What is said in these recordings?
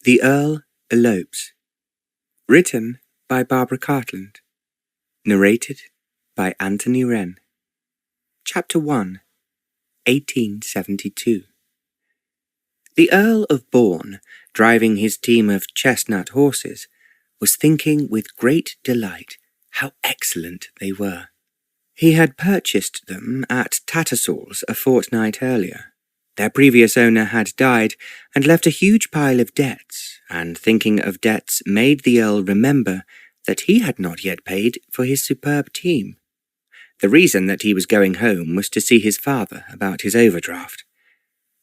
The Earl Elopes. Written by Barbara Cartland. Narrated by Anthony Wren. Chapter 1, 1872. The Earl of Bourne, driving his team of chestnut horses, was thinking with great delight how excellent they were. He had purchased them at Tattersall's a fortnight earlier. Their previous owner had died and left a huge pile of debts, and thinking of debts made the Earl remember that he had not yet paid for his superb team. The reason that he was going home was to see his father about his overdraft.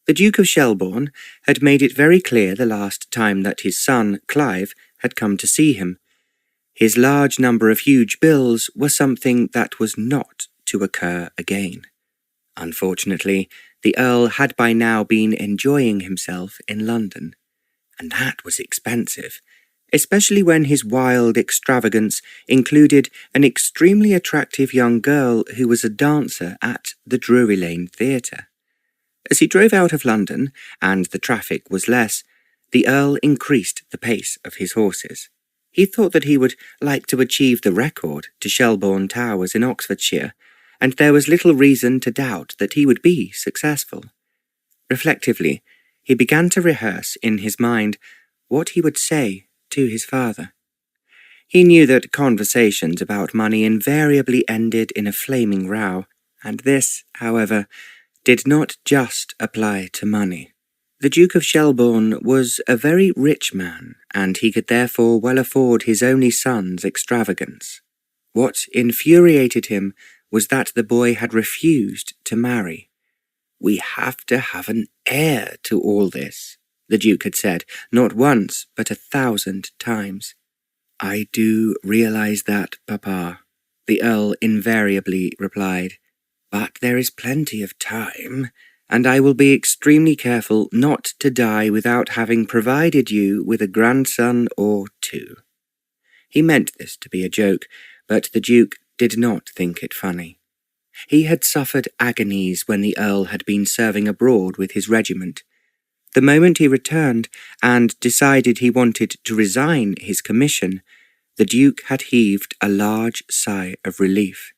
The Duke of Shelbourne had made it very clear the last time that his son, Clive, had come to see him. His large number of huge bills were something that was not to occur again. Unfortunately, the Earl had by now been enjoying himself in London, and that was expensive, especially when his wild extravagance included an extremely attractive young girl who was a dancer at the Drury Lane Theatre. As he drove out of London, and the traffic was less, the Earl increased the pace of his horses. He thought that he would like to achieve the record to Shelbourne Towers in Oxfordshire, and there was little reason to doubt that he would be successful. Reflectively, he began to rehearse in his mind what he would say to his father. He knew that conversations about money invariably ended in a flaming row, and this, however, did not just apply to money. The Duke of Shelbourne was a very rich man, and he could therefore well afford his only son's extravagance. What infuriated him was that the boy had refused to marry. "We have to have an heir to all this," the Duke had said, not once but 1,000 times. "I do realize that, Papa," the Earl invariably replied, "but there is plenty of time, and I will be extremely careful not to die without having provided you with a grandson or two." He meant this to be a joke, but the Duke did not think it funny. He had suffered agonies when the Earl had been serving abroad with his regiment. The moment he returned and decided he wanted to resign his commission, the Duke had heaved a large sigh of relief.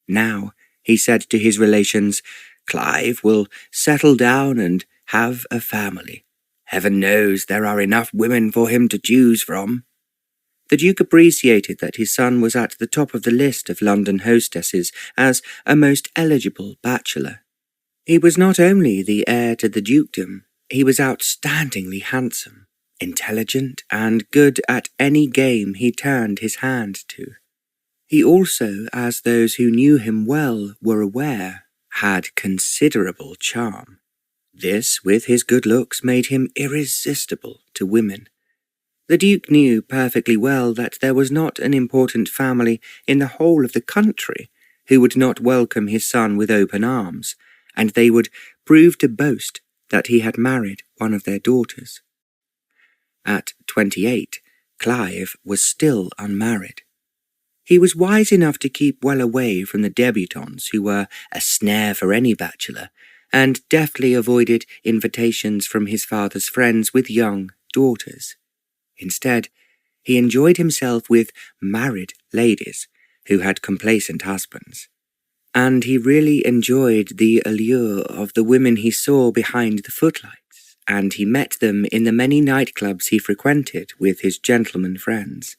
Now, he said to his relations, "Clive will settle down and have a family. Heaven knows there are enough women for him to choose from." The Duke appreciated that his son was at the top of the list of London hostesses as a most eligible bachelor. He was not only the heir to the dukedom, he was outstandingly handsome, intelligent, and good at any game he turned his hand to. He also, as those who knew him well were aware, had considerable charm. This, with his good looks, made him irresistible to women. The Duke knew perfectly well that there was not an important family in the whole of the country who would not welcome his son with open arms, and they would prove to boast that he had married one of their daughters. At 28, Clive was still unmarried. He was wise enough to keep well away from the debutantes who were a snare for any bachelor, and deftly avoided invitations from his father's friends with young daughters. Instead, he enjoyed himself with married ladies who had complacent husbands, and he really enjoyed the allure of the women he saw behind the footlights, and he met them in the many nightclubs he frequented with his gentleman friends.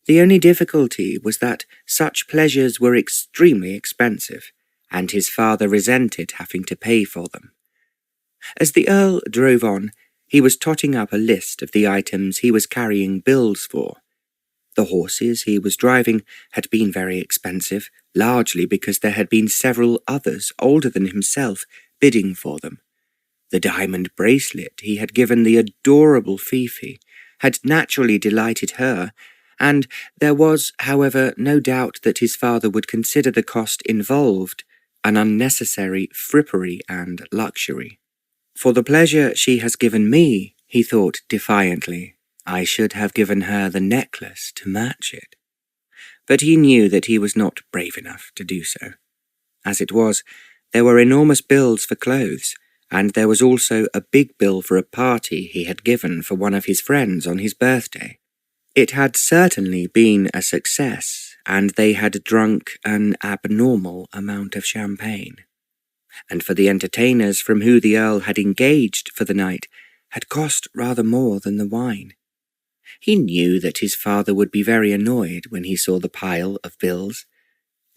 The only difficulty was that such pleasures were extremely expensive, and his father resented having to pay for them. As the Earl drove on, he was totting up a list of the items he was carrying bills for. The horses he was driving had been very expensive, largely because there had been several others older than himself bidding for them. The diamond bracelet he had given the adorable Fifi had naturally delighted her, and there was, however, no doubt that his father would consider the cost involved an unnecessary frippery and luxury. "For the pleasure she has given me," he thought defiantly, "I should have given her the necklace to match it." But he knew that he was not brave enough to do so. As it was, there were enormous bills for clothes, and there was also a big bill for a party he had given for one of his friends on his birthday. It had certainly been a success, and they had drunk an abnormal amount of champagne. And for the entertainers from whom the Earl had engaged for the night had cost rather more than the wine. He knew that his father would be very annoyed when he saw the pile of bills.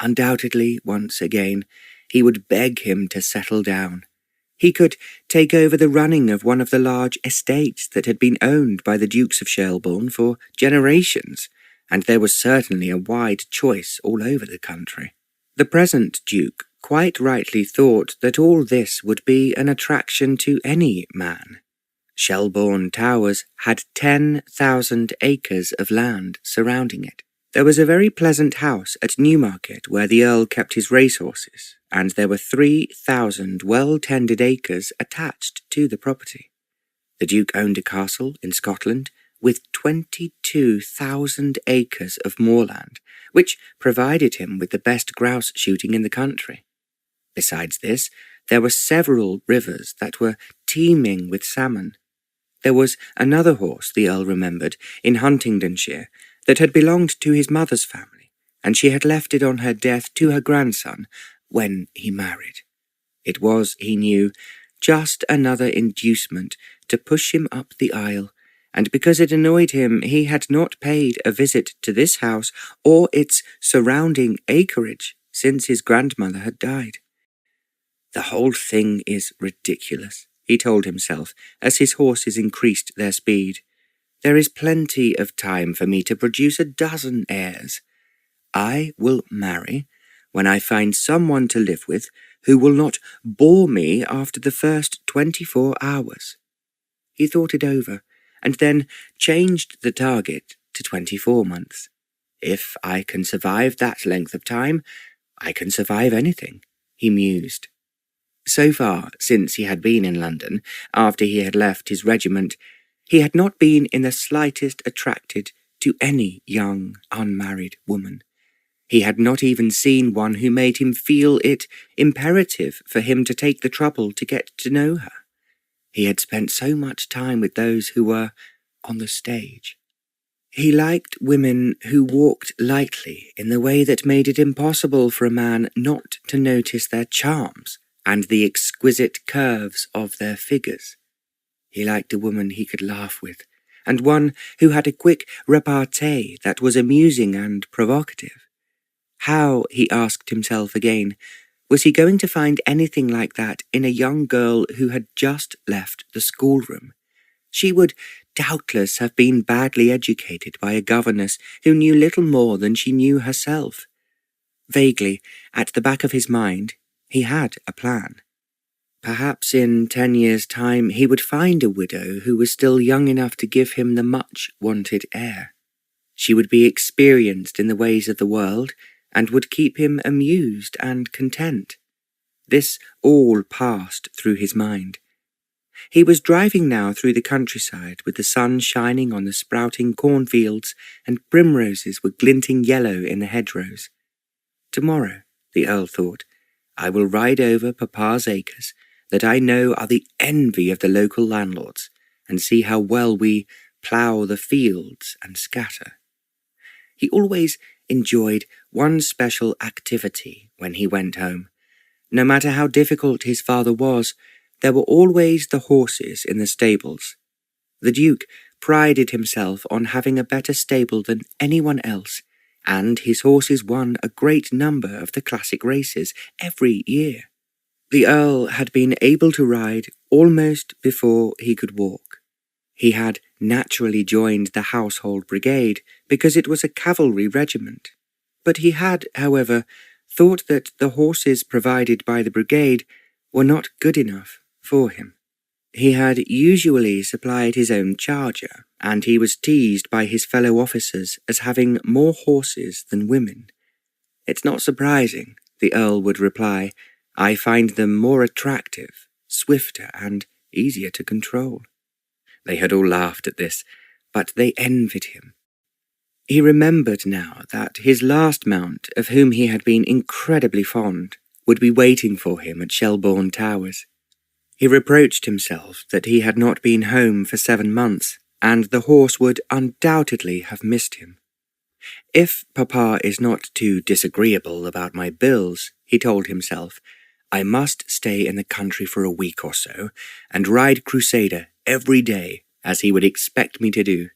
Undoubtedly, once again, he would beg him to settle down. He could take over the running of one of the large estates that had been owned by the Dukes of Shelbourne for generations, and there was certainly a wide choice all over the country. The present Duke quite rightly thought that all this would be an attraction to any man. Shelbourne Towers had 10,000 acres of land surrounding it. There was a very pleasant house at Newmarket where the Earl kept his racehorses, and there were 3,000 well-tended acres attached to the property. The Duke owned a castle in Scotland with 22,000 acres of moorland, which provided him with the best grouse shooting in the country. Besides this, there were several rivers that were teeming with salmon. There was another horse, the Earl remembered, in Huntingdonshire, that had belonged to his mother's family, and she had left it on her death to her grandson when he married. It was, he knew, just another inducement to push him up the aisle, and because it annoyed him, he had not paid a visit to this house or its surrounding acreage since his grandmother had died. The whole thing is ridiculous, he told himself as his horses increased their speed. There is plenty of time for me to produce a dozen heirs. I will marry when I find someone to live with who will not bore me after the first 24 hours. He thought it over, and then changed the target to 24 months. If I can survive that length of time, I can survive anything, he mused. So far, since he had been in London, after he had left his regiment, he had not been in the slightest attracted to any young, unmarried woman. He had not even seen one who made him feel it imperative for him to take the trouble to get to know her. He had spent so much time with those who were on the stage. He liked women who walked lightly in the way that made it impossible for a man not to notice their charms and the exquisite curves of their figures. He liked a woman he could laugh with, and one who had a quick repartee that was amusing and provocative. How, he asked himself again, was he going to find anything like that in a young girl who had just left the schoolroom? She would doubtless have been badly educated by a governess who knew little more than she knew herself. Vaguely, at the back of his mind, he had a plan. Perhaps in 10 years' time he would find a widow who was still young enough to give him the much-wanted heir. She would be experienced in the ways of the world, and would keep him amused and content. This all passed through his mind. He was driving now through the countryside with the sun shining on the sprouting cornfields, and primroses were glinting yellow in the hedgerows. Tomorrow, the Earl thought, I will ride over Papa's acres, that I know are the envy of the local landlords, and see how well we plough the fields and scatter. He always enjoyed one special activity when he went home. No matter how difficult his father was, there were always the horses in the stables. The Duke prided himself on having a better stable than anyone else, and his horses won a great number of the classic races every year. The Earl had been able to ride almost before he could walk. He had naturally joined the household brigade because it was a cavalry regiment, but he had, however, thought that the horses provided by the brigade were not good enough for him. He had usually supplied his own charger, and he was teased by his fellow officers as having more horses than women. It's not surprising, the Earl would reply. I find them more attractive, swifter, and easier to control. They had all laughed at this, but they envied him. He remembered now that his last mount, of whom he had been incredibly fond, would be waiting for him at Shelbourne Towers. He reproached himself that he had not been home for 7 months, and the horse would undoubtedly have missed him. If Papa is not too disagreeable about my bills, he told himself, I must stay in the country for a week or so, and ride Crusader every day, as he would expect me to do.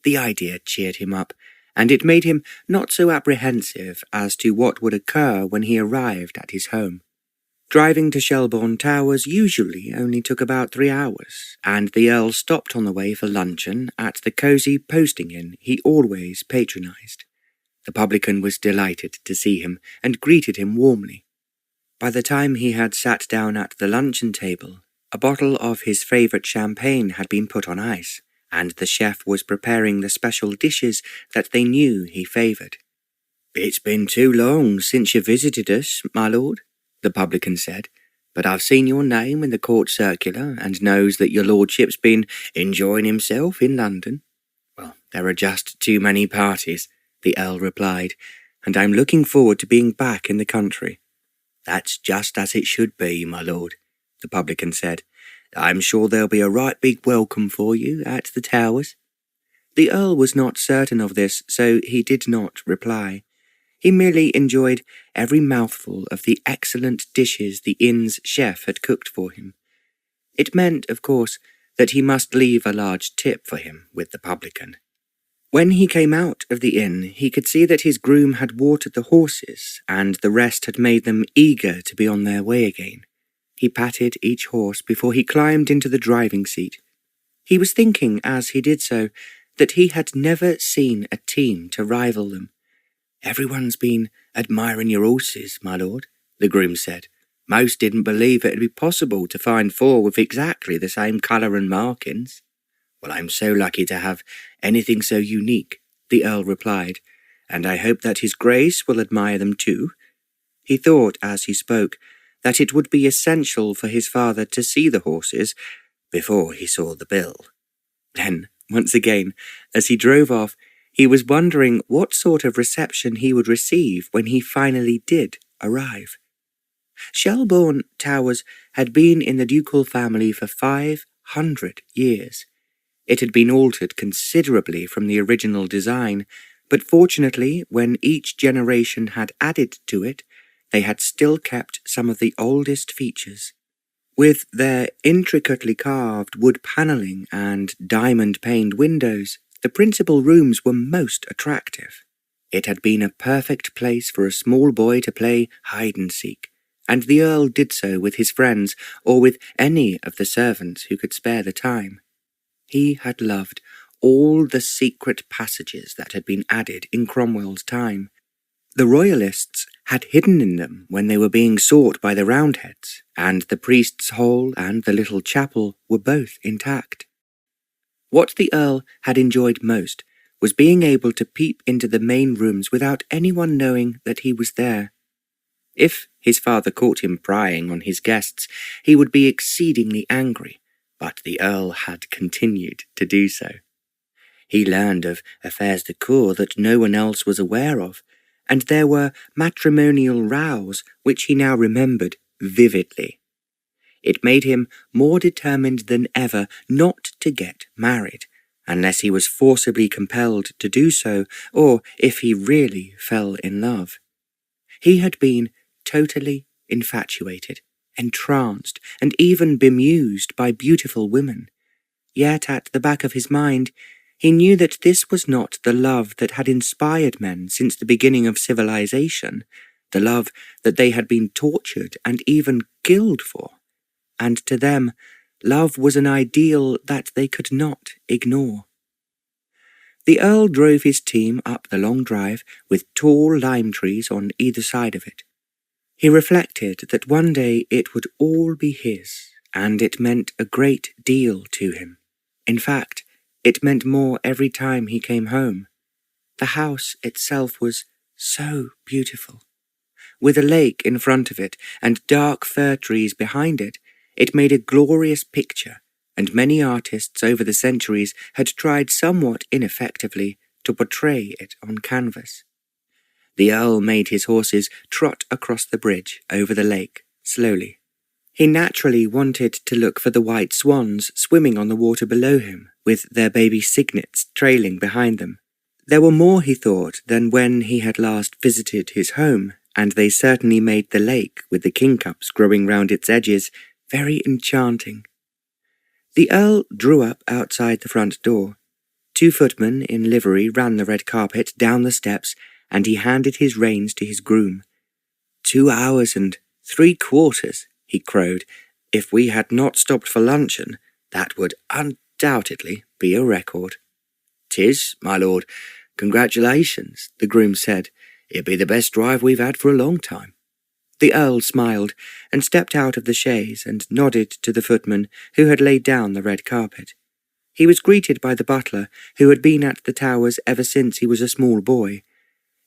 The idea cheered him up, and it made him not so apprehensive as to what would occur when he arrived at his home. Driving to Shelbourne Towers usually only took about 3 hours, and the Earl stopped on the way for luncheon at the cosy posting inn he always patronised. The publican was delighted to see him, and greeted him warmly. By the time he had sat down at the luncheon table, a bottle of his favourite champagne had been put on ice, and the chef was preparing the special dishes that they knew he favoured. "It's been too long since you visited us, my lord," the publican said, "but I've seen your name in the court circular, and knows that your lordship's been enjoying himself in London." "Well, there are just too many parties," the Earl replied, "and I'm looking forward to being back in the country." "That's just as it should be, my lord," the publican said. "I'm sure there'll be a right big welcome for you at the Towers." The Earl was not certain of this, so he did not reply. He merely enjoyed every mouthful of the excellent dishes the inn's chef had cooked for him. It meant, of course, that he must leave a large tip for him with the publican. When he came out of the inn, he could see that his groom had watered the horses, and the rest had made them eager to be on their way again. He patted each horse before he climbed into the driving seat. He was thinking, as he did so, that he had never seen a team to rival them. "Everyone's been admiring your horses, my lord," the groom said. "Most didn't believe it'd be possible to find 4 with exactly the same colour and markings." "Well, I'm so lucky to have anything so unique," the Earl replied, "and I hope that his grace will admire them too." He thought, as he spoke, that it would be essential for his father to see the horses before he saw the bill. Then, once again, as he drove off, he was wondering what sort of reception he would receive when he finally did arrive. Shelbourne Towers had been in the ducal family for 500 years. It had been altered considerably from the original design, but fortunately, when each generation had added to it, they had still kept some of the oldest features. With their intricately carved wood panelling and diamond-paned windows, the principal rooms were most attractive. It had been a perfect place for a small boy to play hide-and-seek, and the Earl did so with his friends or with any of the servants who could spare the time. He had loved all the secret passages that had been added in Cromwell's time. The Royalists had hidden in them when they were being sought by the Roundheads, and the priest's hole and the little chapel were both intact. What the Earl had enjoyed most was being able to peep into the main rooms without anyone knowing that he was there. If his father caught him prying on his guests, he would be exceedingly angry, but the Earl had continued to do so. He learned of affairs de cour that no one else was aware of, and there were matrimonial rows which he now remembered vividly. It made him more determined than ever not to get married, unless he was forcibly compelled to do so, or if he really fell in love. He had been totally infatuated, entranced, and even bemused by beautiful women. Yet at the back of his mind, he knew that this was not the love that had inspired men since the beginning of civilization, the love that they had been tortured and even killed for. And to them, love was an ideal that they could not ignore. The Earl drove his team up the long drive with tall lime trees on either side of it. He reflected that one day it would all be his, and it meant a great deal to him. In fact, it meant more every time he came home. The house itself was so beautiful. With a lake in front of it and dark fir trees behind it, it made a glorious picture, and many artists over the centuries had tried somewhat ineffectively to portray it on canvas. The Earl made his horses trot across the bridge over the lake, slowly. He naturally wanted to look for the white swans swimming on the water below him, with their baby cygnets trailing behind them. There were more, he thought, than when he had last visited his home, and they certainly made the lake, with the kingcups growing round its edges, very enchanting. The Earl drew up outside the front door. 2 footmen in livery ran the red carpet down the steps, and he handed his reins to his groom. 2 hours and 3/4, he crowed. If we had not stopped for luncheon, that would undoubtedly be a record. "'Tis, my lord. Congratulations," the groom said. "It be the best drive we've had for a long time." The Earl smiled and stepped out of the chaise and nodded to the footman who had laid down the red carpet. He was greeted by the butler, who had been at the Towers ever since he was a small boy.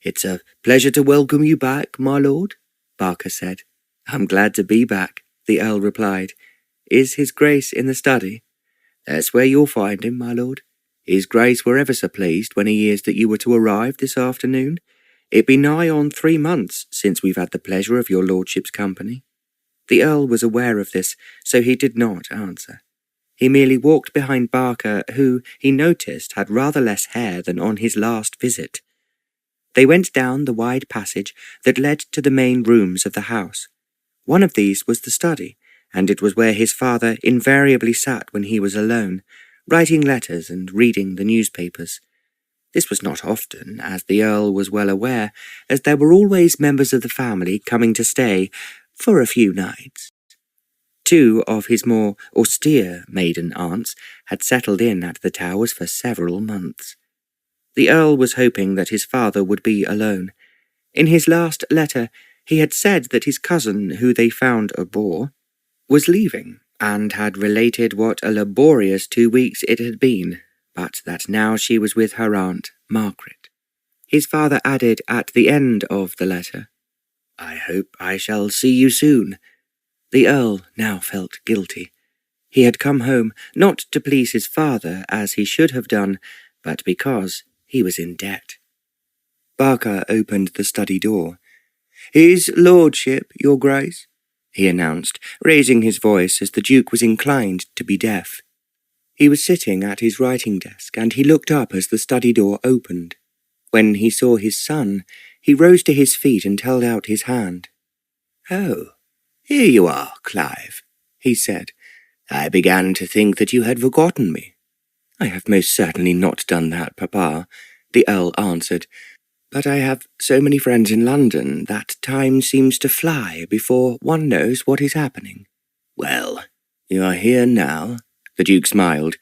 "It's a pleasure to welcome you back, my lord," Barker said. "I'm glad to be back," the Earl replied. "Is his Grace in the study?" "That's where you'll find him, my lord. His Grace were ever so pleased when he hears that you were to arrive this afternoon. It be nigh on 3 months since we've had the pleasure of your lordship's company." The Earl was aware of this, so he did not answer. He merely walked behind Barker, who, he noticed, had rather less hair than on his last visit. They went down the wide passage that led to the main rooms of the house. One of these was the study, and it was where his father invariably sat when he was alone, writing letters and reading the newspapers. This was not often, as the Earl was well aware, as there were always members of the family coming to stay for a few nights. 2 of his more austere maiden aunts had settled in at the Towers for several months. The Earl was hoping that his father would be alone. In his last letter, he had said that his cousin, who they found a bore, was leaving, and had related what a laborious 2 weeks it had been, but that now she was with her aunt, Margaret. His father added at the end of the letter, "I hope I shall see you soon." The Earl now felt guilty. He had come home not to please his father, as he should have done, but because he was in debt. Barker opened the study door. "His lordship, your grace," he announced, raising his voice as the Duke was inclined to be deaf. He was sitting at his writing desk, and he looked up as the study door opened. When he saw his son, he rose to his feet and held out his hand. "Oh, here you are, Clive," he said. "I began to think that you had forgotten me." "I have most certainly not done that, Papa," the Earl answered. "But I have so many friends in London that time seems to fly before one knows what is happening." "Well, you are here now," the Duke smiled,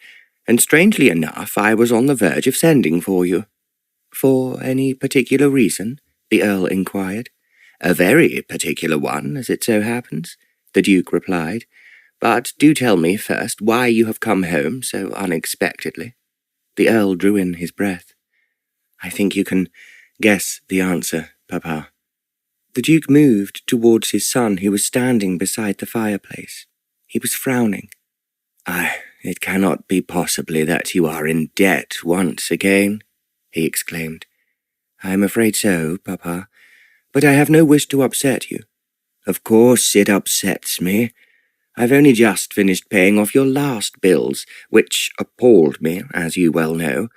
"and strangely enough I was on the verge of sending for you." "For any particular reason?" the Earl inquired. "A very particular one, as it so happens," the Duke replied. "But do tell me first why you have come home so unexpectedly." The Earl drew in his breath. "I think you can guess the answer, Papa." The Duke moved towards his son, who was standing beside the fireplace. He was frowning. "It cannot be possibly that you are in debt once again," he exclaimed. "I am afraid so, Papa, but I have no wish to upset you." "Of course it upsets me. I've only just finished paying off your last bills, which appalled me, as you well know.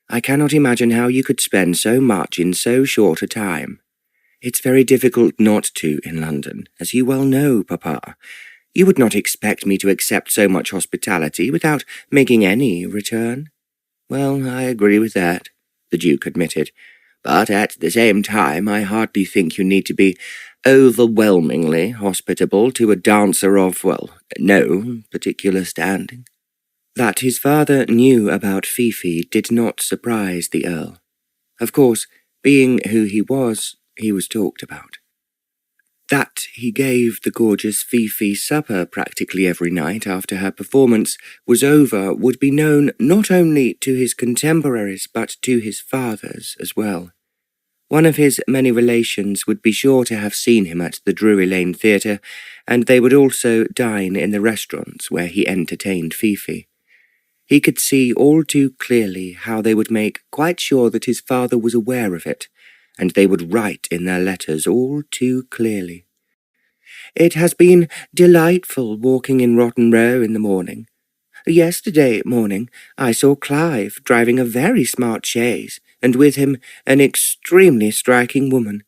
I cannot imagine how you could spend so much in so short a time. It's very difficult not to in London, as you well know, Papa. You would not expect me to accept so much hospitality without making any return." "Well, I agree with that," the Duke admitted. "But at the same time, I hardly think you need to be overwhelmingly hospitable to a dancer of, well, no particular standing." That his father knew about Fifi did not surprise the Earl. Of course, being who he was talked about. That he gave the gorgeous Fifi supper practically every night after her performance was over would be known not only to his contemporaries but to his father's as well. One of his many relations would be sure to have seen him at the Drury Lane Theatre, and they would also dine in the restaurants where he entertained Fifi. He could see all too clearly how they would make quite sure that his father was aware of it, and they would write in their letters all too clearly. It has been delightful walking in Rotten Row in the morning. Yesterday morning I saw Clive driving a very smart chaise, and with him an extremely striking woman.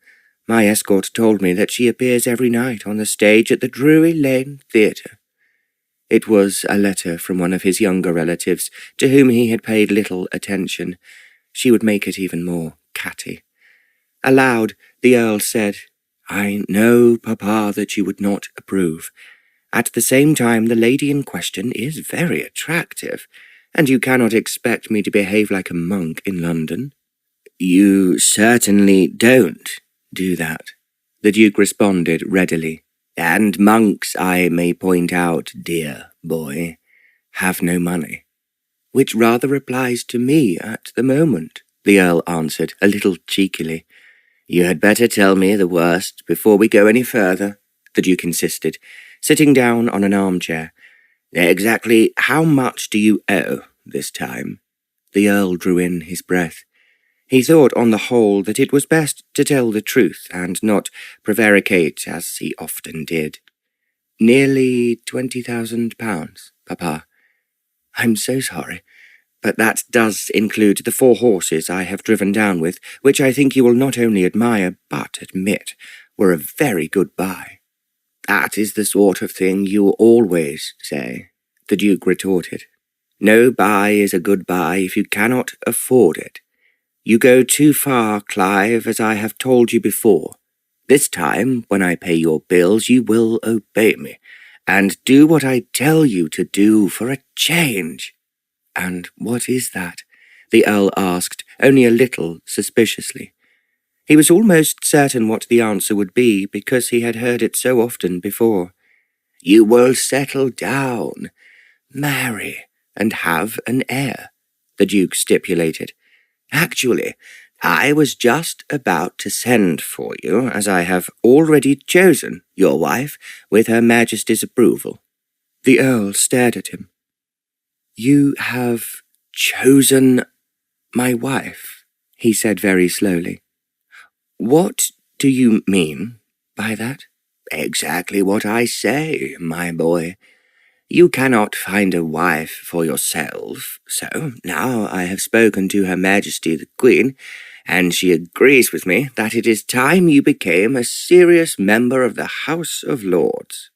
My escort told me that she appears every night on the stage at the Drury Lane Theatre. It was a letter from one of his younger relatives, to whom he had paid little attention. She would make it even more catty. Aloud, the Earl said, "I know, Papa, that you would not approve. At the same time, the lady in question is very attractive, and you cannot expect me to behave like a monk in London." "You certainly don't do that," the Duke responded readily. "And monks, I may point out, dear boy, have no money." "Which rather applies to me at the moment," the Earl answered, a little cheekily. "You had better tell me the worst before we go any further," the Duke insisted, sitting down on an armchair. "Exactly how much do you owe this time?" The Earl drew in his breath. He thought on the whole that it was best to tell the truth and not prevaricate as he often did. "Nearly £20,000, Papa." "I'm so sorry, but that does include the 4 horses I have driven down with, which I think you will not only admire but admit were a very good buy." "That is the sort of thing you always say," the Duke retorted. "No buy is a good buy if you cannot afford it. You go too far, Clive, as I have told you before. This time, when I pay your bills, you will obey me, and do what I tell you to do for a change." "And what is that?" the Earl asked, only a little suspiciously. He was almost certain what the answer would be, because he had heard it so often before. "You will settle down, marry, and have an heir," the Duke stipulated. "Actually, I was just about to send for you, as I have already chosen your wife with Her Majesty's approval." The Earl stared at him. "You have chosen my wife," he said very slowly. "What do you mean by that?" "Exactly what I say, my boy. You cannot find a wife for yourself, so now I have spoken to Her Majesty the Queen, and she agrees with me that it is time you became a serious member of the House of Lords."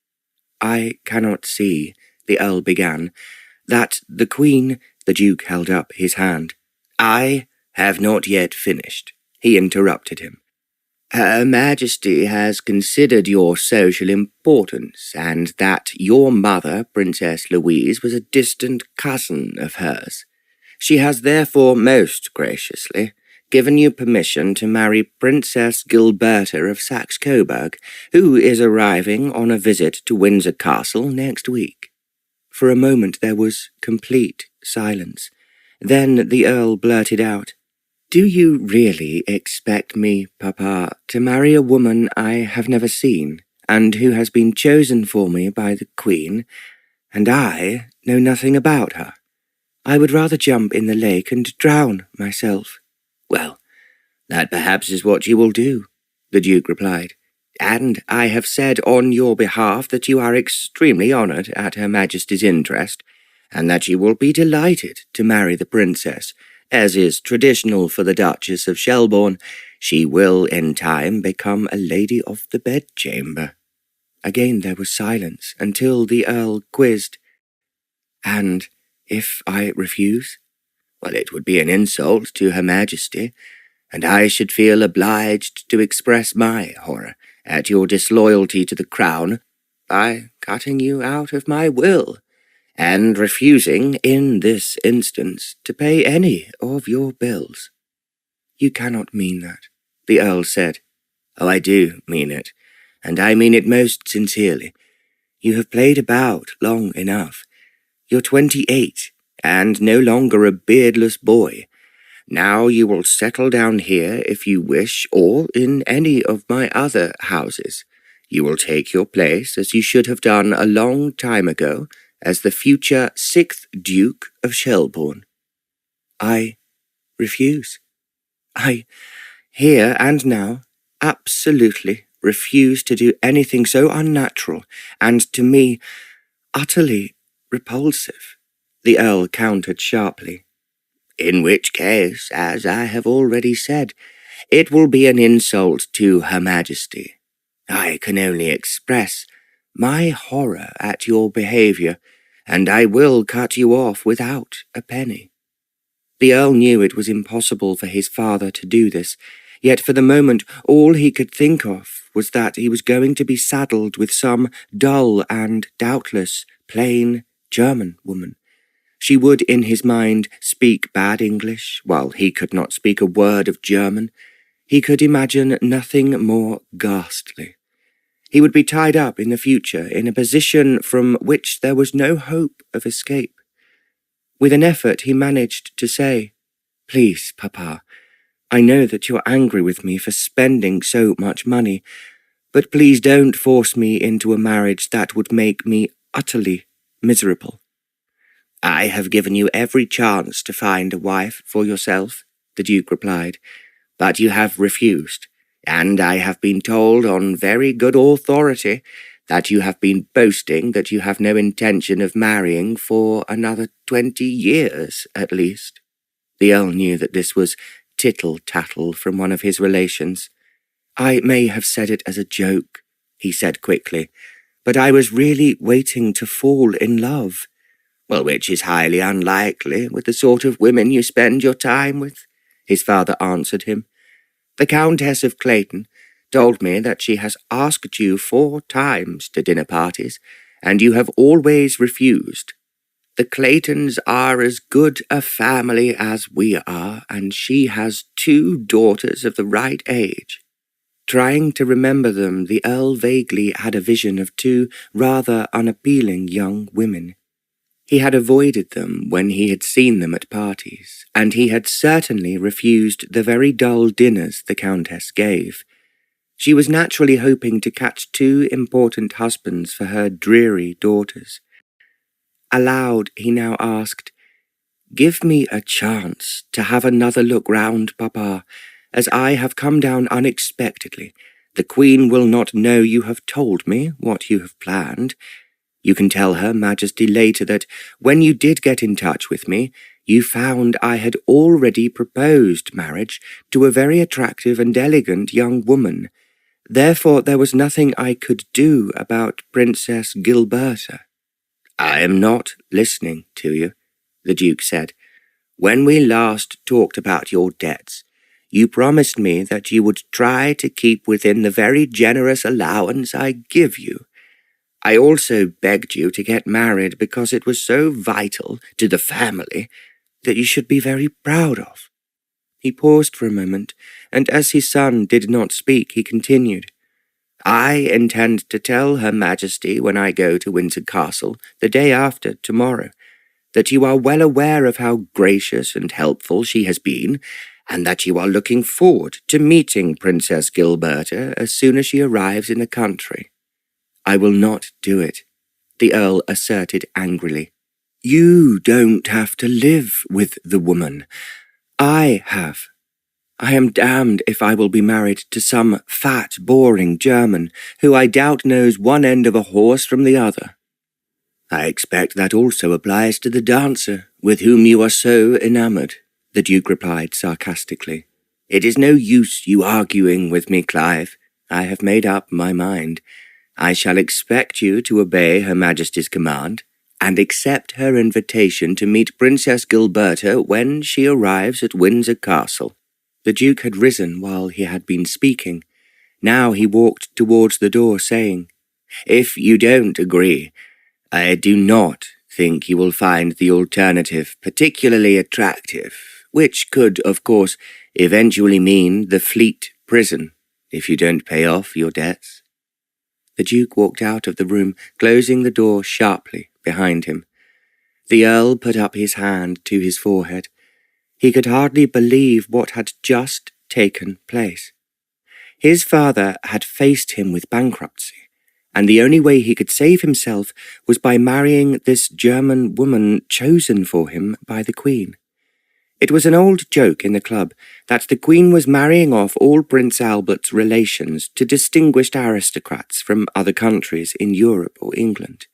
"I cannot see," the Earl began, "that the Queen—" The Duke held up his hand. "I have not yet finished," he interrupted him. "Her Majesty has considered your social importance, and that your mother, Princess Louise, was a distant cousin of hers. She has therefore most graciously given you permission to marry Princess Gilberta of Saxe-Coburg, who is arriving on a visit to Windsor Castle next week." For a moment there was complete silence. Then the Earl blurted out, "Do you really expect me, Papa, to marry a woman I have never seen, and who has been chosen for me by the Queen, and I know nothing about her? I would rather jump in the lake and drown myself." "Well, that perhaps is what you will do," the Duke replied. "And I have said on your behalf that you are extremely honoured at Her Majesty's interest, and that you will be delighted to marry the Princess. As is traditional for the Duchess of Shelbourne, she will in time become a lady of the bedchamber." Again there was silence, until the Earl quizzed, "And if I refuse?" "Well, it would be an insult to Her Majesty, and I should feel obliged to express my horror at your disloyalty to the Crown by cutting you out of my will, and refusing, in this instance, to pay any of your bills." "You cannot mean that," the Earl said. "Oh, I do mean it, and I mean it most sincerely. You have played about long enough. You're 28, and no longer a beardless boy. Now you will settle down here if you wish, or in any of my other houses. You will take your place, as you should have done a long time ago, as the future 6th Duke of Shelbourne." "I refuse. I, here and now, absolutely refuse to do anything so unnatural and, to me, utterly repulsive," the Earl countered sharply. "In which case, as I have already said, it will be an insult to Her Majesty. I can only express my horror at your behaviour, and I will cut you off without a penny." The Earl knew it was impossible for his father to do this, yet for the moment all he could think of was that he was going to be saddled with some dull and, doubtless, plain German woman. She would, in his mind, speak bad English, while he could not speak a word of German. He could imagine nothing more ghastly. He would be tied up in the future in a position from which there was no hope of escape. With an effort he managed to say, "Please, Papa, I know that you're angry with me for spending so much money, but please don't force me into a marriage that would make me utterly miserable." "I have given you every chance to find a wife for yourself," the Duke replied, "but you have refused, and I have been told on very good authority that you have been boasting that you have no intention of marrying for another 20 years at least." The Earl knew that this was tittle-tattle from one of his relations. "I may have said it as a joke," he said quickly, "but I was really waiting to fall in love." "Well, which is highly unlikely with the sort of women you spend your time with," his father answered him. "The Countess of Clayton told me that she has asked you 4 times to dinner parties, and you have always refused. The Claytons are as good a family as we are, and she has 2 daughters of the right age." Trying to remember them, the Earl vaguely had a vision of 2 rather unappealing young women. He had avoided them when he had seen them at parties, and he had certainly refused the very dull dinners the Countess gave. She was naturally hoping to catch 2 important husbands for her dreary daughters. Aloud he now asked, "Give me a chance to have another look round, Papa, as I have come down unexpectedly. The Queen will not know you have told me what you have planned. You can tell Her Majesty later that when you did get in touch with me, you found I had already proposed marriage to a very attractive and elegant young woman. Therefore there was nothing I could do about Princess Gilberta." "I am not listening to you," the Duke said. "When we last talked about your debts, you promised me that you would try to keep within the very generous allowance I give you. I also begged you to get married because it was so vital to the family that you should be very proud of." He paused for a moment, and as his son did not speak, he continued, "I intend to tell Her Majesty when I go to Windsor Castle the day after tomorrow that you are well aware of how gracious and helpful she has been, and that you are looking forward to meeting Princess Gilberta as soon as she arrives in the country." "I will not do it," the Earl asserted angrily. "You don't have to live with the woman. I have. I am damned if I will be married to some fat, boring German who I doubt knows one end of a horse from the other." "I expect that also applies to the dancer with whom you are so enamoured," the Duke replied sarcastically. "It is no use you arguing with me, Clive. I have made up my mind. I shall expect you to obey Her Majesty's command, and accept her invitation to meet Princess Gilberta when she arrives at Windsor Castle." The Duke had risen while he had been speaking. Now he walked towards the door, saying, "If you don't agree, I do not think you will find the alternative particularly attractive, which could, of course, eventually mean the Fleet prison if you don't pay off your debts." The Duke walked out of the room, closing the door sharply behind him. The Earl put up his hand to his forehead. He could hardly believe what had just taken place. His father had faced him with bankruptcy, and the only way he could save himself was by marrying this German woman chosen for him by the Queen. It was an old joke in the club that the Queen was marrying off all Prince Albert's relations to distinguished aristocrats from other countries in Europe or England.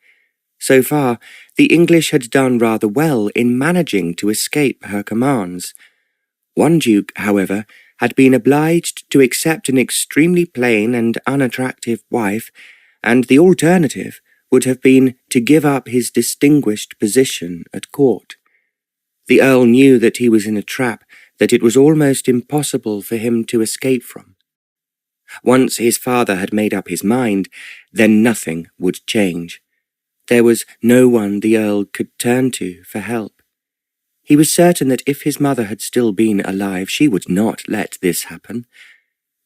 So far, the English had done rather well in managing to escape her commands. One duke, however, had been obliged to accept an extremely plain and unattractive wife, and the alternative would have been to give up his distinguished position at court. The Earl knew that he was in a trap that it was almost impossible for him to escape from. Once his father had made up his mind, then nothing would change. There was no one the Earl could turn to for help. He was certain that if his mother had still been alive, she would not let this happen.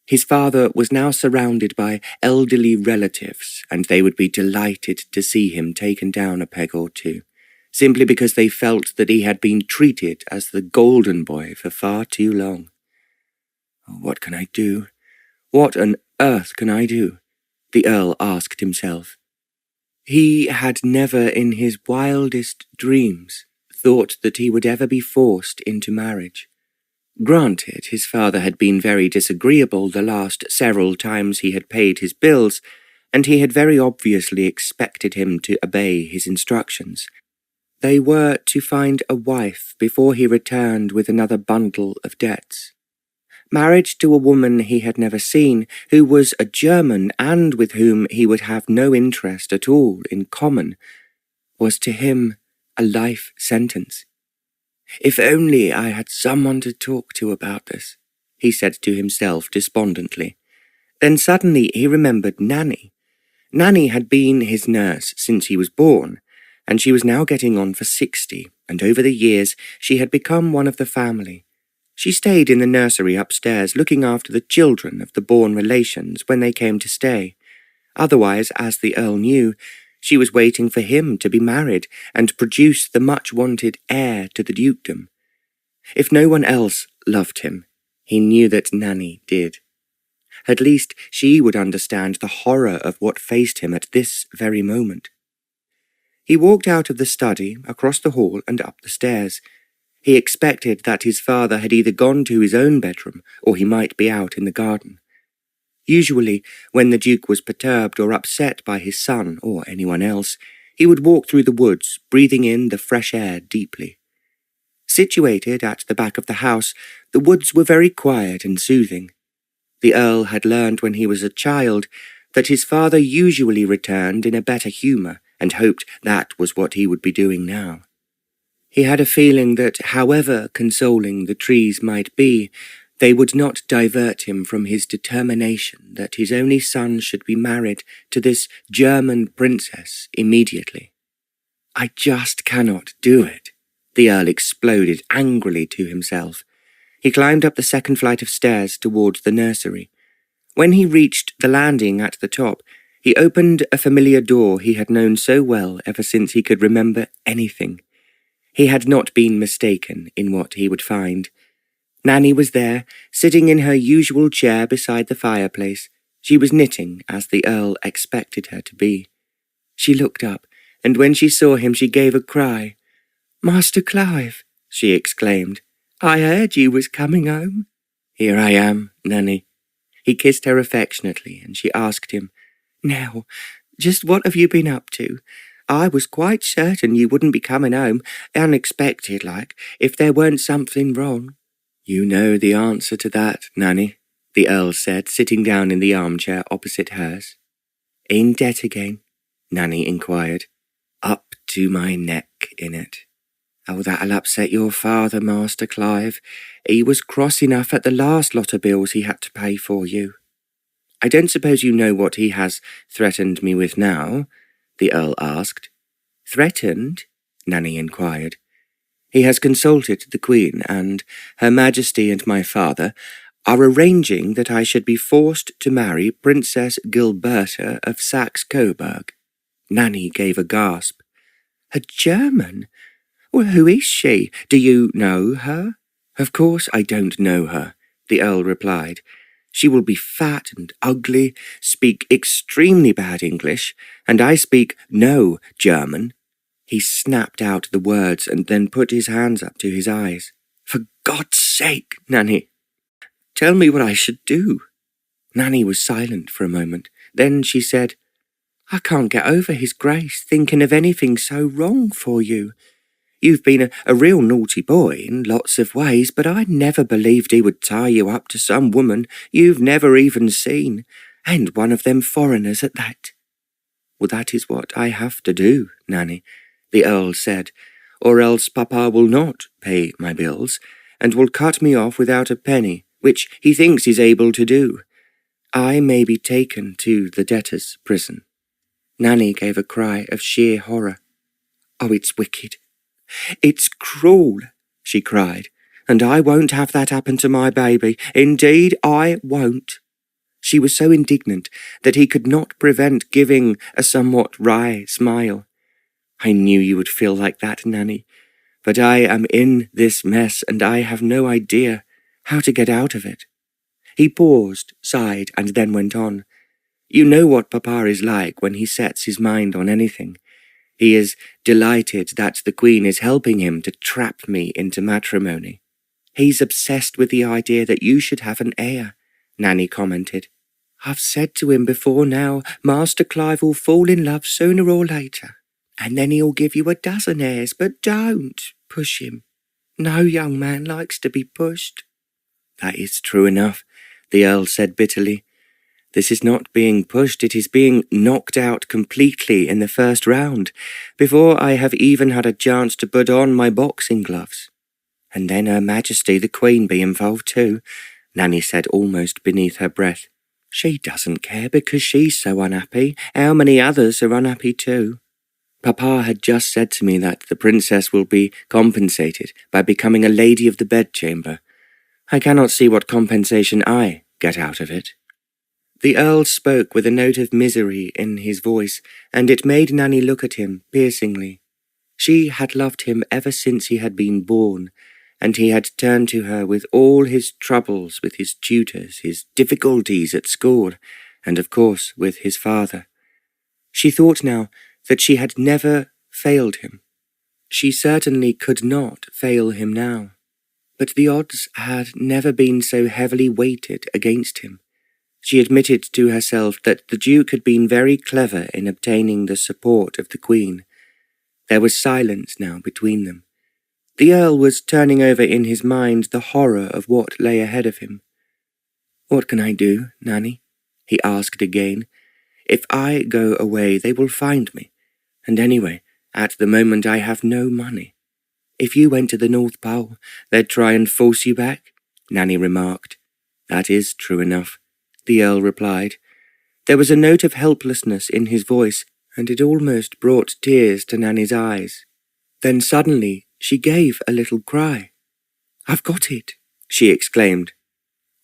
His father was now surrounded by elderly relatives, and they would be delighted to see him taken down a peg or two, simply because they felt that he had been treated as the golden boy for far too long. What can I do? What on earth can I do? The Earl asked himself. He had never in his wildest dreams thought that he would ever be forced into marriage. Granted, his father had been very disagreeable the last several times he had paid his bills, and he had very obviously expected him to obey his instructions. They were to find a wife before he returned with another bundle of debts. Marriage to a woman he had never seen, who was a German and with whom he would have no interest at all in common, was to him a life sentence. If only I had someone to talk to about this, he said to himself despondently. Then suddenly he remembered Nanny. Nanny had been his nurse since he was born, and she was now getting on for 60, and over the years she had become one of the family. She stayed in the nursery upstairs looking after the children of the Bourne relations when they came to stay. Otherwise, as the Earl knew, she was waiting for him to be married and produce the much-wanted heir to the dukedom. If no one else loved him, he knew that Nanny did. At least she would understand the horror of what faced him at this very moment. He walked out of the study, across the hall and up the stairs. He expected that his father had either gone to his own bedroom or he might be out in the garden. Usually, when the Duke was perturbed or upset by his son or anyone else, he would walk through the woods, breathing in the fresh air deeply. Situated at the back of the house, the woods were very quiet and soothing. The Earl had learned when he was a child that his father usually returned in a better humour and hoped that was what he would be doing now. He had a feeling that, however consoling the trees might be, they would not divert him from his determination that his only son should be married to this German princess immediately. I just cannot do it, the Earl exploded angrily to himself. He climbed up the second flight of stairs towards the nursery. When he reached the landing at the top, he opened a familiar door he had known so well ever since he could remember anything. He had not been mistaken in what he would find. Nanny was there, sitting in her usual chair beside the fireplace. She was knitting, as the Earl expected her to be. She looked up, and when she saw him she gave a cry. "Master Clive," she exclaimed, "I heard you was coming home." "Here I am, Nanny." He kissed her affectionately, and she asked him, "Now, just what have you been up to? I was quite certain you wouldn't be coming home, unexpected like, if there weren't something wrong." "You know the answer to that, Nanny," the Earl said, sitting down in the armchair opposite hers. "In debt again?" Nanny inquired. "Up to my neck in it." "Oh, that'll upset your father, Master Clive. He was cross enough at the last lot of bills he had to pay for you." "I don't suppose you know what he has threatened me with now?" the Earl asked. "Threatened?" Nanny inquired. "He has consulted the Queen, and Her Majesty and my father are arranging that I should be forced to marry Princess Gilberta of Saxe-Coburg." Nanny gave a gasp. "A German? Well, who is she? Do you know her?" "Of course I don't know her," the Earl replied. "She will be fat and ugly, speak extremely bad English, and I speak no German." He snapped out the words and then put his hands up to his eyes. For God's sake, Nanny, tell me what I should do." Nanny was silent for a moment. Then she said, "I can't get over his grace thinking of anything so wrong for you. You've been a real naughty boy in lots of ways, but I never believed he would tie you up to some woman you've never even seen, and one of them foreigners at that." "Well, that is what I have to do, Nanny," the Earl said, "or else Papa will not pay my bills, and will cut me off without a penny, which he thinks he's able to do. I may be taken to the debtors' prison." Nanny gave a cry of sheer horror. "Oh, it's wicked. It's cruel," she cried, "and I won't have that happen to my baby. Indeed, I won't." She was so indignant that he could not prevent giving a somewhat wry smile. "I knew you would feel like that, Nanny, but I am in this mess and I have no idea how to get out of it." He paused, sighed, and then went on. "You know what Papa is like when he sets his mind on anything. He is delighted that the Queen is helping him to trap me into matrimony. He's obsessed with the idea that you should have an heir," Nanny commented. "I've said to him before now, Master Clive will fall in love sooner or later, and then he'll give you a dozen heirs, but don't push him. No young man likes to be pushed." "That is true enough," the Earl said bitterly. "This is not being pushed, it is being knocked out completely in the first round, before I have even had a chance to put on my boxing gloves. And then Her Majesty the Queen be involved too," Nanny said almost beneath her breath. "She doesn't care because she's so unhappy. How many others are unhappy too? Papa had just said to me that the princess will be compensated by becoming a lady of the bedchamber. I cannot see what compensation I get out of it." The Earl spoke with a note of misery in his voice, and it made Nanny look at him piercingly. She had loved him ever since he had been born, and he had turned to her with all his troubles with his tutors, his difficulties at school, and of course with his father. She thought now that she had never failed him. She certainly could not fail him now. But the odds had never been so heavily weighted against him. She admitted to herself that the Duke had been very clever in obtaining the support of the Queen. There was silence now between them. The Earl was turning over in his mind the horror of what lay ahead of him. "What can I do, Nanny?" he asked again. "If I go away, they will find me. And anyway, at the moment I have no money. If you went to the North Pole, they'd try and force you back," Nanny remarked. "That is true enough," the Earl replied. There was a note of helplessness in his voice, and it almost brought tears to Nanny's eyes. Then suddenly she gave a little cry. "I've got it," she exclaimed.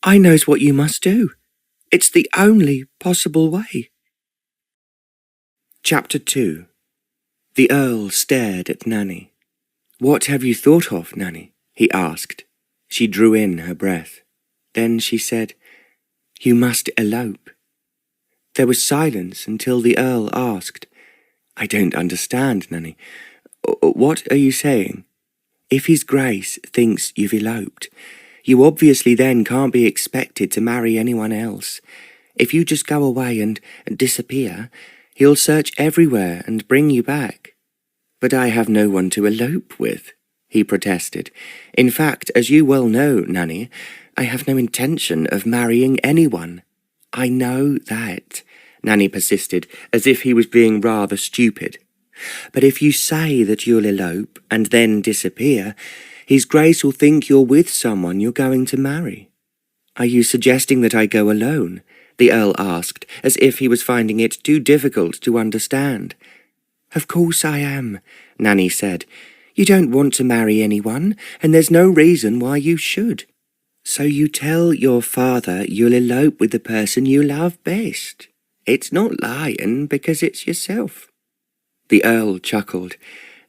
"I knows what you must do. It's the only possible way." Chapter 2. The Earl stared at Nanny. "What have you thought of, Nanny?" he asked. She drew in her breath. Then she said, "You must elope." There was silence until the Earl asked, "I don't understand, Nanny. What are you saying? If His Grace thinks you've eloped, you obviously then can't be expected to marry anyone else. If you just go away and disappear, he'll search everywhere and bring you back." "But I have no one to elope with," he protested. "In fact, as you well know, Nanny, I have no intention of marrying anyone." "I know that," Nanny persisted, as if he was being rather stupid. "But if you say that you'll elope and then disappear, His Grace will think you're with someone you're going to marry." "Are you suggesting that I go alone?" the Earl asked, as if he was finding it too difficult to understand. "Of course I am," Nanny said. "You don't want to marry anyone, and there's no reason why you should. So you tell your father you'll elope with the person you love best. It's not lying because it's yourself." The Earl chuckled.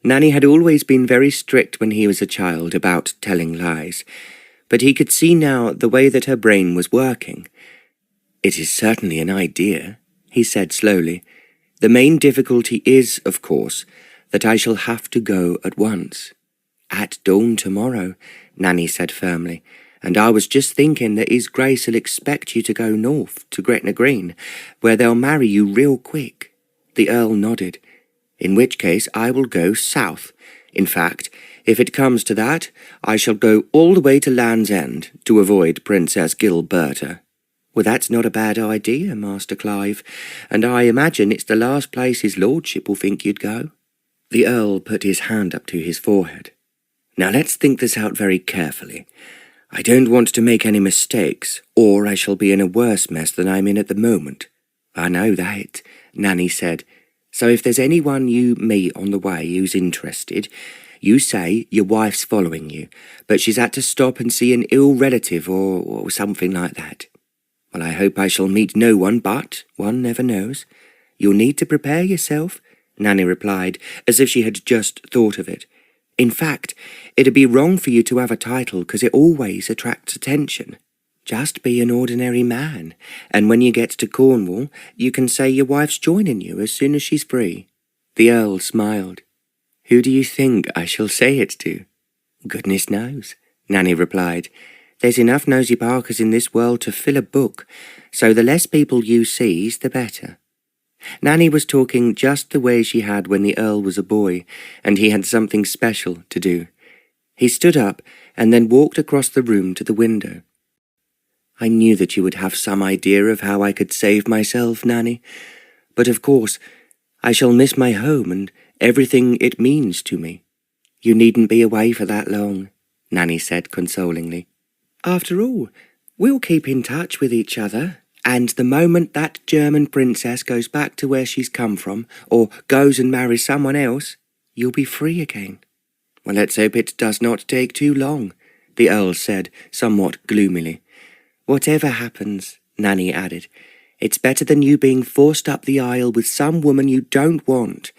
Nanny had always been very strict when he was a child about telling lies, but he could see now the way that her brain was working. "It is certainly an idea," he said slowly. "The main difficulty is, of course, that I shall have to go at once." "At dawn tomorrow," Nanny said firmly, "and I was just thinking that His Grace'll expect you to go north to Gretna Green, where they'll marry you real quick." The Earl nodded. "In which case I will go south. In fact, if it comes to that, I shall go all the way to Land's End to avoid Princess Gilberta." "Well, that's not a bad idea, Master Clive, and I imagine it's the last place his lordship will think you'd go." The Earl put his hand up to his forehead. "Now let's think this out very carefully. I don't want to make any mistakes, or I shall be in a worse mess than I'm in at the moment." "I know that," Nanny said. "So if there's anyone you meet on the way who's interested, you say your wife's following you, but she's had to stop and see an ill relative or something like that." "Well, I hope I shall meet no one, but one never knows." "You'll need to prepare yourself," Nanny replied, as if she had just thought of it. "In fact, it'd be wrong for you to have a title, 'cause it always attracts attention. Just be an ordinary man, and when you get to Cornwall, you can say your wife's joining you as soon as she's free." The Earl smiled. "Who do you think I shall say it to?" "Goodness knows," Nanny replied. "There's enough nosy Parkers in this world to fill a book, so the less people you sees, the better." Nanny was talking just the way she had when the Earl was a boy, and he had something special to do. He stood up and then walked across the room to the window. "I knew that you would have some idea of how I could save myself, Nanny, but of course I shall miss my home and everything it means to me." "You needn't be away for that long," Nanny said consolingly. "After all, we'll keep in touch with each other, and the moment that German princess goes back to where she's come from, or goes and marries someone else, you'll be free again." "Well, let's hope it does not take too long," the Earl said somewhat gloomily. "Whatever happens," Nanny added, "it's better than you being forced up the aisle with some woman you don't want.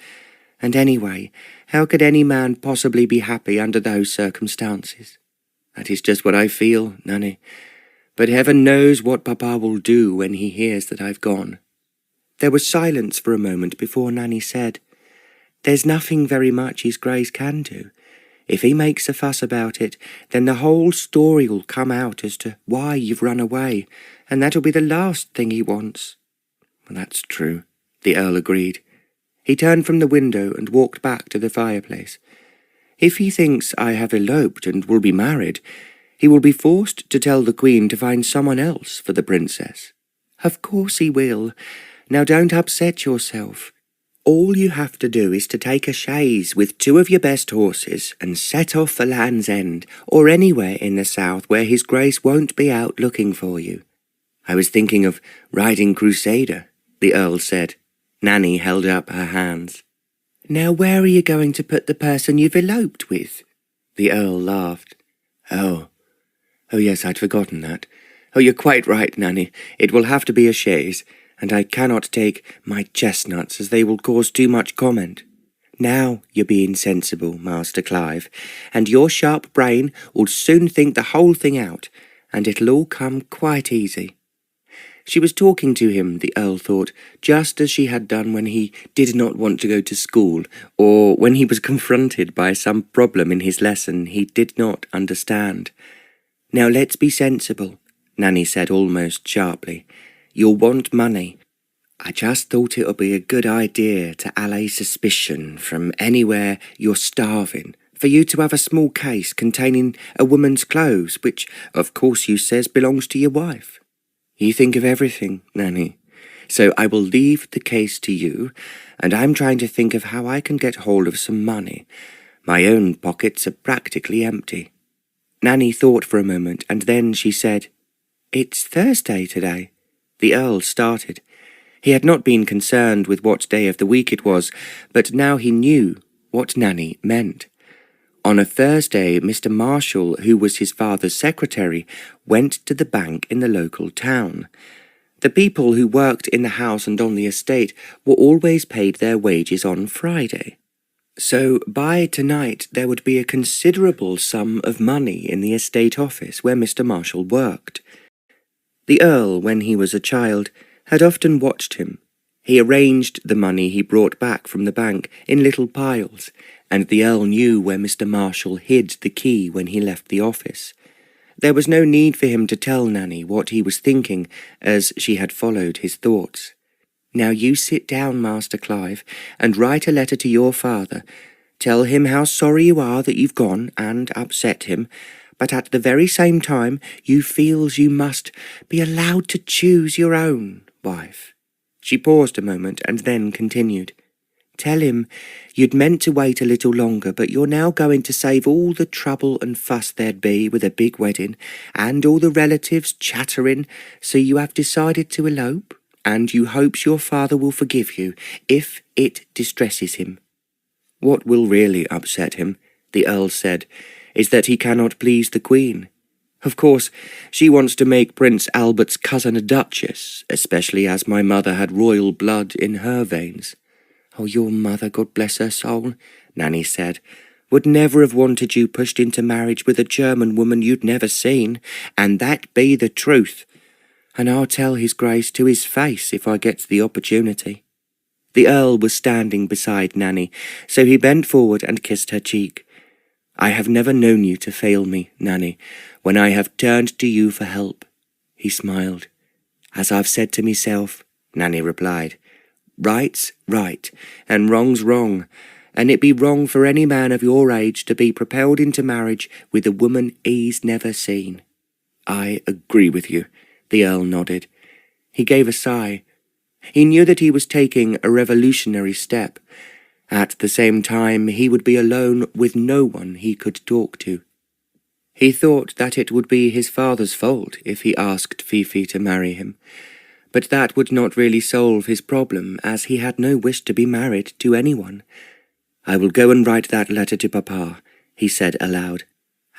And anyway, how could any man possibly be happy under those circumstances?" "That is just what I feel, Nanny. But heaven knows what Papa will do when he hears that I've gone." There was silence for a moment before Nanny said, "There's nothing very much His Grace can do. If he makes a fuss about it, then the whole story will come out as to why you've run away, and that'll be the last thing he wants." "Well, that's true," the Earl agreed. He turned from the window and walked back to the fireplace. "If he thinks I have eloped and will be married, he will be forced to tell the Queen to find someone else for the princess." "Of course he will. Now don't upset yourself. All you have to do is to take a chaise with 2 of your best horses and set off for Land's End, or anywhere in the south where His Grace won't be out looking for you." "I was thinking of riding Crusader," the Earl said. Nanny held up her hands. "Now where are you going to put the person you've eloped with?" The Earl laughed. Oh yes, I'd forgotten that. Oh, you're quite right, Nanny. It will have to be a chaise, and I cannot take my chestnuts, as they will cause too much comment." "Now you're being sensible, Master Clive, and your sharp brain will soon think the whole thing out, and it'll all come quite easy." She was talking to him, the Earl thought, just as she had done when he did not want to go to school, or when he was confronted by some problem in his lesson he did not understand. "Now let's be sensible," Nanny said almost sharply. "You'll want money. I just thought it would be a good idea to allay suspicion from anywhere you're starving, for you to have a small case containing a woman's clothes, which, of course, you says belongs to your wife." "You think of everything, Nanny. So I will leave the case to you, and I'm trying to think of how I can get hold of some money. My own pockets are practically empty." Nanny thought for a moment, and then she said, "It's Thursday today." The Earl started. He had not been concerned with what day of the week it was, but now he knew what Nanny meant. On a Thursday, Mr. Marshall, who was his father's secretary, went to the bank in the local town. The people who worked in the house and on the estate were always paid their wages on Friday. So by tonight there would be a considerable sum of money in the estate office where Mr. Marshall worked. The Earl, when he was a child, had often watched him. He arranged the money he brought back from the bank in little piles, and the Earl knew where Mr. Marshall hid the key when he left the office. There was no need for him to tell Nanny what he was thinking, as she had followed his thoughts. "Now you sit down, Master Clive, and write a letter to your father. Tell him how sorry you are that you've gone and upset him, but at the very same time you feels you must be allowed to choose your own wife." She paused a moment and then continued. "Tell him you'd meant to wait a little longer, but you're now going to save all the trouble and fuss there'd be with a big wedding, and all the relatives chattering, so you have decided to elope, and you hopes your father will forgive you, if it distresses him." "What will really upset him," the Earl said, "is that he cannot please the Queen. Of course, she wants to make Prince Albert's cousin a duchess, especially as my mother had royal blood in her veins." "Oh, your mother, God bless her soul," Nanny said, "would never have wanted you pushed into marriage with a German woman you'd never seen, and that be the truth. And I'll tell his Grace to his face if I gets the opportunity." The Earl was standing beside Nanny, so he bent forward and kissed her cheek. "I have never known you to fail me, Nanny, when I have turned to you for help." He smiled. "As I've said to myself," Nanny replied, "right's right, and wrong's wrong, and it be wrong for any man of your age to be propelled into marriage with a woman he's never seen." "I agree with you," the Earl nodded. He gave a sigh. He knew that he was taking a revolutionary step. At the same time, he would be alone with no one he could talk to. He thought that it would be his father's fault if he asked Fifi to marry him, but that would not really solve his problem, as he had no wish to be married to anyone. "I will go and write that letter to Papa," he said aloud.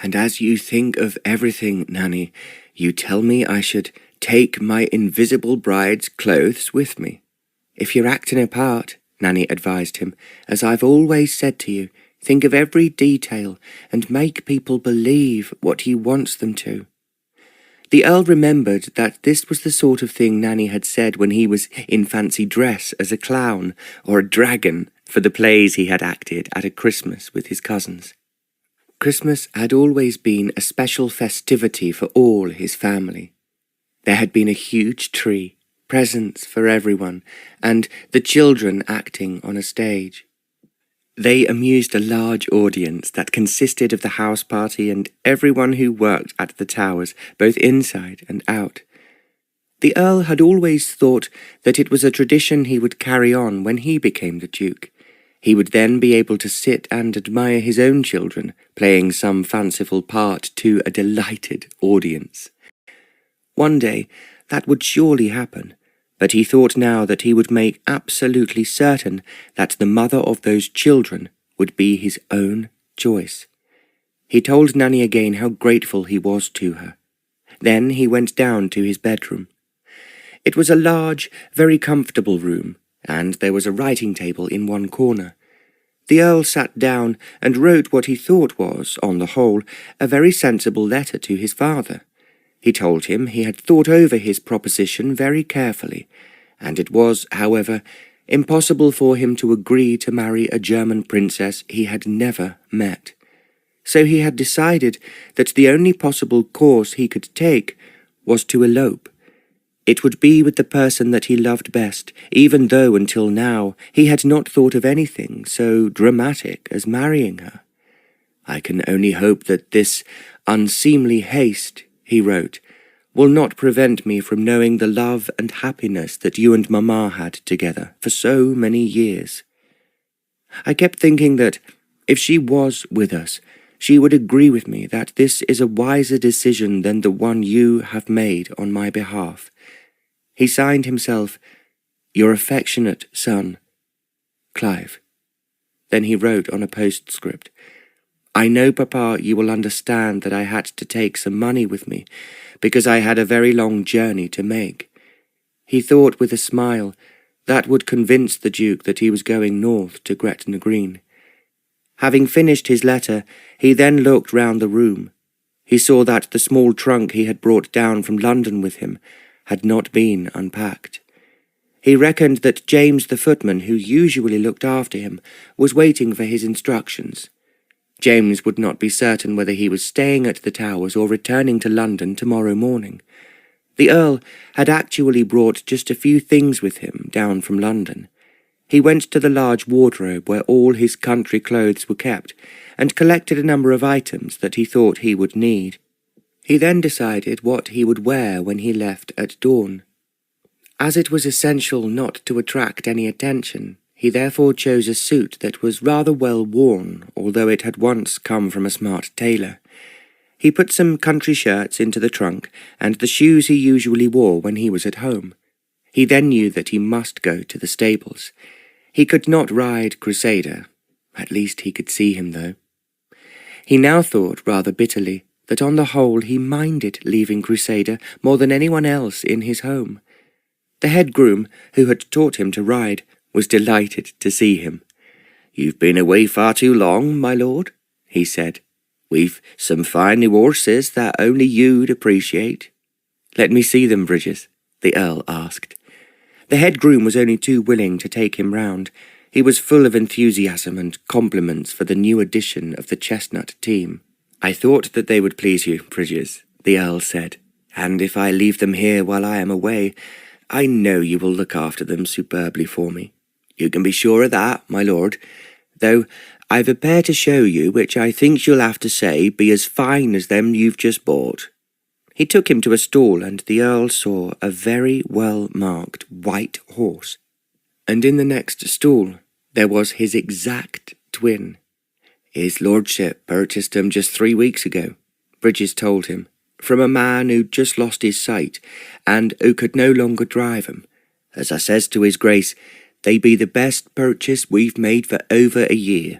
"And as you think of everything, Nanny, you tell me I should take my invisible bride's clothes with me." "If you're acting a part," Nanny advised him, "as I've always said to you, think of every detail and make people believe what he wants them to." The Earl remembered that this was the sort of thing Nanny had said when he was in fancy dress as a clown or a dragon for the plays he had acted at a Christmas with his cousins. Christmas had always been a special festivity for all his family. There had been a huge tree, presents for everyone, and the children acting on a stage. They amused a large audience that consisted of the house party and everyone who worked at the towers, both inside and out. The Earl had always thought that it was a tradition he would carry on when he became the Duke. He would then be able to sit and admire his own children, playing some fanciful part to a delighted audience. One day that would surely happen, but he thought now that he would make absolutely certain that the mother of those children would be his own choice. He told Nanny again how grateful he was to her. Then he went down to his bedroom. It was a large, very comfortable room, and there was a writing table in one corner. The Earl sat down and wrote what he thought was, on the whole, a very sensible letter to his father. He told him he had thought over his proposition very carefully, and it was, however, impossible for him to agree to marry a German princess he had never met. So he had decided that the only possible course he could take was to elope. It would be with the person that he loved best, even though until now he had not thought of anything so dramatic as marrying her. "I can only hope that this unseemly haste," he wrote, "will not prevent me from knowing the love and happiness that you and Mamma had together for so many years. I kept thinking that, if she was with us, she would agree with me that this is a wiser decision than the one you have made on my behalf." He signed himself, "Your affectionate son, Clive." Then he wrote on a postscript, "I know, Papa, you will understand that I had to take some money with me, because I had a very long journey to make." He thought with a smile that would convince the Duke that he was going north to Gretna Green. Having finished his letter, he then looked round the room. He saw that the small trunk he had brought down from London with him had not been unpacked. He reckoned that James the footman, who usually looked after him, was waiting for his instructions. James would not be certain whether he was staying at the Towers or returning to London tomorrow morning. The Earl had actually brought just a few things with him down from London. He went to the large wardrobe where all his country clothes were kept, and collected a number of items that he thought he would need. He then decided what he would wear when he left at dawn. As it was essential not to attract any attention, he therefore chose a suit that was rather well worn, although it had once come from a smart tailor. He put some country shirts into the trunk, and the shoes he usually wore when he was at home. He then knew that he must go to the stables. He could not ride Crusader. At least he could see him, though. He now thought rather bitterly that on the whole he minded leaving Crusader more than anyone else in his home. The head groom, who had taught him to ride, was delighted to see him. "You've been away far too long, my lord," he said. "We've some fine new horses that only you'd appreciate." "Let me see them, Bridges," the Earl asked. The head groom was only too willing to take him round. He was full of enthusiasm and compliments for the new addition of the chestnut team. "I thought that they would please you, Bridges," the Earl said, "and if I leave them here while I am away, I know you will look after them superbly for me." "You can be sure of that, my lord, though I've a pair to show you which I think you'll have to say be as fine as them you've just bought." He took him to a stall, and the Earl saw a very well-marked white horse, and in the next stall there was his exact twin. "His lordship purchased him just 3 weeks ago," Bridges told him, "from a man who'd just lost his sight, and who could no longer drive him. As I says to his grace, they be the best purchase we've made for over a year."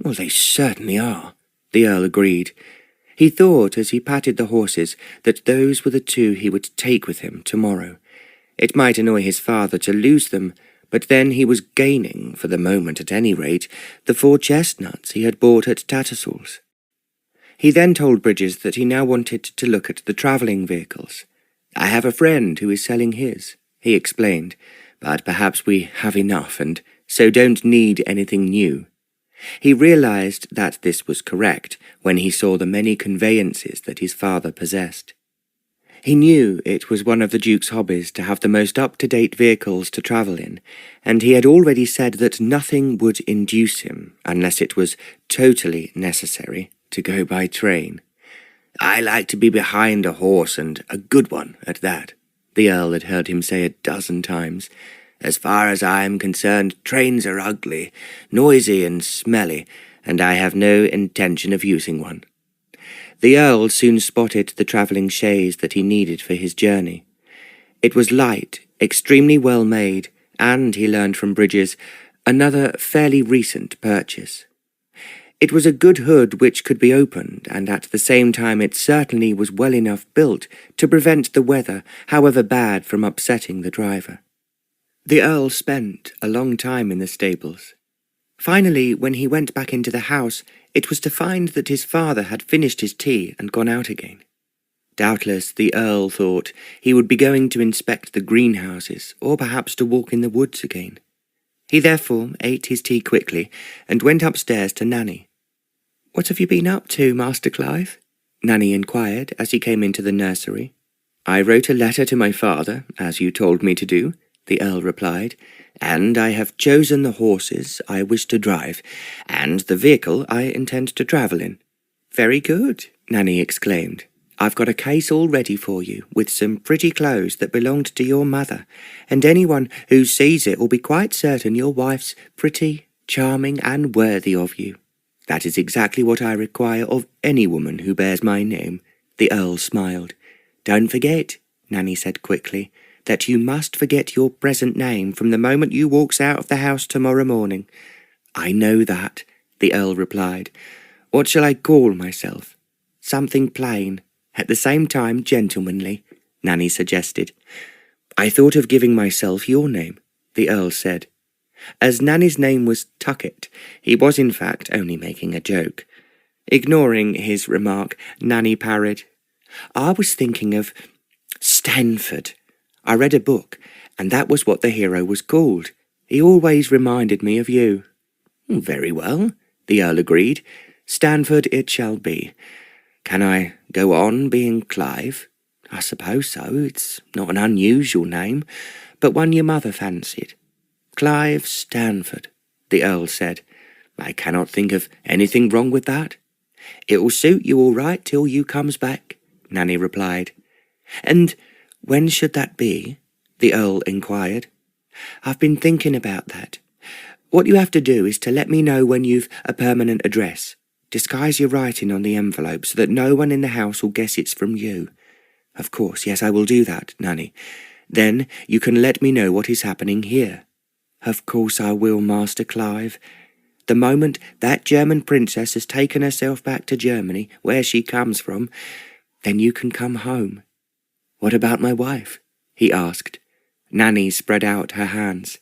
"Well, they certainly are," the Earl agreed. He thought, as he patted the horses, that those were the two he would take with him tomorrow. It might annoy his father to lose them, but then he was gaining, for the moment at any rate, the 4 chestnuts he had bought at Tattersall's. He then told Bridges that he now wanted to look at the travelling vehicles. "I have a friend who is selling his," he explained, "but perhaps we have enough, and so don't need anything new." He realized that this was correct when he saw the many conveyances that his father possessed. He knew it was one of the Duke's hobbies to have the most up-to-date vehicles to travel in, and he had already said that nothing would induce him, unless it was totally necessary, to go by train. "I like to be behind a horse, and a good one at that," the Earl had heard him say 12 times. "As far as I am concerned, trains are ugly, noisy and smelly, and I have no intention of using one." The Earl soon spotted the travelling chaise that he needed for his journey. It was light, extremely well made, and, he learned from Bridges, another fairly recent purchase. It was a good hood which could be opened, and at the same time it certainly was well enough built to prevent the weather, however bad, from upsetting the driver. The Earl spent a long time in the stables. Finally, when he went back into the house, it was to find that his father had finished his tea and gone out again. Doubtless, the Earl thought, he would be going to inspect the greenhouses, or perhaps to walk in the woods again. He therefore ate his tea quickly, and went upstairs to Nanny. "What have you been up to, Master Clive?" Nanny inquired as he came into the nursery. "I wrote a letter to my father, as you told me to do," the Earl replied, "and I have chosen the horses I wish to drive, and the vehicle I intend to travel in." "Very good," Nanny exclaimed. "I've got a case all ready for you, with some pretty clothes that belonged to your mother, and anyone who sees it will be quite certain your wife's pretty, charming, and worthy of you." "That is exactly what I require of any woman who bears my name," the Earl smiled. "Don't forget," Nanny said quickly, "that you must forget your present name from the moment you walks out of the house tomorrow morning." "I know that," the Earl replied. "What shall I call myself?" "Something plain, at the same time gentlemanly," Nanny suggested. "I thought of giving myself your name," the Earl said. As Nanny's name was Tucket, he was in fact only making a joke. Ignoring his remark, Nanny parried, "I was thinking of Stanford. I read a book, and that was what the hero was called. He always reminded me of you." "Very well," the Earl agreed. "Stanford it shall be. Can I go on being Clive?" "I suppose so. It's not an unusual name, but one your mother fancied." "Clive Stanford," the Earl said. "I cannot think of anything wrong with that." "It will suit you all right till you comes back," Nanny replied. "And when should that be?" the Earl inquired. "I've been thinking about that. What you have to do is to let me know when you've a permanent address. Disguise your writing on the envelope so that no one in the house will guess it's from you." "Of course, yes, I will do that, Nanny. Then you can let me know what is happening here." "Of course I will, Master Clive. The moment that German princess has taken herself back to Germany, where she comes from, then you can come home." "What about my wife?" he asked. Nanny spread out her hands.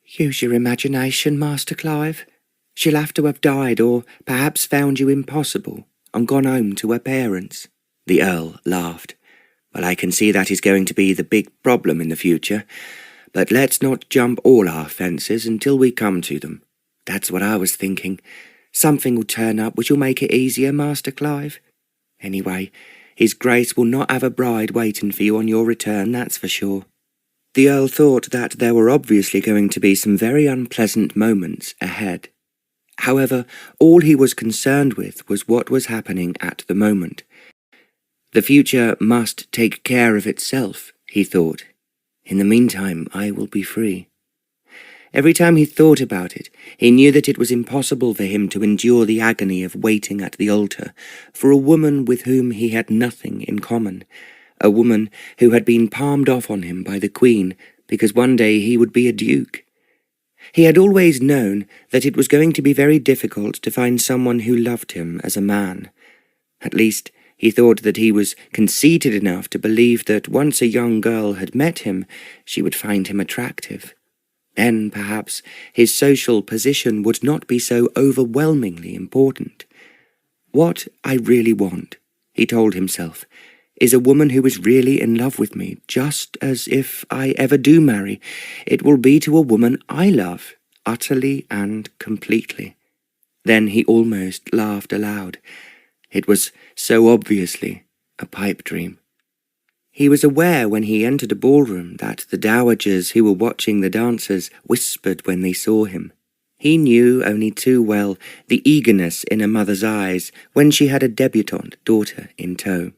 "Use your imagination, Master Clive. She'll have to have died or perhaps found you impossible and gone home to her parents." The Earl laughed. "Well, I can see that is going to be the big problem in the future, but let's not jump all our fences until we come to them. That's what I was thinking. Something will turn up which will make it easier, Master Clive. Anyway, His Grace will not have a bride waiting for you on your return, that's for sure." The Earl thought that there were obviously going to be some very unpleasant moments ahead. However, all he was concerned with was what was happening at the moment. The future must take care of itself, he thought. In the meantime, I will be free. Every time he thought about it, he knew that it was impossible for him to endure the agony of waiting at the altar for a woman with whom he had nothing in common, a woman who had been palmed off on him by the Queen because one day he would be a duke. He had always known that it was going to be very difficult to find someone who loved him as a man. At least, he thought that he was conceited enough to believe that once a young girl had met him, she would find him attractive. Then, perhaps, his social position would not be so overwhelmingly important. "What I really want," he told himself, "is a woman who is really in love with me, just as if I ever do marry, it will be to a woman I love, utterly and completely." Then he almost laughed aloud. It was so obviously a pipe dream. He was aware when he entered a ballroom that the dowagers who were watching the dancers whispered when they saw him. He knew only too well the eagerness in a mother's eyes when she had a debutante daughter in tow.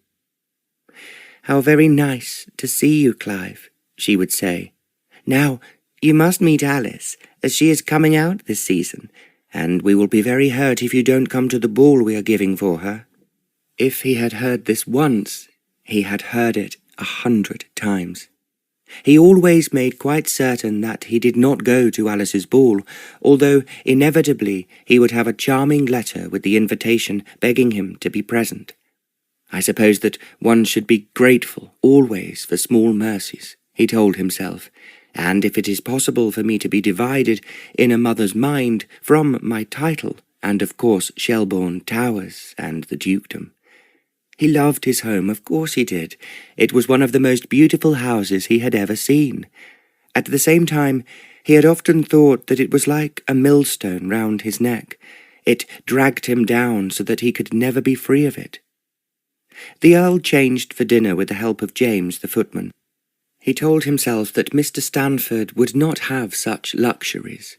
"How very nice to see you, Clive," she would say. "Now, you must meet Alice, as she is coming out this season, and we will be very hurt if you don't come to the ball we are giving for her." If he had heard this once, he had heard it 100 times. He always made quite certain that he did not go to Alice's ball, although inevitably he would have a charming letter with the invitation begging him to be present. "I suppose that one should be grateful always for small mercies," he told himself, "and if it is possible for me to be divided in a mother's mind from my title, and of course Shelbourne Towers and the dukedom." He loved his home, of course he did. It was one of the most beautiful houses he had ever seen. At the same time, he had often thought that it was like a millstone round his neck. It dragged him down so that he could never be free of it. The Earl changed for dinner with the help of James, the footman. He told himself that Mr. Stanford would not have such luxuries.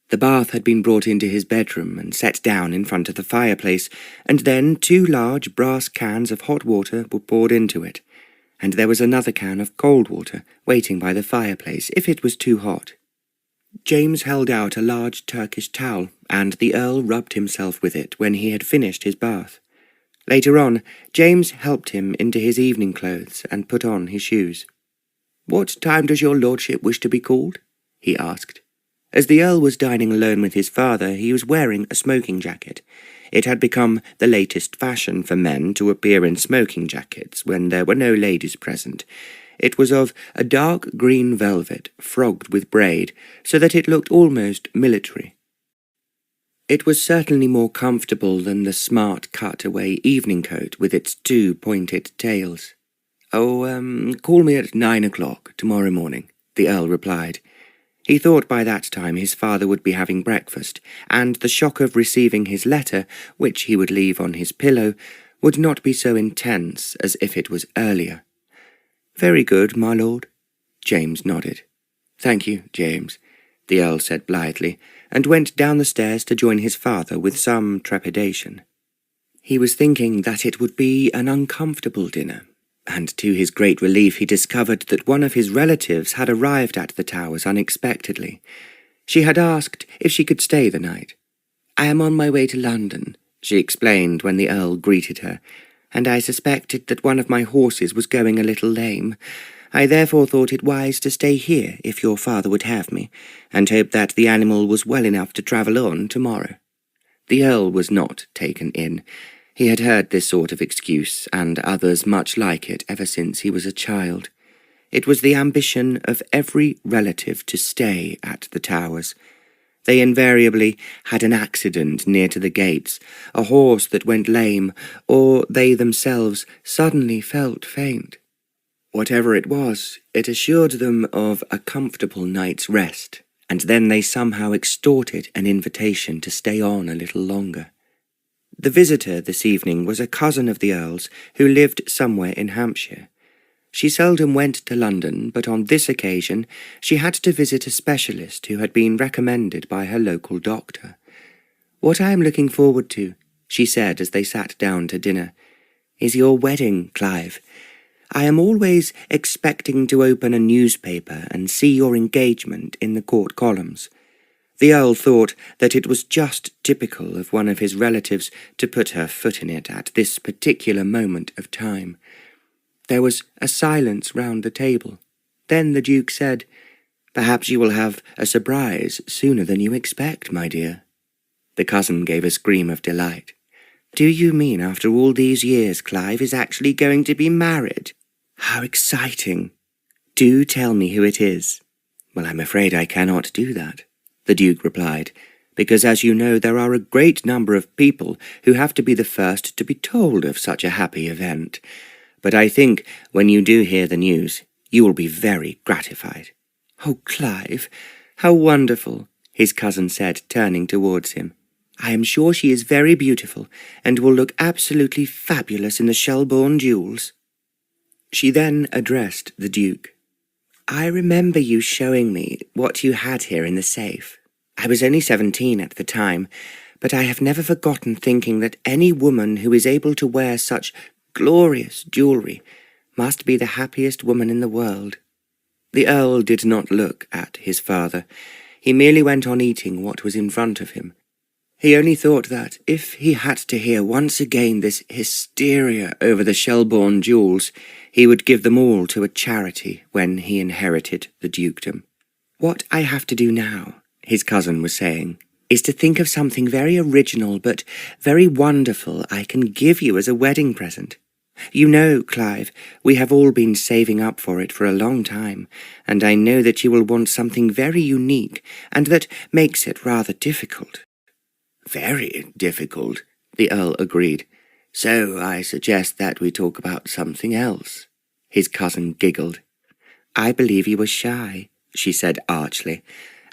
The bath had been brought into his bedroom and set down in front of the fireplace, and then 2 large brass cans of hot water were poured into it, and there was another can of cold water waiting by the fireplace if it was too hot. James held out a large Turkish towel, and the Earl rubbed himself with it when he had finished his bath. Later on, James helped him into his evening clothes and put on his shoes. "What time does your lordship wish to be called?" he asked. As the Earl was dining alone with his father, he was wearing a smoking jacket. It had become the latest fashion for men to appear in smoking jackets when there were no ladies present. It was of a dark green velvet, frogged with braid, so that it looked almost military. It was certainly more comfortable than the smart cut-away evening coat with its 2 pointed tails. "Oh, call me at 9 o'clock tomorrow morning," the Earl replied. He thought by that time his father would be having breakfast, and the shock of receiving his letter, which he would leave on his pillow, would not be so intense as if it was earlier. "Very good, my lord." James nodded. "Thank you, James," the Earl said blithely, and went down the stairs to join his father with some trepidation. He was thinking that it would be an uncomfortable dinner, and to his great relief he discovered that one of his relatives had arrived at the Towers unexpectedly. She had asked if she could stay the night. "I am on my way to London," she explained when the Earl greeted her, "and I suspected that one of my horses was going a little lame. I therefore thought it wise to stay here if your father would have me, and hope that the animal was well enough to travel on tomorrow." The Earl was not taken in. He had heard this sort of excuse, and others much like it, ever since he was a child. It was the ambition of every relative to stay at the Towers. They invariably had an accident near to the gates, a horse that went lame, or they themselves suddenly felt faint. Whatever it was, it assured them of a comfortable night's rest, and then they somehow extorted an invitation to stay on a little longer. The visitor this evening was a cousin of the Earl's who lived somewhere in Hampshire. She seldom went to London, but on this occasion she had to visit a specialist who had been recommended by her local doctor. "What I am looking forward to," she said as they sat down to dinner, "is your wedding, Clive. I am always expecting to open a newspaper and see your engagement in the court columns." The Earl thought that it was just typical of one of his relatives to put her foot in it at this particular moment of time. There was a silence round the table. Then the Duke said, "Perhaps you will have a surprise sooner than you expect, my dear." The cousin gave a scream of delight. "Do you mean after all these years Clive is actually going to be married? How exciting! Do tell me who it is." "Well, I'm afraid I cannot do that," the Duke replied, "because, as you know, there are a great number of people who have to be the first to be told of such a happy event. But I think, when you do hear the news, you will be very gratified." "Oh, Clive, how wonderful," his cousin said, turning towards him. "I am sure she is very beautiful, and will look absolutely fabulous in the Shelbourne jewels." She then addressed the Duke. "I remember you showing me what you had here in the safe. I was only 17 at the time, but I have never forgotten thinking that any woman who is able to wear such glorious jewellery must be the happiest woman in the world." The Earl did not look at his father. He merely went on eating what was in front of him. He only thought that if he had to hear once again this hysteria over the Shelbourne jewels, he would give them all to a charity when he inherited the dukedom. "What I have to do now," his cousin was saying, "is to think of something very original but very wonderful I can give you as a wedding present. You know, Clive, we have all been saving up for it for a long time, and I know that you will want something very unique, and that makes it rather difficult." "Very difficult," the Earl agreed. "So I suggest that we talk about something else." His cousin giggled. "I believe you were shy," she said archly,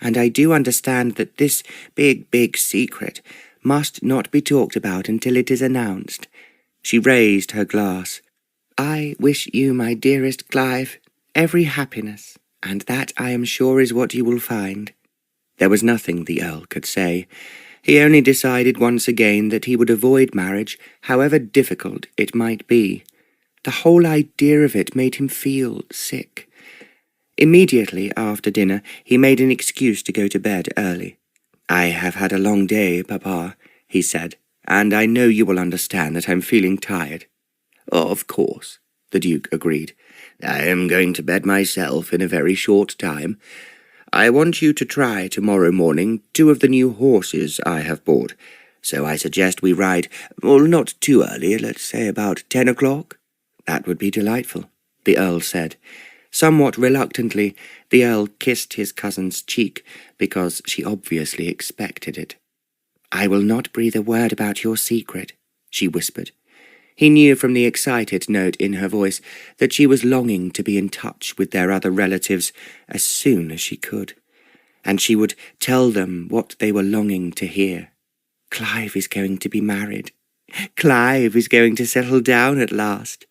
"and I do understand that this big secret must not be talked about until it is announced." She raised her glass. "I wish you, my dearest Clive, every happiness, and that I am sure is what you will find." There was nothing the Earl could say. He only decided once again that he would avoid marriage, however difficult it might be. The whole idea of it made him feel sick. Immediately after dinner, he made an excuse to go to bed early. "I have had a long day, Papa," he said, "and I know you will understand that I'm feeling tired." "Of course," the Duke agreed. "I am going to bed myself in a very short time. I want you to try tomorrow morning 2 of the new horses I have bought, so I suggest we ride, well, not too early, let's say about 10 o'clock. "That would be delightful," the Earl said. Somewhat reluctantly, the Earl kissed his cousin's cheek, because she obviously expected it. "I will not breathe a word about your secret," she whispered. He knew from the excited note in her voice that she was longing to be in touch with their other relatives as soon as she could, and she would tell them what they were longing to hear. Clive is going to be married. Clive is going to settle down at last.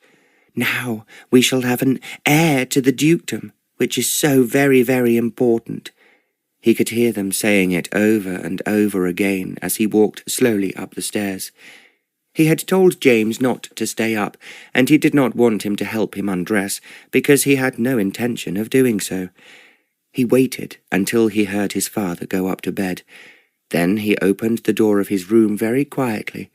Now we shall have an heir to the dukedom, which is so very, very important. He could hear them saying it over and over again as he walked slowly up the stairs. He had told James not to stay up, and he did not want him to help him undress, because he had no intention of doing so. He waited until he heard his father go up to bed. Then he opened the door of his room very quietly.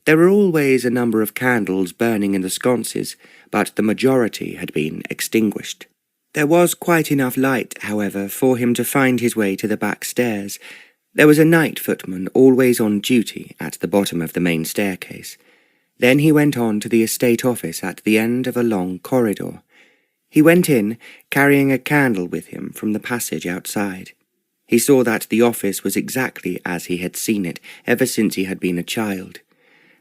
There were always a number of candles burning in the sconces, but the majority had been extinguished. There was quite enough light, however, for him to find his way to the back stairs. There was a night footman always on duty at the bottom of the main staircase. Then he went on to the estate office at the end of a long corridor. He went in, carrying a candle with him from the passage outside. He saw that the office was exactly as he had seen it ever since he had been a child.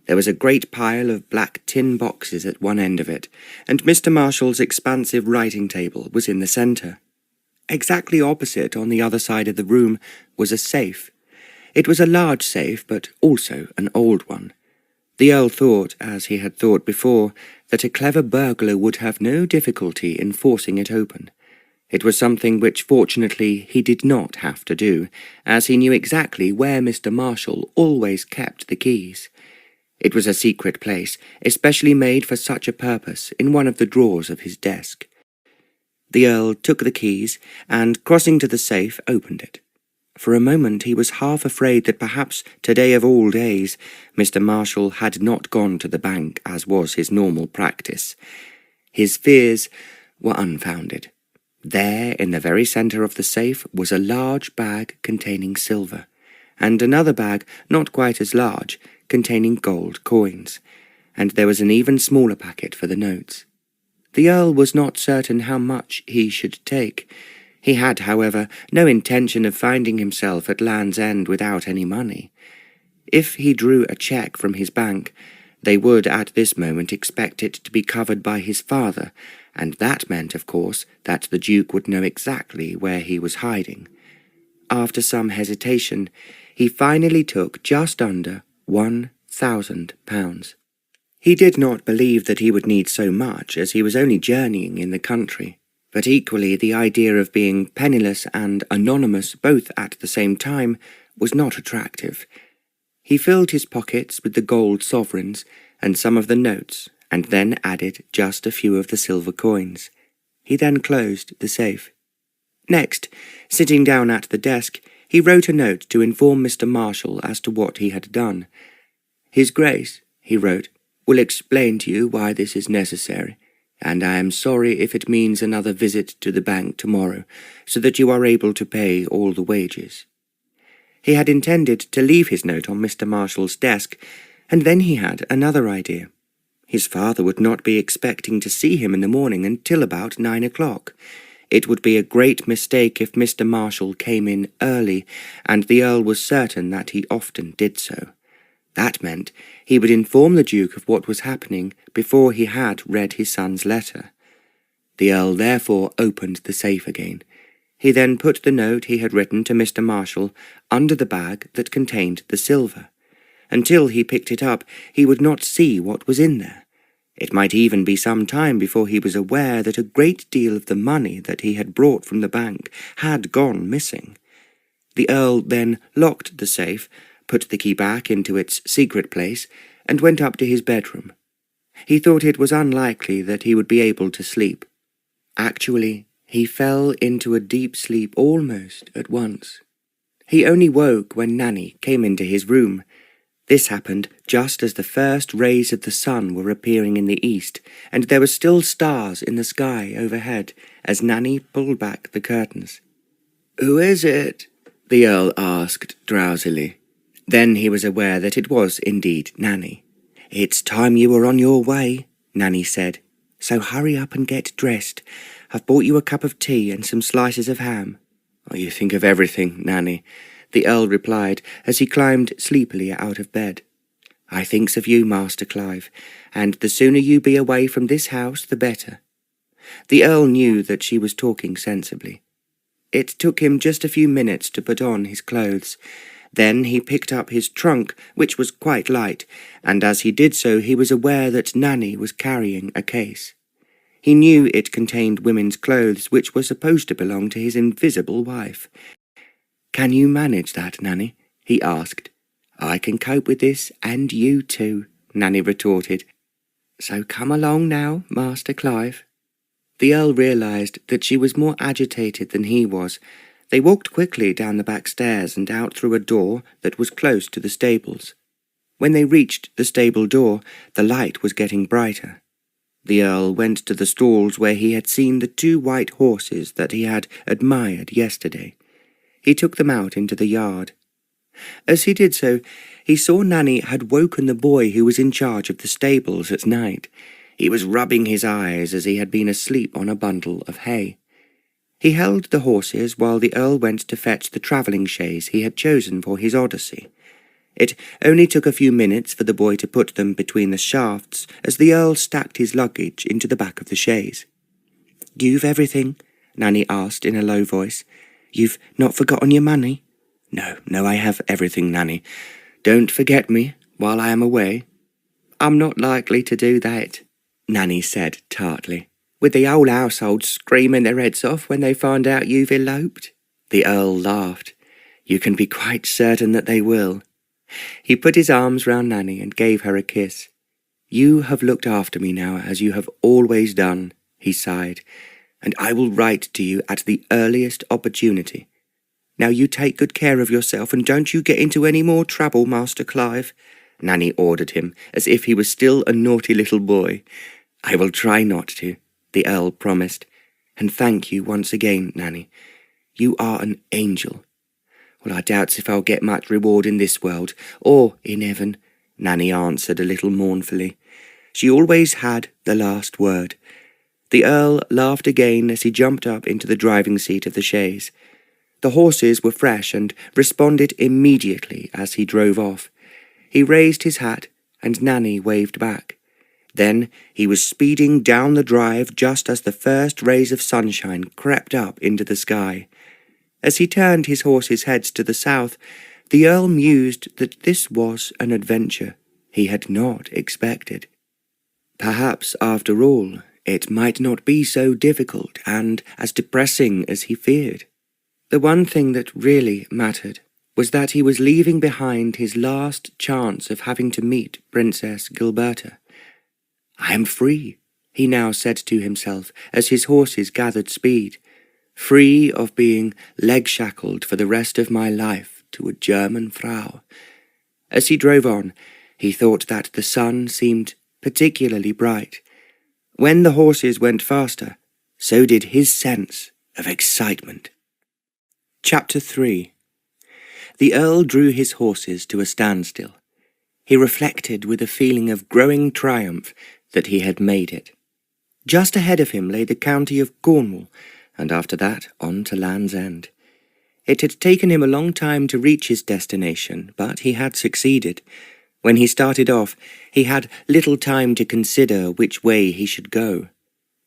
There was a great pile of black tin boxes at one end of it, and Mr. Marshall's expansive writing table was in the centre. Exactly opposite, on the other side of the room, was a safe. It was a large safe, but also an old one. The Earl thought, as he had thought before, that a clever burglar would have no difficulty in forcing it open. It was something which fortunately he did not have to do, as he knew exactly where Mr. Marshall always kept the keys. It was a secret place, especially made for such a purpose, in one of the drawers of his desk. The Earl took the keys, and, crossing to the safe, opened it. For a moment he was half afraid that perhaps, today of all days, Mr. Marshall had not gone to the bank as was his normal practice. His fears were unfounded. There, in the very centre of the safe, was a large bag containing silver, and another bag, not quite as large, containing gold coins, and there was an even smaller packet for the notes. The Earl was not certain how much he should take. He had, however, no intention of finding himself at Land's End without any money. If he drew a cheque from his bank, they would at this moment expect it to be covered by his father, and that meant, of course, that the Duke would know exactly where he was hiding. After some hesitation, he finally took just under £1,000. He did not believe that he would need so much, as he was only journeying in the country, but equally the idea of being penniless and anonymous both at the same time was not attractive. He filled his pockets with the gold sovereigns and some of the notes, and then added just a few of the silver coins. He then closed the safe. Next, sitting down at the desk, he wrote a note to inform Mr. Marshall as to what he had done. "His Grace," he wrote, "will explain to you why this is necessary, and I am sorry if it means another visit to the bank tomorrow, so that you are able to pay all the wages." He had intended to leave his note on Mr. Marshall's desk, and then he had another idea. His father would not be expecting to see him in the morning until about 9 o'clock. It would be a great mistake if Mr. Marshall came in early, and the Earl was certain that he often did so. That meant he would inform the Duke of what was happening before he had read his son's letter. The Earl therefore opened the safe again. He then put the note he had written to Mr. Marshall under the bag that contained the silver. Until he picked it up, he would not see what was in there. It might even be some time before he was aware that a great deal of the money that he had brought from the bank had gone missing. The Earl then locked the safe, put the key back into its secret place, and went up to his bedroom. He thought it was unlikely that he would be able to sleep. Actually, he fell into a deep sleep almost at once. He only woke when Nanny came into his room. This happened just as the first rays of the sun were appearing in the east, and there were still stars in the sky overhead as Nanny pulled back the curtains. "Who is it?" the Earl asked drowsily. Then he was aware that it was indeed Nanny. "It's time you were on your way," Nanny said, "so hurry up and get dressed. I've bought you a cup of tea and some slices of ham." "Oh, you think of everything, Nanny," the Earl replied as he climbed sleepily out of bed. I thinks of you, Master Clive, and the sooner you be away from this house, the better." The Earl knew that she was talking sensibly. It took him just a few minutes to put on his clothes. Then he picked up his trunk, which was quite light, and as he did so he was aware that Nanny was carrying a case. He knew it contained women's clothes which were supposed to belong to his invisible wife. "Can you manage that, Nanny?" he asked. "I can cope with this, and you too," Nanny retorted. "So come along now, Master Clive." The Earl realised that she was more agitated than he was. They walked quickly down the back stairs and out through a door that was close to the stables. When they reached the stable door, the light was getting brighter. The Earl went to the stalls where he had seen the 2 white horses that he had admired yesterday. He took them out into the yard. As he did so, he saw Nanny had woken the boy who was in charge of the stables at night. He was rubbing his eyes as he had been asleep on a bundle of hay. He held the horses while the Earl went to fetch the travelling chaise he had chosen for his odyssey. It only took a few minutes for the boy to put them between the shafts as the Earl stacked his luggage into the back of the chaise. "You've everything?" Nanny asked in a low voice. "You've not forgotten your money?" No, I have everything, Nanny. Don't forget me while I am away." "I'm not likely to do that," Nanny said tartly, "with the whole household screaming their heads off when they find out you've eloped." The Earl laughed. "You can be quite certain that they will." He put his arms round Nanny and gave her a kiss. "You have looked after me now, as you have always done," he sighed, "and I will write to you at the earliest opportunity. Now you take good care of yourself, and don't you get into any more trouble, Master Clive," Nanny ordered him, as if he was still a naughty little boy. "I will try not to," the Earl promised. "And thank you once again, Nanny. You are an angel." "Well, I doubts if I'll get much reward in this world, or in heaven," Nanny answered a little mournfully. She always had the last word. The Earl laughed again as he jumped up into the driving seat of the chaise. The horses were fresh and responded immediately as he drove off. He raised his hat, and Nanny waved back. Then he was speeding down the drive just as the first rays of sunshine crept up into the sky. As he turned his horses' heads to the south, the Earl mused that this was an adventure he had not expected. Perhaps, after all, it might not be so difficult and as depressing as he feared. The one thing that really mattered was that he was leaving behind his last chance of having to meet Princess Gilberta. "I am free," he now said to himself as his horses gathered speed, "free of being leg-shackled for the rest of my life to a German Frau." As he drove on, he thought that the sun seemed particularly bright. When the horses went faster, so did his sense of excitement. Chapter 3. The Earl drew his horses to a standstill. He reflected with a feeling of growing triumph that he had made it. Just ahead of him lay the county of Cornwall, and after that on to Land's End. It had taken him a long time to reach his destination, but he had succeeded. When he started off, he had little time to consider which way he should go.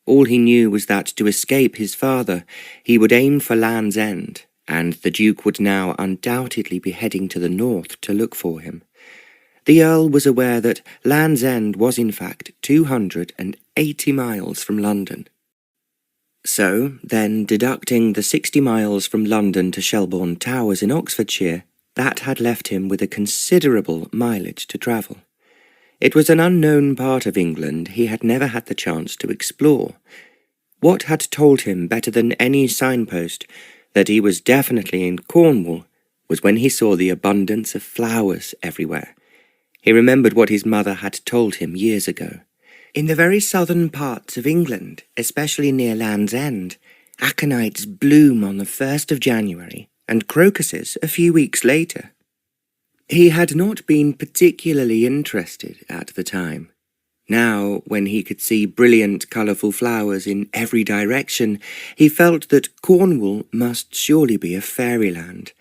All he knew was that to escape his father, he would aim for Land's End, and the Duke would now undoubtedly be heading to the north to look for him. The Earl was aware that Land's End was in fact 280 miles from London. So, then, deducting the 60 miles from London to Shelbourne Towers in Oxfordshire, that had left him with a considerable mileage to travel. It was an unknown part of England he had never had the chance to explore. What had told him better than any signpost that he was definitely in Cornwall was when he saw the abundance of flowers everywhere. He remembered what his mother had told him years ago. In the very southern parts of England, especially near Land's End, aconites bloom on the 1st of January, and crocuses a few weeks later. He had not been particularly interested at the time. Now, when he could see brilliant, colourful flowers in every direction, he felt that Cornwall must surely be a fairyland.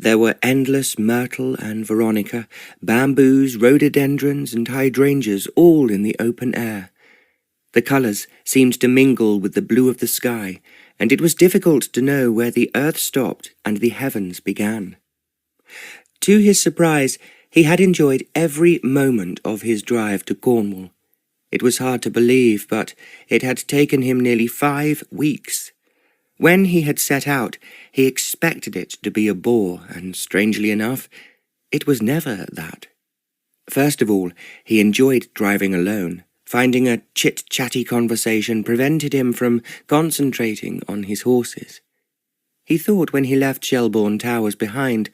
There were endless myrtle and veronica, bamboos, rhododendrons, and hydrangeas, all in the open air. The colours seemed to mingle with the blue of the sky, and it was difficult to know where the earth stopped and the heavens began. To his surprise, he had enjoyed every moment of his drive to Cornwall. It was hard to believe, but it had taken him nearly 5 weeks. When he had set out, he expected it to be a bore, and strangely enough, it was never that. First of all, he enjoyed driving alone. Finding a chit-chatty conversation prevented him from concentrating on his horses. He thought when he left Shelbourne Towers behind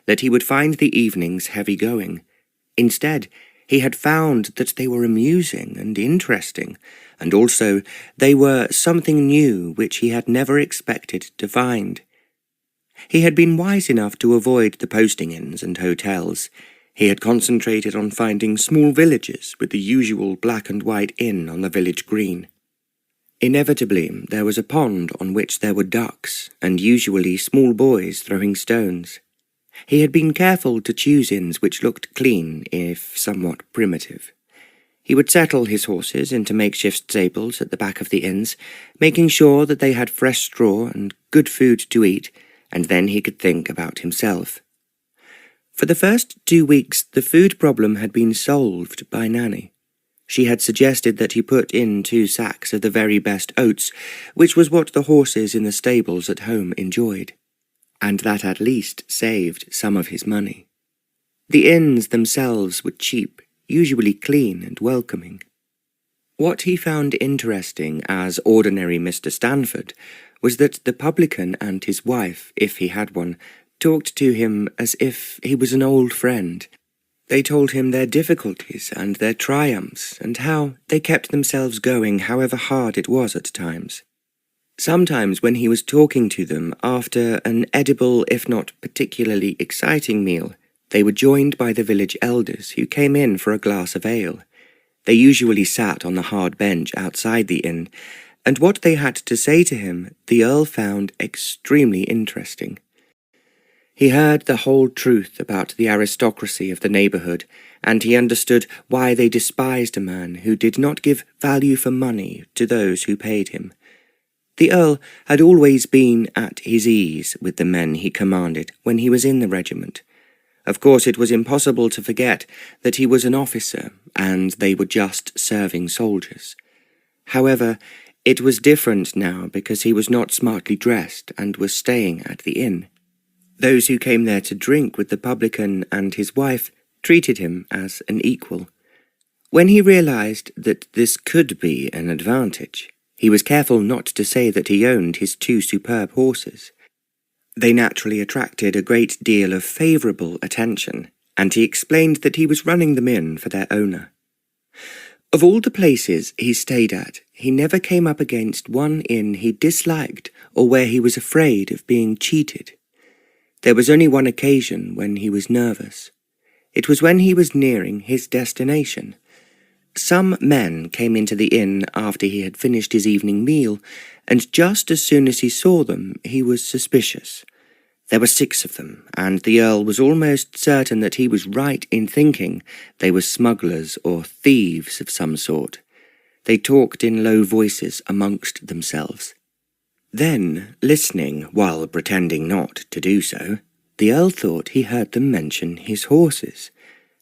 that he would find the evenings heavy going. Instead, he had found that they were amusing and interesting, and also they were something new which he had never expected to find. He had been wise enough to avoid the posting inns and hotels. He had concentrated on finding small villages with the usual black and white inn on the village green. Inevitably, there was a pond on which there were ducks, and usually small boys throwing stones. He had been careful to choose inns which looked clean, if somewhat primitive. He would settle his horses into makeshift stables at the back of the inns, making sure that they had fresh straw and good food to eat, and then he could think about himself. For the first 2 weeks, the food problem had been solved by Nanny. She had suggested that he put in 2 sacks of the very best oats, which was what the horses in the stables at home enjoyed, and that at least saved some of his money. The inns themselves were cheap, usually clean and welcoming. What he found interesting as ordinary Mr. Stanford was that the publican and his wife, if he had one, talked to him as if he was an old friend. They told him their difficulties and their triumphs, and how they kept themselves going however hard it was at times. Sometimes when he was talking to them after an edible, if not particularly exciting meal, they were joined by the village elders who came in for a glass of ale. They usually sat on the hard bench outside the inn, and what they had to say to him the Earl found extremely interesting. He heard the whole truth about the aristocracy of the neighbourhood, and he understood why they despised a man who did not give value for money to those who paid him. The Earl had always been at his ease with the men he commanded when he was in the regiment. Of course, it was impossible to forget that he was an officer, and they were just serving soldiers. However, it was different now because he was not smartly dressed and was staying at the inn. Those who came there to drink with the publican and his wife treated him as an equal. When he realized that this could be an advantage, he was careful not to say that he owned his 2 superb horses. They naturally attracted a great deal of favourable attention, and he explained that he was running them in for their owner. Of all the places he stayed at, he never came up against one inn he disliked or where he was afraid of being cheated. There was only one occasion when he was nervous. It was when he was nearing his destination. Some men came into the inn after he had finished his evening meal, and just as soon as he saw them, he was suspicious. There were 6 of them, and the Earl was almost certain that he was right in thinking they were smugglers or thieves of some sort. They talked in low voices amongst themselves. Then, listening while pretending not to do so, the Earl thought he heard them mention his horses.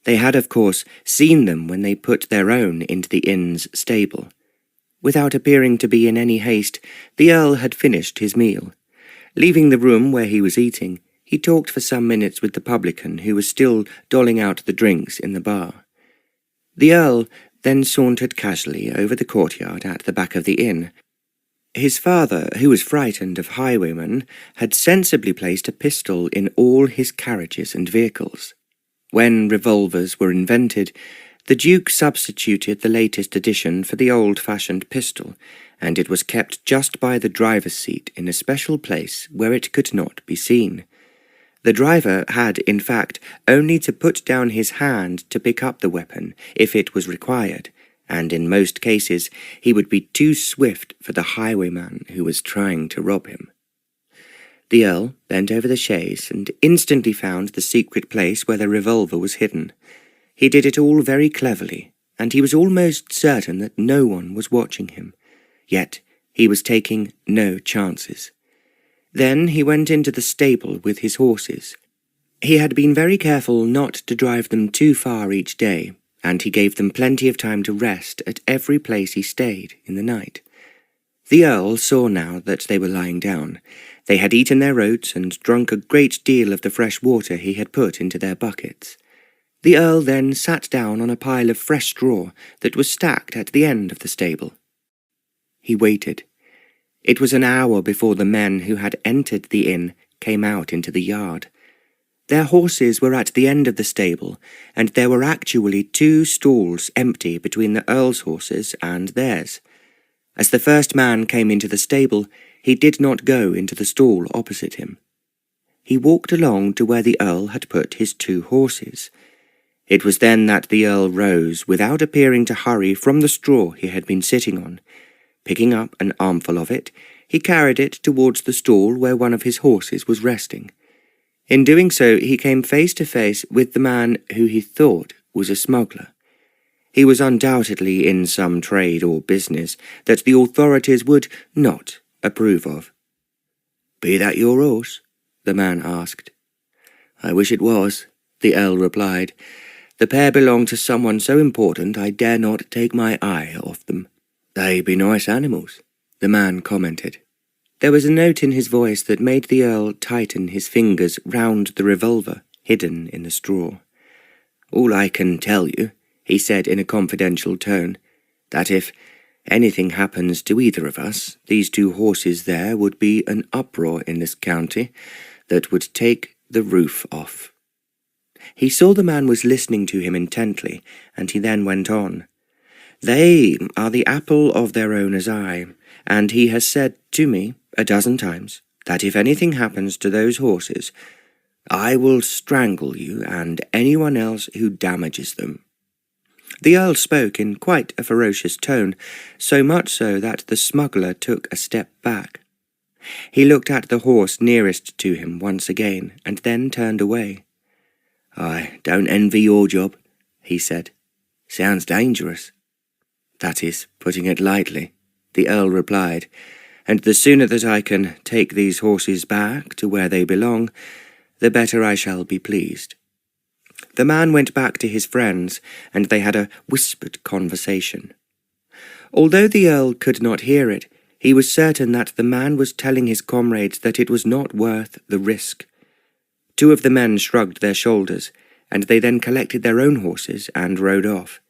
They had, of course, seen them when they put their own into the inn's stable. Without appearing to be in any haste, the Earl had finished his meal. Leaving the room where he was eating, he talked for some minutes with the publican who was still doling out the drinks in the bar. The Earl then sauntered casually over the courtyard at the back of the inn. His father, who was frightened of highwaymen, had sensibly placed a pistol in all his carriages and vehicles. When revolvers were invented, the Duke substituted the latest addition for the old-fashioned pistol, and it was kept just by the driver's seat in a special place where it could not be seen. The driver had, in fact, only to put down his hand to pick up the weapon if it was required, and in most cases he would be too swift for the highwayman who was trying to rob him. The Earl bent over the chaise and instantly found the secret place where the revolver was hidden. He did it all very cleverly, and he was almost certain that no one was watching him. Yet he was taking no chances. Then he went into the stable with his horses. He had been very careful not to drive them too far each day, and he gave them plenty of time to rest at every place he stayed in the night. The Earl saw now that they were lying down. They had eaten their oats and drunk a great deal of the fresh water he had put into their buckets. The Earl then sat down on a pile of fresh straw that was stacked at the end of the stable. He waited. It was an hour before the men who had entered the inn came out into the yard. Their horses were at the end of the stable, and there were actually 2 stalls empty between the Earl's horses and theirs. As the first man came into the stable, he did not go into the stall opposite him. He walked along to where the Earl had put his 2 horses. It was then that the Earl rose, without appearing to hurry, from the straw he had been sitting on. Picking up an armful of it, he carried it towards the stall where one of his horses was resting. In doing so, he came face to face with the man who he thought was a smuggler. He was undoubtedly in some trade or business that the authorities would not approve of. "Be that your horse?" the man asked. "I wish it was," the Earl replied. "The pair belong to someone so important I dare not take my eye off them." "They be nice animals," the man commented. There was a note in his voice that made the Earl tighten his fingers round the revolver hidden in the straw. "All I can tell you," he said in a confidential tone, "that if anything happens to either of us, these 2 horses there would be an uproar in this county that would take the roof off." He saw the man was listening to him intently, and he then went on. "They are the apple of their owner's eye, and he has said to me 12 times that if anything happens to those horses, I will strangle you and anyone else who damages them." The Earl spoke in quite a ferocious tone, so much so that the smuggler took a step back. He looked at the horse nearest to him once again, and then turned away. "I don't envy your job," he said. "Sounds dangerous." "That is putting it lightly," the Earl replied, "and the sooner that I can take these horses back to where they belong, the better I shall be pleased." The man went back to his friends, and they had a whispered conversation. Although the Earl could not hear it, he was certain that the man was telling his comrades that it was not worth the risk. 2 of the men shrugged their shoulders, and they then collected their own horses and rode off.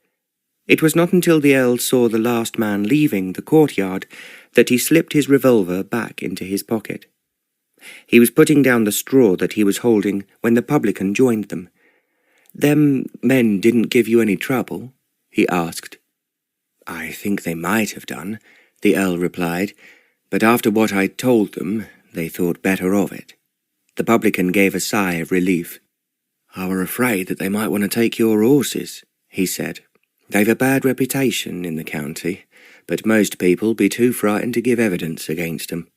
It was not until the Earl saw the last man leaving the courtyard that he slipped his revolver back into his pocket. He was putting down the straw that he was holding when the publican joined them. "Them men didn't give you any trouble?" he asked. "I think they might have done," the Earl replied, "but after what I told them, they thought better of it." The publican gave a sigh of relief. "I were afraid that they might want to take your horses," he said. "They've a bad reputation in the county, but most people be too frightened to give evidence against them."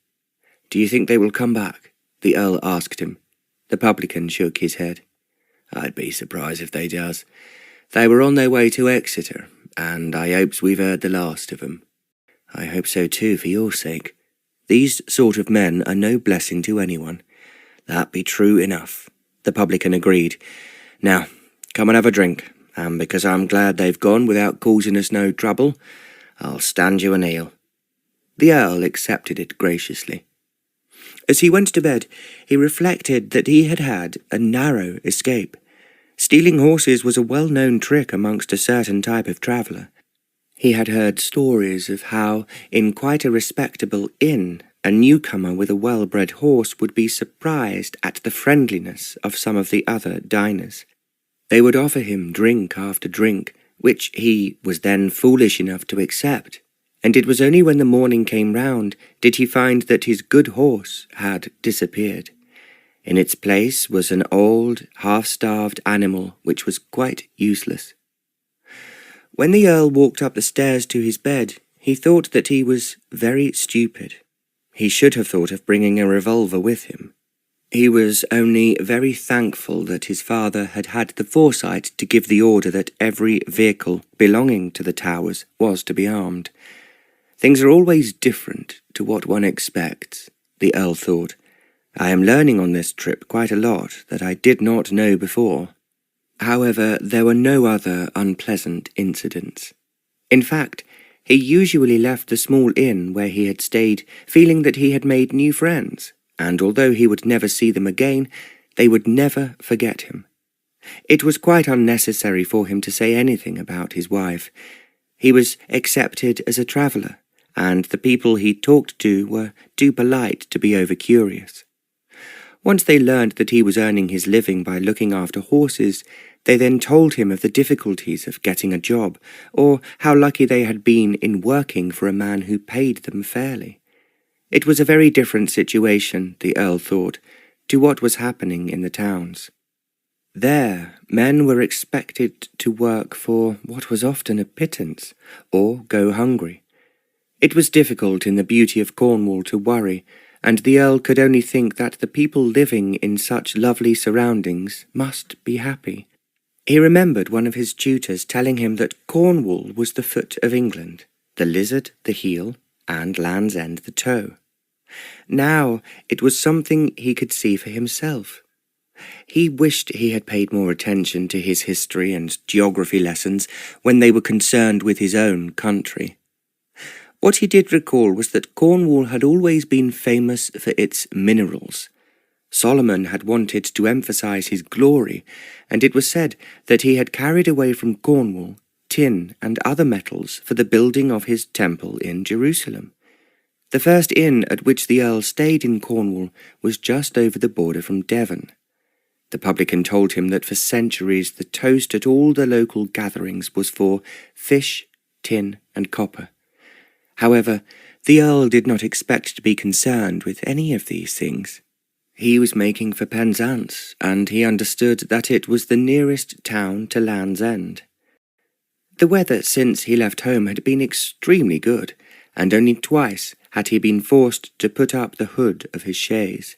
"Do you think they will come back?" the Earl asked him. The publican shook his head. "I'd be surprised if they does. They were on their way to Exeter, and I hopes we've heard the last of 'em." "I hope so too, for your sake. These sort of men are no blessing to anyone." "That be true enough," the publican agreed. "Now, come and have a drink, and because I'm glad they've gone without causing us no trouble, I'll stand you an ale." The Earl accepted it graciously. As he went to bed, he reflected that he had had a narrow escape. Stealing horses was a well-known trick amongst a certain type of traveller. He had heard stories of how, in quite a respectable inn, a newcomer with a well-bred horse would be surprised at the friendliness of some of the other diners. They would offer him drink after drink, which he was then foolish enough to accept, and it was only when the morning came round did he find that his good horse had disappeared. In its place was an old, half-starved animal which was quite useless. When the Earl walked up the stairs to his bed, he thought that he was very stupid. He should have thought of bringing a revolver with him. He was only very thankful that his father had had the foresight to give the order that every vehicle belonging to the Towers was to be armed. Things are always different to what one expects, the Earl thought. I am learning on this trip quite a lot that I did not know before. However, there were no other unpleasant incidents. In fact, he usually left the small inn where he had stayed feeling that he had made new friends, and although he would never see them again, they would never forget him. It was quite unnecessary for him to say anything about his wife. He was accepted as a traveller, and the people he talked to were too polite to be over-curious. Once they learned that he was earning his living by looking after horses, they then told him of the difficulties of getting a job, or how lucky they had been in working for a man who paid them fairly. It was a very different situation, the Earl thought, to what was happening in the towns. There, men were expected to work for what was often a pittance, or go hungry. It was difficult in the beauty of Cornwall to worry, and the Earl could only think that the people living in such lovely surroundings must be happy. He remembered one of his tutors telling him that Cornwall was the foot of England, the lizard the heel, and Land's End the toe. Now it was something he could see for himself. He wished he had paid more attention to his history and geography lessons when they were concerned with his own country. What he did recall was that Cornwall had always been famous for its minerals. Solomon had wanted to emphasize his glory, and it was said that he had carried away from Cornwall tin and other metals for the building of his temple in Jerusalem. The first inn at which the Earl stayed in Cornwall was just over the border from Devon. The publican told him that for centuries the toast at all the local gatherings was for fish, tin, and copper. However, the Earl did not expect to be concerned with any of these things. He was making for Penzance, and he understood that it was the nearest town to Land's End. The weather since he left home had been extremely good, and only twice had he been forced to put up the hood of his chaise.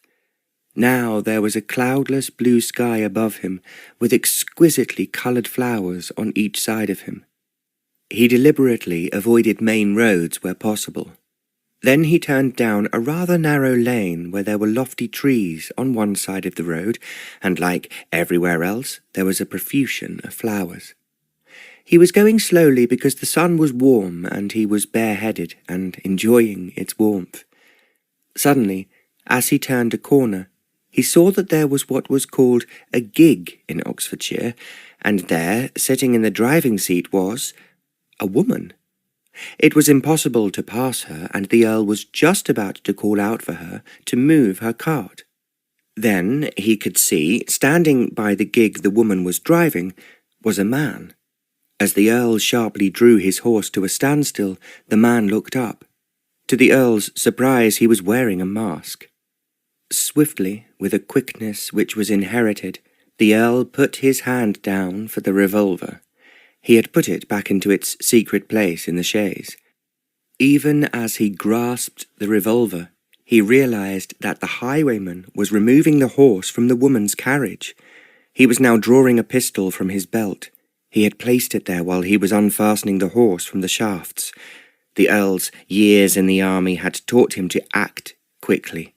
Now there was a cloudless blue sky above him, with exquisitely coloured flowers on each side of him. He deliberately avoided main roads where possible. Then he turned down a rather narrow lane where there were lofty trees on one side of the road, and like everywhere else, there was a profusion of flowers. He was going slowly because the sun was warm and he was bareheaded and enjoying its warmth. Suddenly, as he turned a corner, he saw that there was what was called a gig in Oxfordshire, and there, sitting in the driving seat, was a woman. It was impossible to pass her, and the Earl was just about to call out for her to move her cart. Then he could see, standing by the gig the woman was driving, was a man. As the Earl sharply drew his horse to a standstill, the man looked up. To the Earl's surprise, he was wearing a mask. Swiftly, with a quickness which was inherited, the Earl put his hand down for the revolver. He had put it back into its secret place in the chaise. Even as he grasped the revolver, he realized that the highwayman was removing the horse from the woman's carriage. He was now drawing a pistol from his belt. He had placed it there while he was unfastening the horse from the shafts. The Earl's years in the army had taught him to act quickly.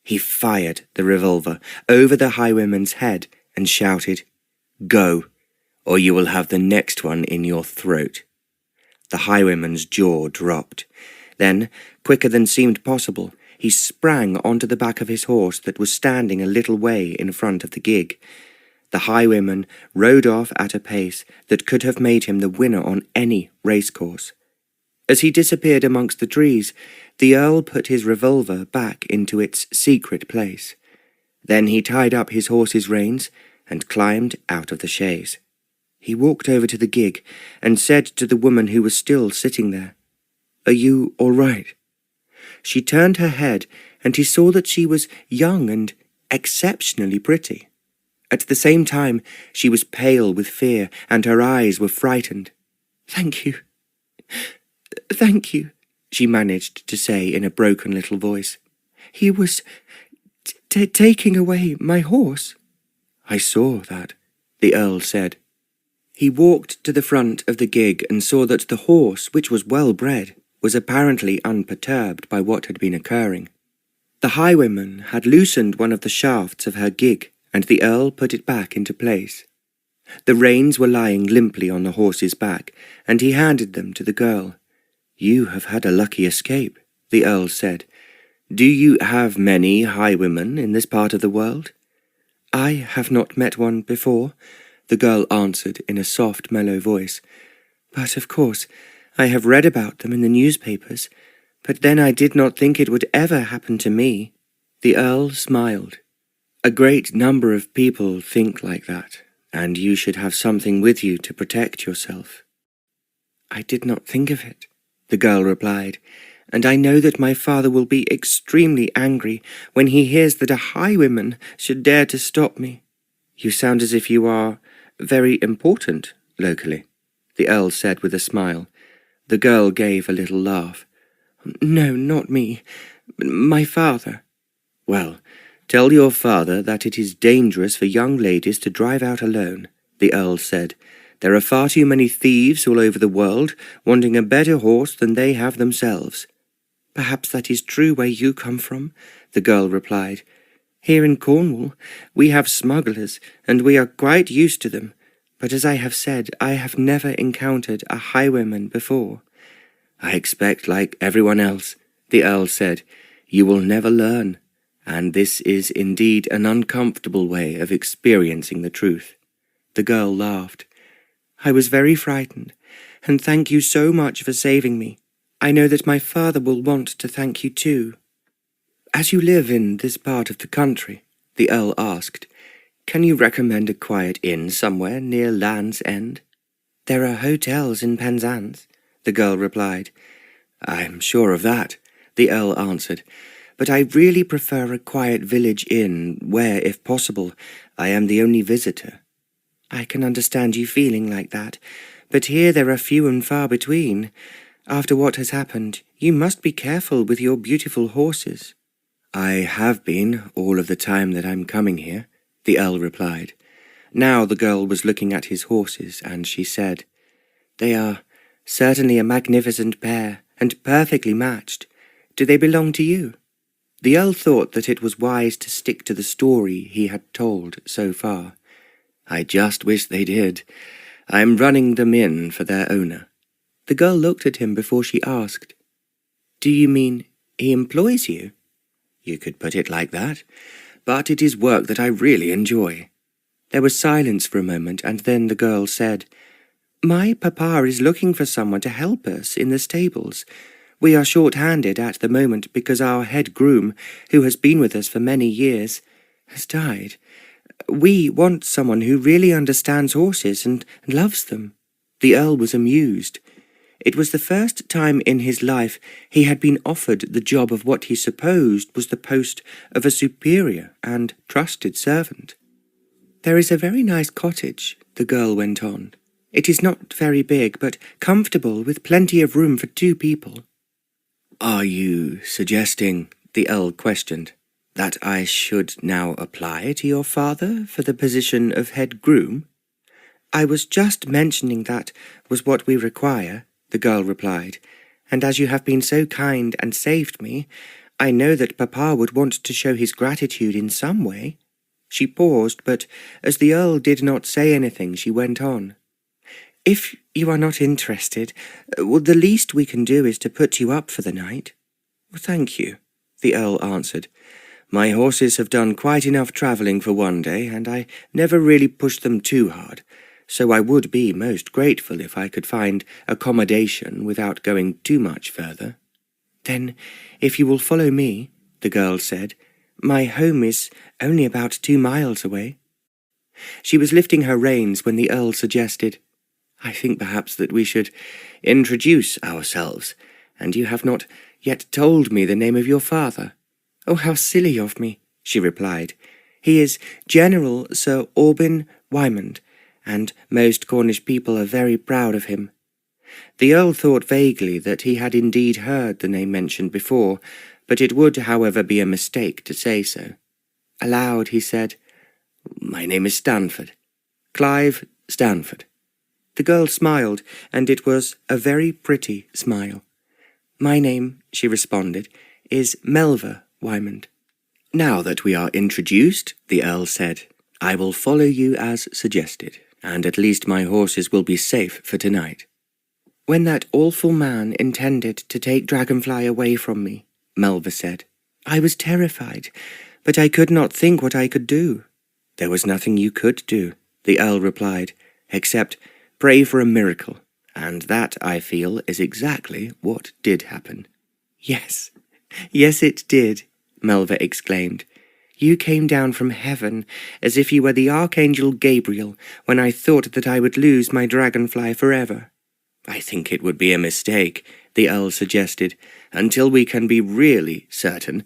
He fired the revolver over the highwayman's head and shouted, "Go, or you will have the next one in your throat." The highwayman's jaw dropped. Then, quicker than seemed possible, he sprang onto the back of his horse that was standing a little way in front of the gig. The highwayman rode off at a pace that could have made him the winner on any racecourse. As he disappeared amongst the trees, the Earl put his revolver back into its secret place. Then he tied up his horse's reins and climbed out of the chaise. He walked over to the gig and said to the woman who was still sitting there, "Are you all right?" She turned her head, and he saw that she was young and exceptionally pretty. At the same time, she was pale with fear, and her eyes were frightened. "Thank you, thank you," she managed to say in a broken little voice. He was taking away my horse." "I saw that," the Earl said. He walked to the front of the gig and saw that the horse, which was well bred, was apparently unperturbed by what had been occurring. The highwayman had loosened one of the shafts of her gig, and the Earl put it back into place. The reins were lying limply on the horse's back, and he handed them to the girl. "You have had a lucky escape," the Earl said. "Do you have many highwaymen in this part of the world?" "I have not met one before," the girl answered in a soft, mellow voice. "But, of course, I have read about them in the newspapers, but then I did not think it would ever happen to me." The Earl smiled. "A great number of people think like that, and you should have something with you to protect yourself." "I did not think of it," the girl replied, "and I know that my father will be extremely angry when he hears that a highwayman should dare to stop me." "You sound as if you are very important locally," the Earl said with a smile. The girl gave a little laugh. "No, not me. My father." "Well, tell your father that it is dangerous for young ladies to drive out alone," the Earl said. "There are far too many thieves all over the world wanting a better horse than they have themselves." "Perhaps that is true where you come from," the girl replied. "Here in Cornwall we have smugglers, and we are quite used to them. But as I have said, I have never encountered a highwayman before." "I expect, like everyone else," the Earl said, "you will never learn, and this is indeed an uncomfortable way of experiencing the truth." The girl laughed. "I was very frightened, and thank you so much for saving me. I know that my father will want to thank you too." "As you live in this part of the country," the Earl asked, "can you recommend a quiet inn somewhere near Land's End?" "There are hotels in Penzance," the girl replied. "I'm sure of that," the Earl answered, "but I really prefer a quiet village inn where, if possible, I am the only visitor." "I can understand you feeling like that, but here there are few and far between. After what has happened, you must be careful with your beautiful horses." "I have been all of the time that I'm coming here," the Earl replied. Now the girl was looking at his horses, and she said, "They are certainly a magnificent pair, and perfectly matched. Do they belong to you?" The Earl thought that it was wise to stick to the story he had told so far. "I just wish they did. I'm running them in for their owner." The girl looked at him before she asked, "Do you mean he employs you?" "You could put it like that, but it is work that I really enjoy." There was silence for a moment, and then the girl said, "My papa is looking for someone to help us in the stables. We are short-handed at the moment because our head groom, who has been with us for many years, has died. We want someone who really understands horses and loves them." The Earl was amused. It was the first time in his life he had been offered the job of what he supposed was the post of a superior and trusted servant. "There is a very nice cottage," the girl went on. "It is not very big, but comfortable, with plenty of room for 2 people." "Are you suggesting," the Earl questioned, "that I should now apply to your father for the position of head groom?" "I was just mentioning that was what we require," the girl replied, "and as you have been so kind and saved me, I know that Papa would want to show his gratitude in some way." She paused, but as the Earl did not say anything, she went on. "If you are not interested, the least we can do is to put you up for the night." "Thank you," the Earl answered. "My horses have done quite enough travelling for one day, and I never really pushed them too hard, so I would be most grateful if I could find accommodation without going too much further." "Then, if you will follow me," the girl said, "my home is only about 2 miles away." She was lifting her reins when the Earl suggested, "I think perhaps that we should introduce ourselves, and you have not yet told me the name of your father." "Oh, how silly of me," she replied. "He is General Sir Aubyn Wymond, and most Cornish people are very proud of him." The Earl thought vaguely that he had indeed heard the name mentioned before, but it would, however, be a mistake to say so. Aloud he said, "My name is Stanford. Clive Stanford." The girl smiled, and it was a very pretty smile. "My name," she responded, "is Melva Wymond." "Now that we are introduced," the Earl said, "I will follow you as suggested, and at least my horses will be safe for tonight." "When that awful man intended to take Dragonfly away from me," Melva said, "I was terrified, but I could not think what I could do." "There was nothing you could do," the Earl replied, "except pray for a miracle, and that, I feel, is exactly what did happen." Yes, it did," Melva exclaimed. "You came down from heaven as if you were the Archangel Gabriel when I thought that I would lose my dragonfly forever." "I think it would be a mistake," the Earl suggested, "until we can be really certain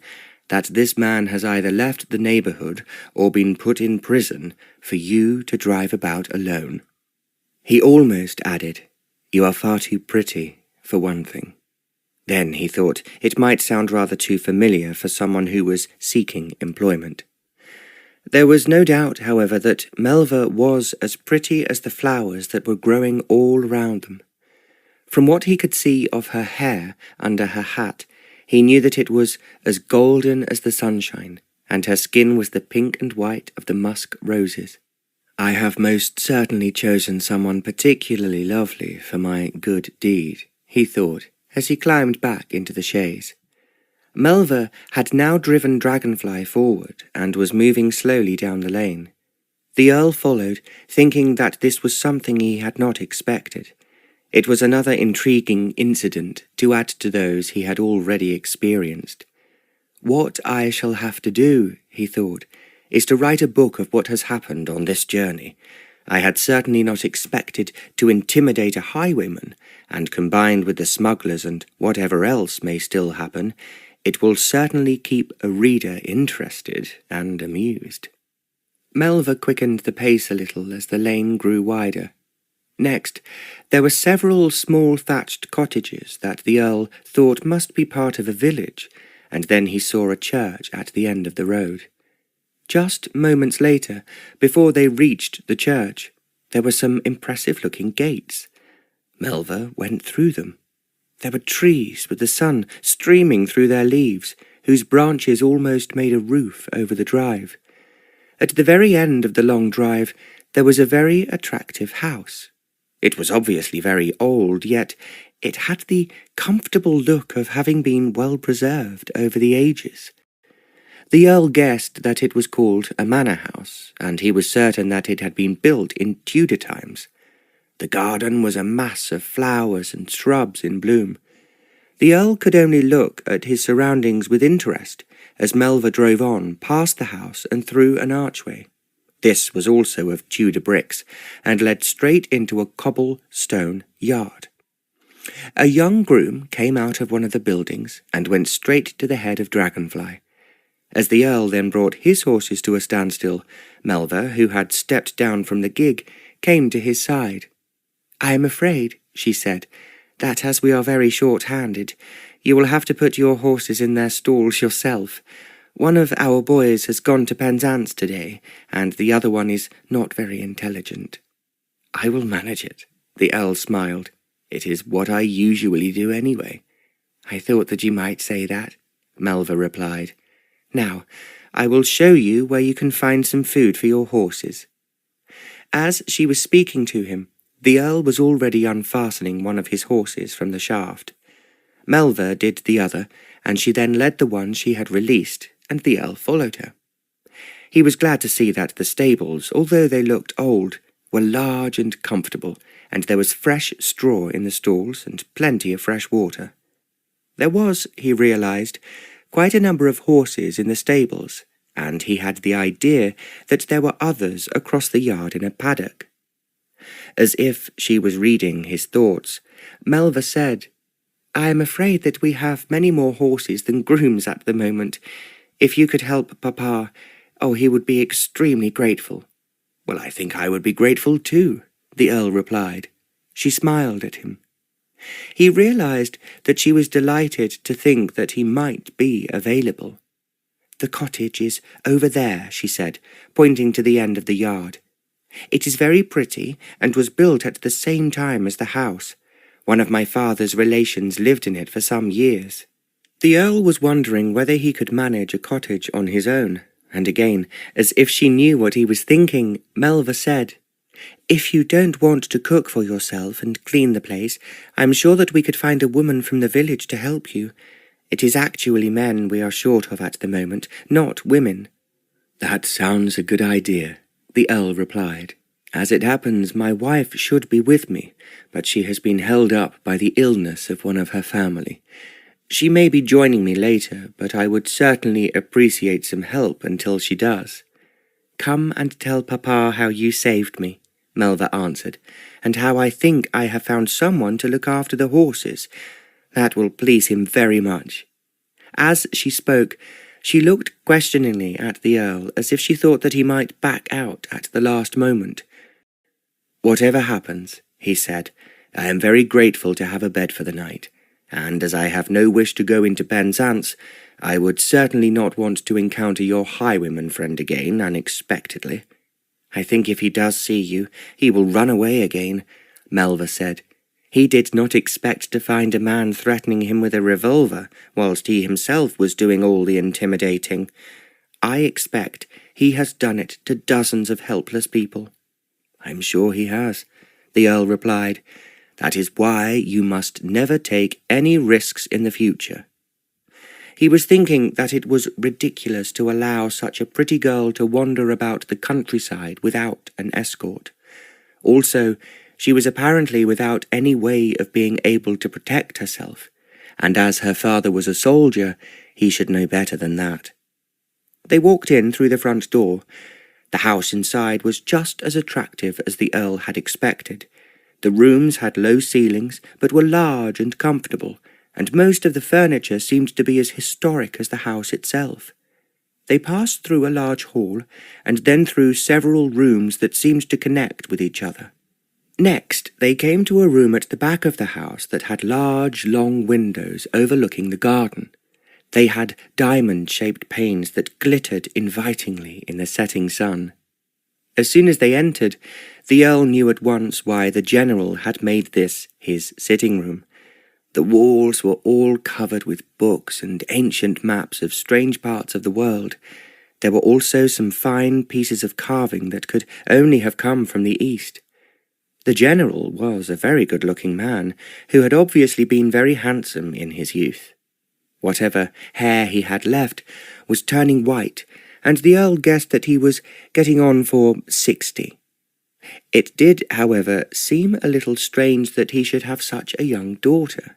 that this man has either left the neighbourhood or been put in prison for you to drive about alone." He almost added, "You are far too pretty, for one thing." Then he thought it might sound rather too familiar for someone who was seeking employment. There was no doubt, however, that Melva was as pretty as the flowers that were growing all round them. From what he could see of her hair under her hat, he knew that it was as golden as the sunshine, and her skin was the pink and white of the musk roses. "I have most certainly chosen someone particularly lovely for my good deed," he thought, as he climbed back into the chaise. Melva had now driven Dragonfly forward and was moving slowly down the lane. The Earl followed, thinking that this was something he had not expected. It was another intriguing incident to add to those he had already experienced. "What I shall have to do," he thought, "is to write a book of what has happened on this journey. I had certainly not expected to intimidate a highwayman, and combined with the smugglers and whatever else may still happen, it will certainly keep a reader interested and amused." Melva quickened the pace a little as the lane grew wider. Next, there were several small thatched cottages that the Earl thought must be part of a village, and then he saw a church at the end of the road. Just moments later, before they reached the church, there were some impressive-looking gates. Melva went through them. There were trees with the sun streaming through their leaves, whose branches almost made a roof over the drive. At the very end of the long drive, there was a very attractive house. It was obviously very old, yet it had the comfortable look of having been well preserved over the ages. The Earl guessed that it was called a manor house, and he was certain that it had been built in Tudor times. The garden was a mass of flowers and shrubs in bloom. The Earl could only look at his surroundings with interest as Melva drove on past the house and through an archway. This was also of Tudor bricks, and led straight into a cobble-stone yard. A young groom came out of one of the buildings and went straight to the head of Dragonfly. As the Earl then brought his horses to a standstill, Melva, who had stepped down from the gig, came to his side. "I am afraid," she said, "that as we are very short-handed, you will have to put your horses in their stalls yourself. One of our boys has gone to Penzance today, and the other one is not very intelligent." "I will manage it," the Earl smiled. "It is what I usually do anyway." "I thought that you might say that," Melva replied. "Now, I will show you where you can find some food for your horses." As she was speaking to him, the Earl was already unfastening one of his horses from the shaft. Melva did the other, and she then led the one she had released, and the Earl followed her. He was glad to see that the stables, although they looked old, were large and comfortable, and there was fresh straw in the stalls and plenty of fresh water. There was, he realized, quite a number of horses in the stables, and he had the idea that there were others across the yard in a paddock. As if she was reading his thoughts, Melva said, "I am afraid that we have many more horses than grooms at the moment. If you could help Papa, he would be extremely grateful." "Well, I think I would be grateful too," the Earl replied. She smiled at him. He realized that she was delighted to think that he might be available. "The cottage is over there," she said, pointing to the end of the yard. "It is very pretty, and was built at the same time as the house. One of my father's relations lived in it for some years." The Earl was wondering whether he could manage a cottage on his own, and again, as if she knew what he was thinking, Melva said, "If you don't want to cook for yourself and clean the place, I'm sure that we could find a woman from the village to help you. It is actually men we are short of at the moment, not women." "That sounds a good idea," the Earl replied. "As it happens, my wife should be with me, but she has been held up by the illness of one of her family. She may be joining me later, but I would certainly appreciate some help until she does." "Come and tell Papa how you saved me," Melva answered, "and how I think I have found someone to look after the horses. That will please him very much." As she spoke, she looked questioningly at the Earl as if she thought that he might back out at the last moment. "Whatever happens," he said, "I am very grateful to have a bed for the night, and as I have no wish to go into Penzance, I would certainly not want to encounter your highwayman friend again unexpectedly." "I think if he does see you, he will run away again," Melva said. "He did not expect to find a man threatening him with a revolver, whilst he himself was doing all the intimidating. I expect he has done it to dozens of helpless people." "I'm sure he has," the Earl replied. "That is why you must never take any risks in the future." He was thinking that it was ridiculous to allow such a pretty girl to wander about the countryside without an escort. Also, she was apparently without any way of being able to protect herself, and as her father was a soldier, he should know better than that. They walked in through the front door. The house inside was just as attractive as the Earl had expected. The rooms had low ceilings, but were large and comfortable, and most of the furniture seemed to be as historic as the house itself. They passed through a large hall, and then through several rooms that seemed to connect with each other. Next, they came to a room at the back of the house that had large, long windows overlooking the garden. They had diamond-shaped panes that glittered invitingly in the setting sun. As soon as they entered, the Earl knew at once why the General had made this his sitting room. The walls were all covered with books and ancient maps of strange parts of the world. There were also some fine pieces of carving that could only have come from the East. The General was a very good-looking man, who had obviously been very handsome in his youth. Whatever hair he had left was turning white, and the Earl guessed that he was getting on for 60. It did, however, seem a little strange that he should have such a young daughter.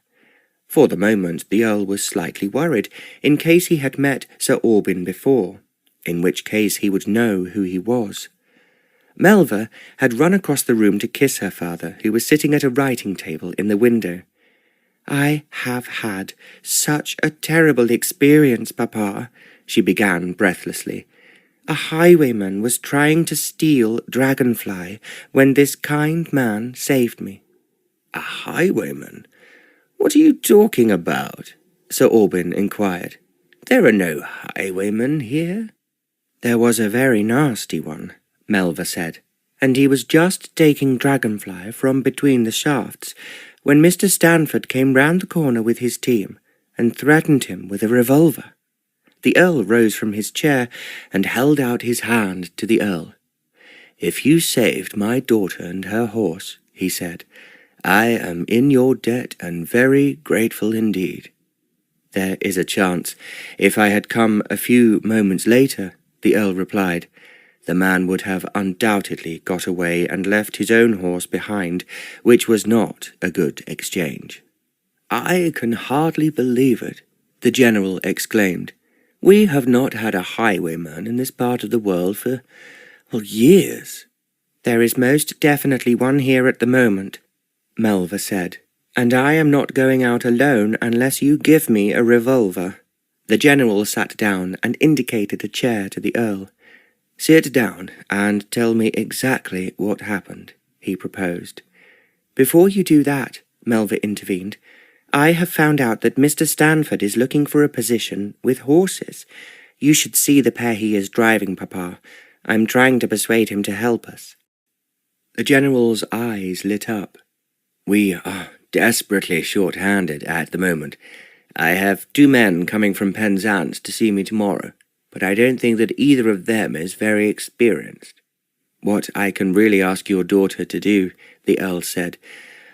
For the moment the Earl was slightly worried, in case he had met Sir Aubyn before, in which case he would know who he was. Melva had run across the room to kiss her father, who was sitting at a writing table in the window. "I have had such a terrible experience, Papa," she began breathlessly. "A highwayman was trying to steal Dragonfly when this kind man saved me." "A highwayman? What are you talking about?" Sir Aubyn inquired. "There are no highwaymen here." "There was a very nasty one," Melva said, "and he was just taking Dragonfly from between the shafts when Mr. Stanford came round the corner with his team and threatened him with a revolver." The Earl rose from his chair and held out his hand to the Earl. "If you saved my daughter and her horse," he said, "I am in your debt and very grateful indeed." "There is a chance. If I had come a few moments later," the Earl replied, "the man would have undoubtedly got away and left his own horse behind, which was not a good exchange." "I can hardly believe it," the General exclaimed. "We have not had a highwayman in this part of the world for years." "There is most definitely one here at the moment," Melva said, "and I am not going out alone unless you give me a revolver." The General sat down and indicated a chair to the Earl. "Sit down and tell me exactly what happened," he proposed. "Before you do that," Melva intervened. "I have found out that Mr. Stanford is looking for a position with horses. You should see the pair he is driving, Papa. I'm trying to persuade him to help us." The General's eyes lit up. "We are desperately short-handed at the moment. I have 2 men coming from Penzance to see me tomorrow, but I don't think that either of them is very experienced." "What I can really ask your daughter to do," the Earl said,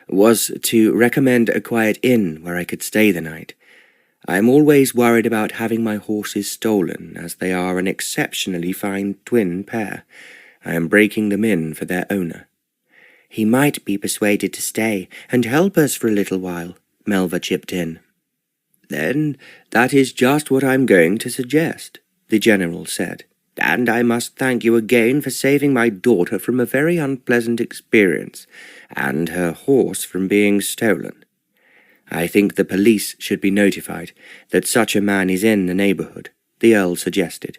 "was to recommend a quiet inn where I could stay the night. I am always worried about having my horses stolen, as they are an exceptionally fine twin pair. I am breaking them in for their owner." "He might be persuaded to stay and help us for a little while," Melva chipped in. "Then that is just what I'm going to suggest," the General said, "and I must thank you again for saving my daughter from a very unpleasant experience, and her horse from being stolen. I think the police should be notified that such a man is in the neighbourhood," the Earl suggested.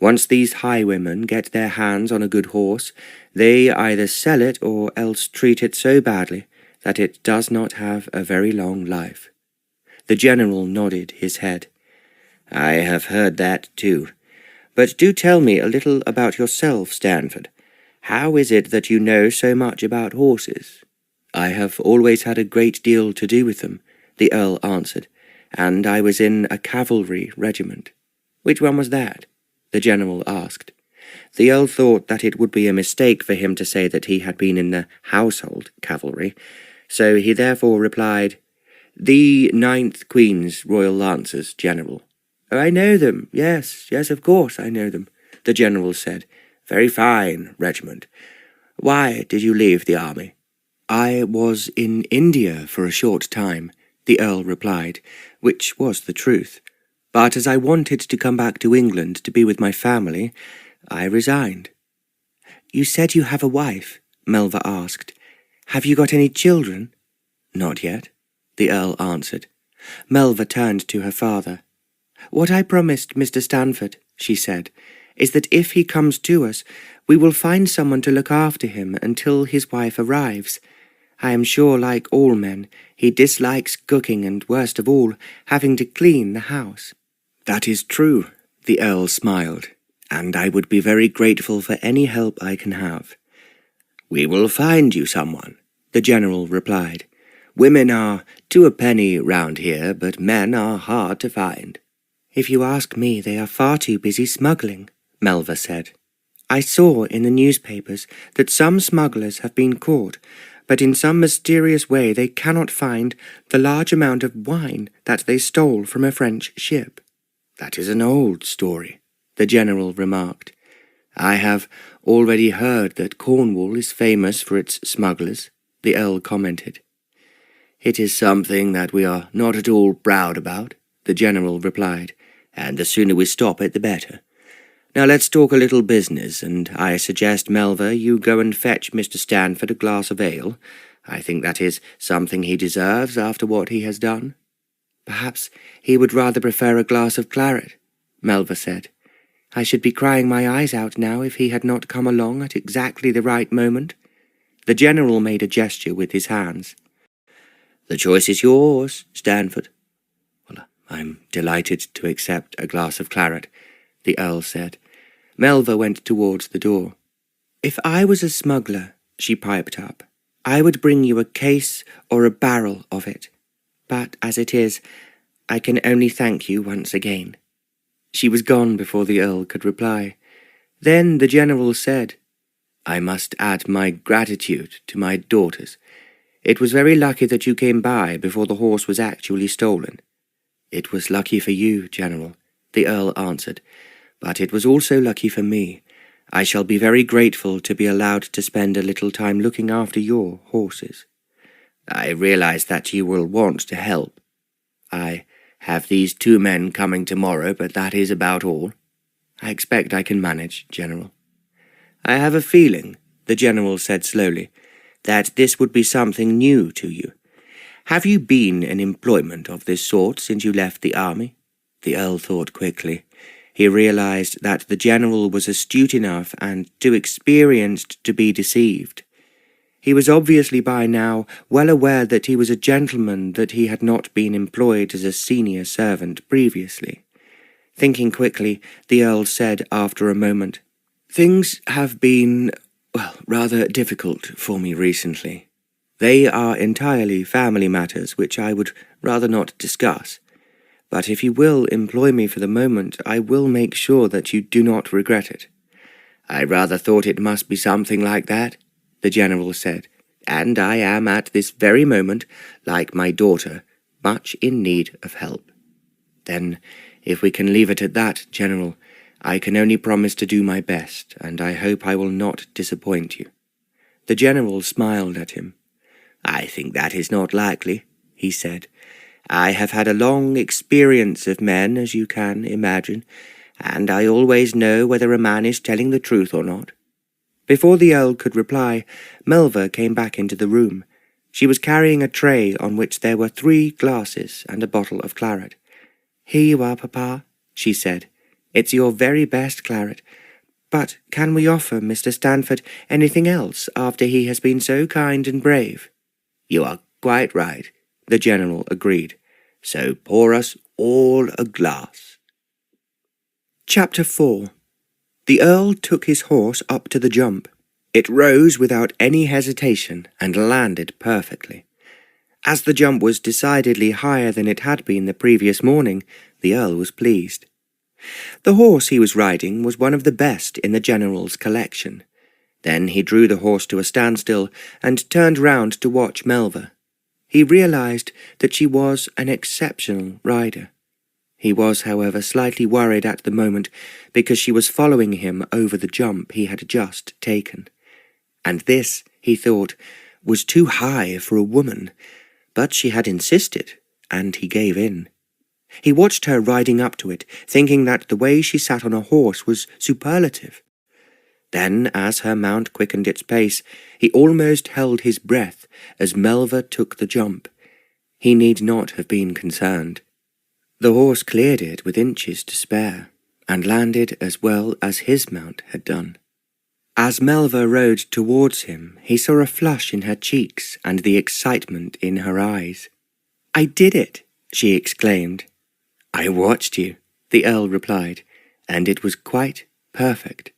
"Once these highwaymen get their hands on a good horse, they either sell it or else treat it so badly that it does not have a very long life." The General nodded his head. "I have heard that too. But do tell me a little about yourself, Stanford. How is it that you know so much about horses?" "I have always had a great deal to do with them," the Earl answered, "and I was in a cavalry regiment." "Which one was that?" the General asked. The Earl thought that it would be a mistake for him to say that he had been in the household cavalry, so he therefore replied, "The 9th Queen's Royal Lancers, General." "Oh, I know them. Yes, of course I know them," the General said. "Very fine regiment. Why did you leave the army?" "I was in India for a short time," the Earl replied, which was the truth. "But as I wanted to come back to England to be with my family, I resigned." "You said you have a wife?" Melva asked. "Have you got any children?" "Not yet," the Earl answered. Melva turned to her father. "What I promised Mr. Stanford," she said, "is that if he comes to us, we will find someone to look after him until his wife arrives. I am sure, like all men, he dislikes cooking and, worst of all, having to clean the house." "That is true," the Earl smiled, "and I would be very grateful for any help I can have." "We will find you someone," the General replied. "Women are 2 a penny round here, but men are hard to find." "If you ask me, they are far too busy smuggling," Melva said. "I saw in the newspapers that some smugglers have been caught, but in some mysterious way they cannot find the large amount of wine that they stole from a French ship." "That is an old story," the General remarked. "I have already heard that Cornwall is famous for its smugglers," the Earl commented. "It is something that we are not at all proud about," the General replied, "and the sooner we stop it, the better. Now let's talk a little business, and I suggest, Melva, you go and fetch Mr. Stanford a glass of ale. I think that is something he deserves after what he has done." "Perhaps he would rather prefer a glass of claret," Melva said. "I should be crying my eyes out now if he had not come along at exactly the right moment." The General made a gesture with his hands. "The choice is yours, Stanford." "Well, I'm delighted to accept a glass of claret," the Earl said. Melva went towards the door. "If I was a smuggler," she piped up, "I would bring you a case or a barrel of it. But as it is, I can only thank you once again." She was gone before the Earl could reply. Then the General said, "I must add my gratitude to my daughters. It was very lucky that you came by before the horse was actually stolen." "It was lucky for you, General," the Earl answered, "but it was also lucky for me. I shall be very grateful to be allowed to spend a little time looking after your horses." "I realize that you will want to help. I have these 2 men coming tomorrow, but that is about all." "I expect I can manage, General." "I have a feeling," the General said slowly, "that this would be something new to you. Have you been in employment of this sort since you left the army?" The Earl thought quickly. He realized that the General was astute enough and too experienced to be deceived. He was obviously by now well aware that he was a gentleman, that he had not been employed as a senior servant previously. Thinking quickly, the Earl said after a moment, "Things have been, rather difficult for me recently. They are entirely family matters which I would rather not discuss. But if you will employ me for the moment, I will make sure that you do not regret it." "I rather thought it must be something like that," the General said, "and I am at this very moment, like my daughter, much in need of help." "Then, if we can leave it at that, General, I can only promise to do my best, and I hope I will not disappoint you." The General smiled at him. "I think that is not likely," he said. "I have had a long experience of men, as you can imagine, and I always know whether a man is telling the truth or not." Before the Earl could reply, Melva came back into the room. She was carrying a tray on which there were 3 glasses and a bottle of claret. "Here you are, Papa," she said. "It's your very best claret. But can we offer Mr. Stanford anything else after he has been so kind and brave?" "You are quite right," the General agreed. "So pour us all a glass." Chapter 4. The Earl took his horse up to the jump. It rose without any hesitation and landed perfectly. As the jump was decidedly higher than it had been the previous morning, the Earl was pleased. The horse he was riding was one of the best in the General's collection. Then he drew the horse to a standstill and turned round to watch Melva. He realized that she was an exceptional rider. He was, however, slightly worried at the moment because she was following him over the jump he had just taken. And this, he thought, was too high for a woman, but she had insisted, and he gave in. He watched her riding up to it, thinking that the way she sat on a horse was superlative. Then, as her mount quickened its pace, he almost held his breath as Melva took the jump. He need not have been concerned. The horse cleared it with inches to spare, and landed as well as his mount had done. As Melva rode towards him, he saw a flush in her cheeks and the excitement in her eyes. "I did it!" she exclaimed. "I watched you," the Earl replied, "and it was quite perfect."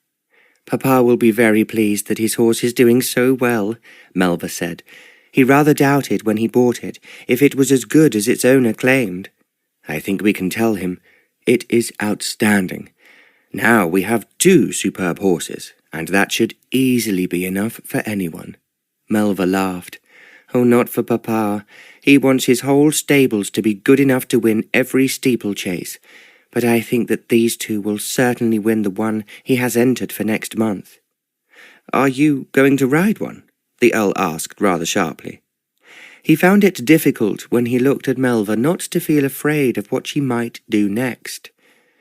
"Papa will be very pleased that his horse is doing so well," Melva said. "He rather doubted when he bought it if it was as good as its owner claimed. I think we can tell him it is outstanding. Now we have 2 superb horses, and that should easily be enough for anyone." Melva laughed. "Oh, not for Papa. He wants his whole stables to be good enough to win every steeplechase. But I think that these 2 will certainly win the one he has entered for next month." "Are you going to ride one?" the Earl asked rather sharply. He found it difficult when he looked at Melva not to feel afraid of what she might do next.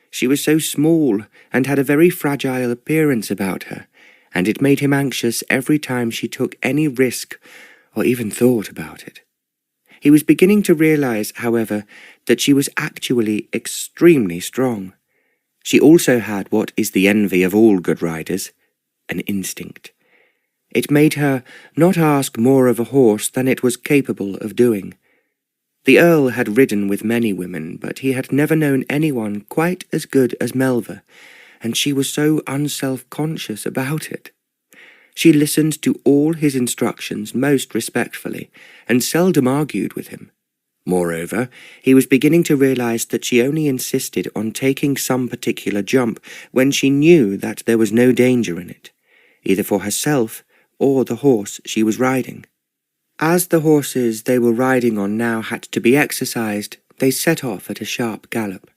She was so small and had a very fragile appearance about her, and it made him anxious every time she took any risk or even thought about it. He was beginning to realize, however, that she was actually extremely strong. She also had what is the envy of all good riders, an instinct. It made her not ask more of a horse than it was capable of doing. The Earl had ridden with many women, but he had never known anyone quite as good as Melva, and she was so unself-conscious about it. She listened to all his instructions most respectfully, and seldom argued with him. Moreover, he was beginning to realize that she only insisted on taking some particular jump when she knew that there was no danger in it, either for herself or the horse she was riding. As the horses they were riding on now had to be exercised, they set off at a sharp gallop.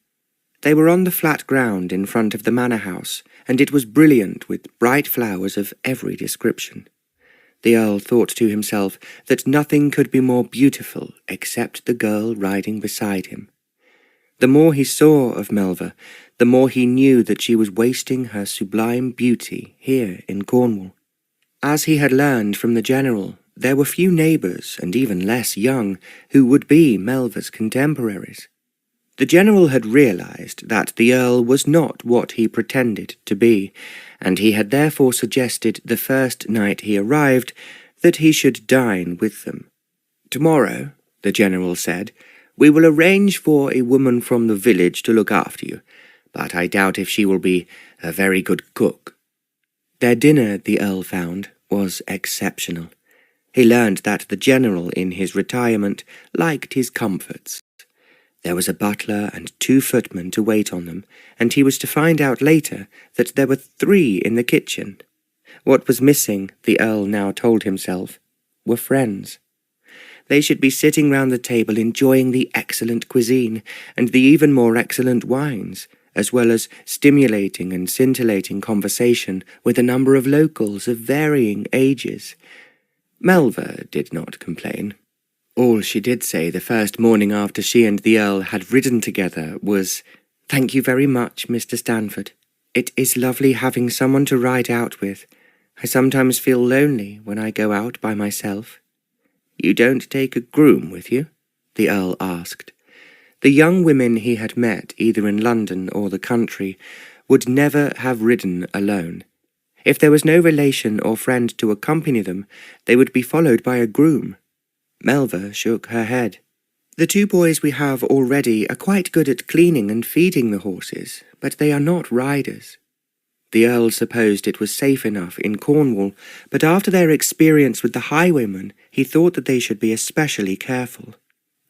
They were on the flat ground in front of the manor house, and it was brilliant with bright flowers of every description. The Earl thought to himself that nothing could be more beautiful except the girl riding beside him. The more he saw of Melva, the more he knew that she was wasting her sublime beauty here in Cornwall. As he had learned from the General, there were few neighbours, and even less young, who would be Melva's contemporaries. The General had realized that the Earl was not what he pretended to be, and he had therefore suggested the first night he arrived that he should dine with them. "Tomorrow," the general said, "we will arrange for a woman from the village to look after you, but I doubt if she will be a very good cook." Their dinner, the Earl found, was exceptional. He learned that the general in his retirement liked his comforts. There was a butler and 2 footmen to wait on them, and he was to find out later that there were 3 in the kitchen. What was missing, the Earl now told himself, were friends. They should be sitting round the table enjoying the excellent cuisine and the even more excellent wines, as well as stimulating and scintillating conversation with a number of locals of varying ages. Melva did not complain. All she did say the first morning after she and the Earl had ridden together was, "Thank you very much, Mr. Stanford. It is lovely having someone to ride out with. I sometimes feel lonely when I go out by myself." "You don't take a groom with you?" the Earl asked. The young women he had met, either in London or the country, would never have ridden alone. If there was no relation or friend to accompany them, they would be followed by a groom. Melva shook her head. "The 2 boys we have already are quite good at cleaning and feeding the horses, but they are not riders." The Earl supposed it was safe enough in Cornwall, but after their experience with the highwayman, he thought that they should be especially careful,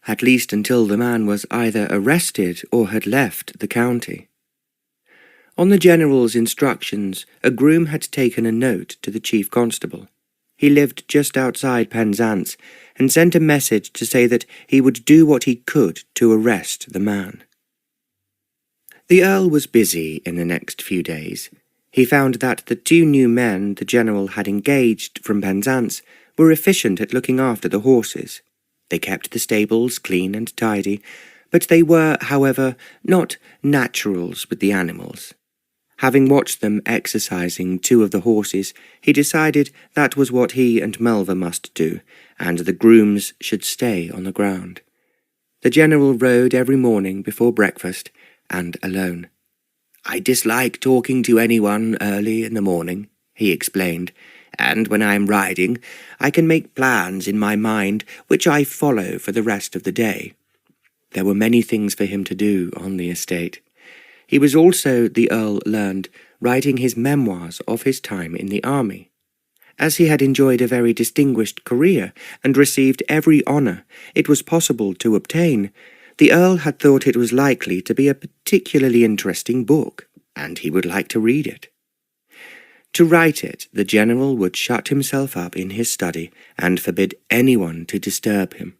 at least until the man was either arrested or had left the county. On the general's instructions, a groom had taken a note to the chief constable. He lived just outside Penzance, and sent a message to say that he would do what he could to arrest the man. The Earl was busy in the next few days. He found that the 2 new men the general had engaged from Penzance were efficient at looking after the horses. They kept the stables clean and tidy, but they were, however, not naturals with the animals. Having watched them exercising 2 of the horses, he decided that was what he and Melva must do, and the grooms should stay on the ground. The general rode every morning before breakfast, and alone. "I dislike talking to anyone early in the morning," he explained, "and when I am riding, I can make plans in my mind which I follow for the rest of the day." There were many things for him to do on the estate. He was also, the Earl learned, writing his memoirs of his time in the army. As he had enjoyed a very distinguished career and received every honour it was possible to obtain, the Earl had thought it was likely to be a particularly interesting book, and he would like to read it. To write it, the general would shut himself up in his study and forbid anyone to disturb him.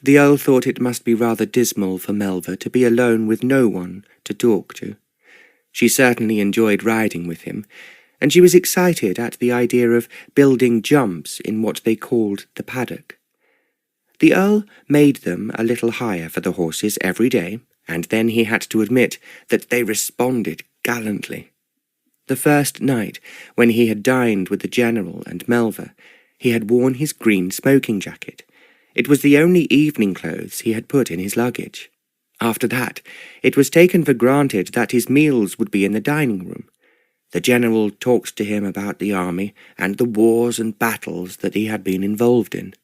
The Earl thought it must be rather dismal for Melva to be alone with no one to talk to. She certainly enjoyed riding with him, and she was excited at the idea of building jumps in what they called the paddock. The Earl made them a little higher for the horses every day, and then he had to admit that they responded gallantly. The first night, when he had dined with the general and Melva, he had worn his green smoking jacket. It was the only evening clothes he had put in his luggage. After that, it was taken for granted that his meals would be in the dining room. The general talked to him about the army and the wars and battles that he had been involved in.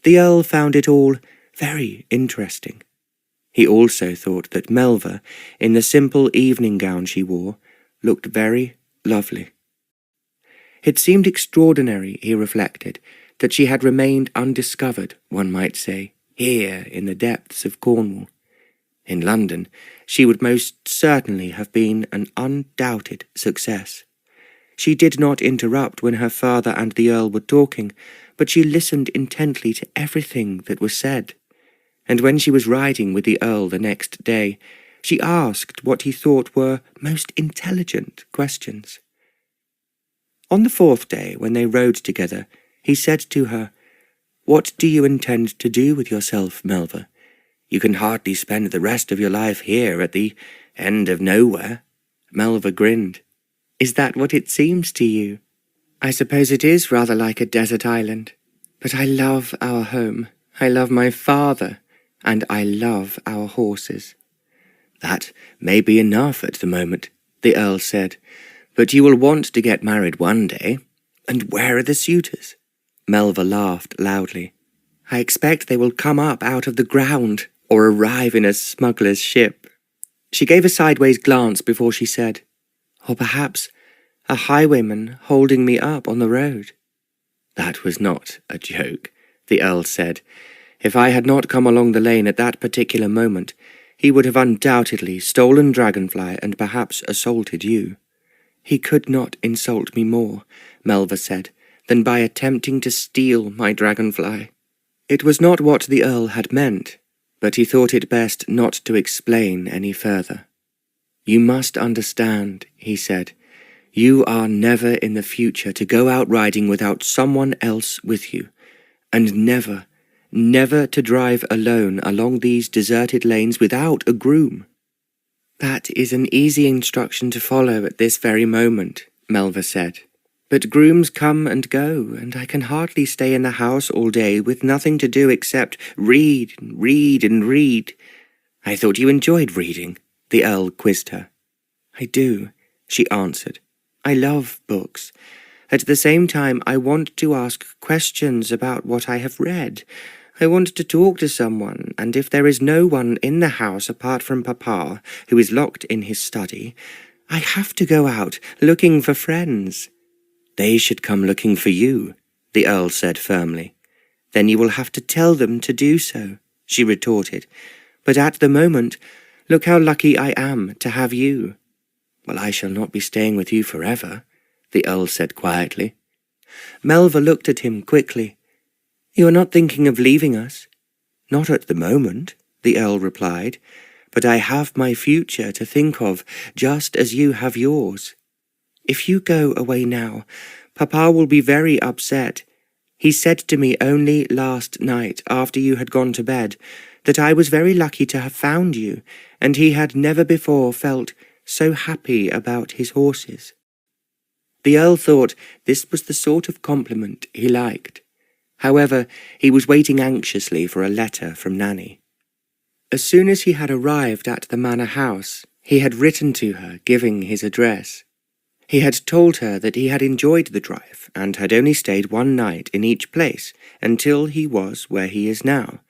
The Earl found it all very interesting. He also thought that Melva, in the simple evening gown she wore, looked very lovely. It seemed extraordinary, he reflected, that she had remained undiscovered, one might say, here in the depths of Cornwall. In London, she would most certainly have been an undoubted success. She did not interrupt when her father and the Earl were talking, but she listened intently to everything that was said. And when she was riding with the Earl the next day, she asked what he thought were most intelligent questions. On the 4th day, when they rode together, he said to her, "What do you intend to do with yourself, Melva? You can hardly spend the rest of your life here at the end of nowhere." Melva grinned. "Is that what it seems to you? I suppose it is rather like a desert island. But I love our home, I love my father, and I love our horses." "That may be enough at the moment," the Earl said, "but you will want to get married one day. And where are the suitors? Melva laughed loudly. I expect they will come up out of the ground, or arrive in a smuggler's ship. She gave a sideways glance before she said, or perhaps a highwayman holding me up on the road. That was not a joke, the Earl said. If I had not come along the lane at that particular moment, he would have undoubtedly stolen Dragonfly and perhaps assaulted you. He could not insult me more, Melva said, than by attempting to steal my Dragonfly. It was not what the Earl had meant, but he thought it best not to explain any further. You must understand, he said, you are never in the future to go out riding without someone else with you, and never, never to drive alone along these deserted lanes without a groom. That is an easy instruction to follow at this very moment, Melva said. But grooms come and go, and I can hardly stay in the house all day with nothing to do except read and read and read. I thought you enjoyed reading, the Earl quizzed her. I do, she answered. I love books. At the same time, I want to ask questions about what I have read. I want to talk to someone, and if there is no one in the house apart from Papa, who is locked in his study, I have to go out looking for friends. They should come looking for you, the Earl said firmly. Then you will have to tell them to do so, she retorted. But at the moment, look how lucky I am to have you. Well, I shall not be staying with you forever, the Earl said quietly. Melva looked at him quickly. You are not thinking of leaving us? Not at the moment, the Earl replied, but I have my future to think of, just as you have yours. If you go away now, Papa will be very upset. He said to me only last night, after you had gone to bed, that I was very lucky to have found you, and he had never before felt so happy about his horses. The Earl thought this was the sort of compliment he liked. However, he was waiting anxiously for a letter from Nanny. As soon as he had arrived at the manor house, he had written to her, giving his address. He had told her that he had enjoyed the drive and had only stayed one night in each place until he was where he is now.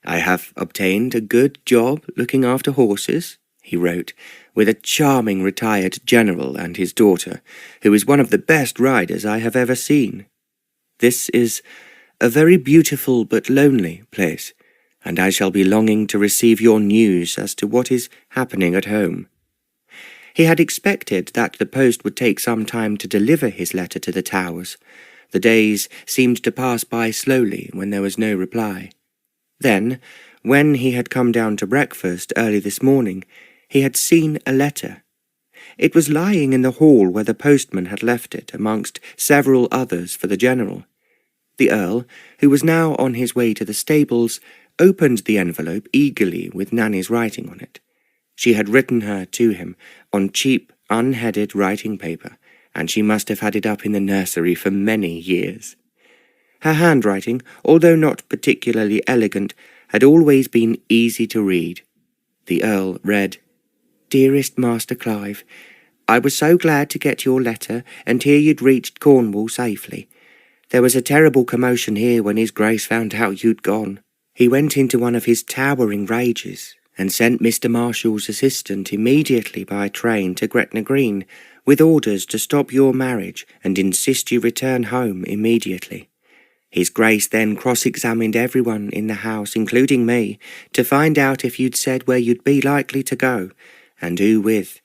I have obtained a good job looking after horses, he wrote, with a charming retired general and his daughter, who is one of the best riders I have ever seen. This is a very beautiful but lonely place, and I shall be longing to receive your news as to what is happening at home. He had expected that the post would take some time to deliver his letter to the Towers. The days seemed to pass by slowly when there was no reply. Then, when he had come down to breakfast early this morning, he had seen a letter. It was lying in the hall where the postman had left it, amongst several others for the general. The Earl, who was now on his way to the stables, opened the envelope eagerly with Nanny's writing on it. She had written her to him on cheap, unheaded writing paper, and she must have had it up in the nursery for many years. Her handwriting, although not particularly elegant, had always been easy to read. The Earl read, Dearest Master Clive, I was so glad to get your letter and hear you'd reached Cornwall safely. There was a terrible commotion here when his Grace found out you'd gone. He went into one of his towering rages and sent Mr. Marshall's assistant immediately by train to Gretna Green, with orders to stop your marriage and insist you return home immediately. His Grace then cross-examined everyone in the house, including me, to find out if you'd said where you'd be likely to go, and who with.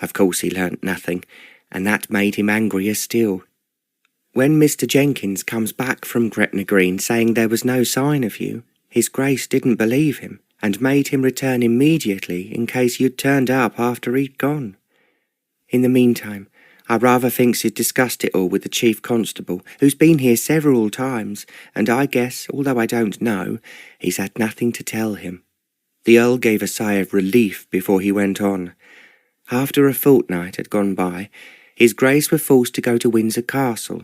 Of course he learnt nothing, and that made him angrier still. When Mr. Jenkins comes back from Gretna Green saying there was no sign of you, His Grace didn't believe him, and made him return immediately in case you'd turned up after he'd gone. In the meantime, I rather thinks he's discussed it all with the Chief Constable, who's been here several times, and I guess, although I don't know, he's had nothing to tell him. The Earl gave a sigh of relief before he went on. After a fortnight had gone by, His Grace were forced to go to Windsor Castle.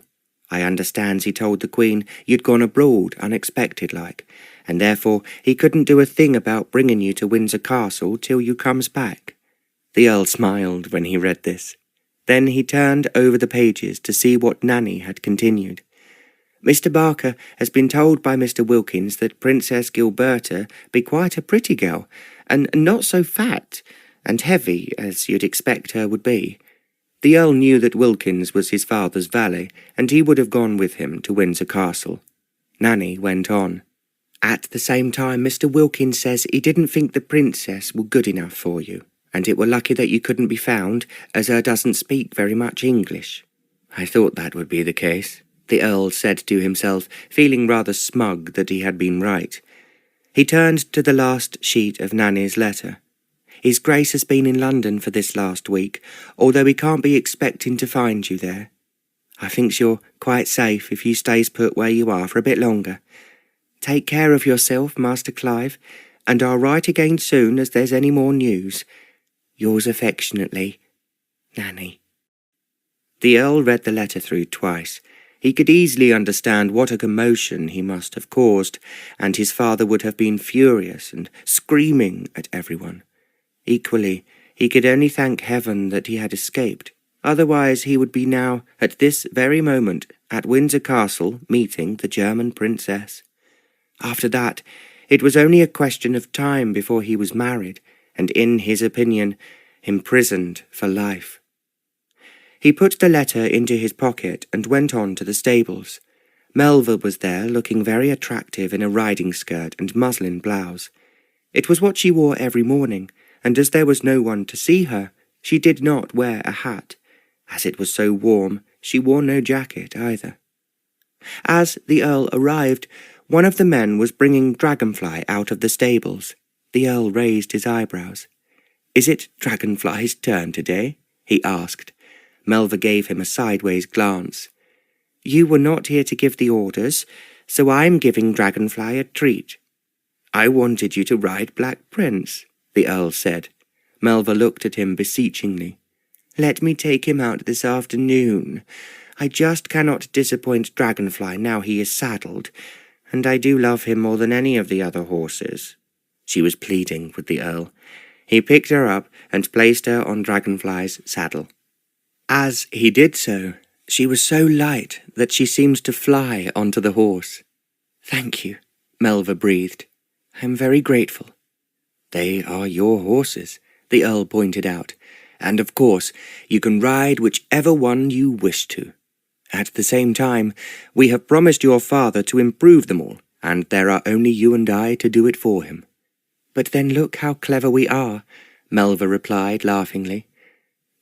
I understands he told the Queen you'd gone abroad unexpected-like, and therefore he couldn't do a thing about bringing you to Windsor Castle till you comes back. The Earl smiled when he read this. Then he turned over the pages to see what Nanny had continued. Mr. Barker has been told by Mr. Wilkins that Princess Gilberta be quite a pretty girl, and not so fat and heavy as you'd expect her would be. The Earl knew that Wilkins was his father's valet, and he would have gone with him to Windsor Castle. Nanny went on. At the same time, Mr. Wilkins says he didn't think the princess were good enough for you, and it were lucky that you couldn't be found, as her doesn't speak very much English. I thought that would be the case, the Earl said to himself, feeling rather smug that he had been right. He turned to the last sheet of Nanny's letter. His Grace has been in London for this last week, although he can't be expecting to find you there. I thinks you're quite safe if you stays put where you are for a bit longer. Take care of yourself, Master Clive, and I'll write again soon as there's any more news. Yours affectionately, Nanny. The Earl read the letter through twice. He could easily understand what a commotion he must have caused, and his father would have been furious and screaming at everyone. Equally, he could only thank heaven that he had escaped. Otherwise he would be now, at this very moment, at Windsor Castle, meeting the German princess. After that, it was only a question of time before he was married, and, in his opinion, imprisoned for life. He put the letter into his pocket and went on to the stables. Melva was there, looking very attractive in a riding skirt and muslin blouse. It was what she wore every morning, and as there was no one to see her, she did not wear a hat. As it was so warm, she wore no jacket either. As the Earl arrived, one of the men was bringing Dragonfly out of the stables. The Earl raised his eyebrows. "Is it Dragonfly's turn today?" he asked. Melva gave him a sideways glance. "You were not here to give the orders, so I'm giving Dragonfly a treat." "I wanted you to ride Black Prince," the Earl said. Melva looked at him beseechingly. "Let me take him out this afternoon. I just cannot disappoint Dragonfly now he is saddled, and I do love him more than any of the other horses." She was pleading with the Earl. He picked her up and placed her on Dragonfly's saddle. As he did so, she was so light that she seemed to fly onto the horse. "Thank you," Melva breathed. "I am very grateful." "They are your horses," the Earl pointed out, "and of course you can ride whichever one you wish to. At the same time, we have promised your father to improve them all, and there are only you and I to do it for him." "But then look how clever we are," Melva replied laughingly.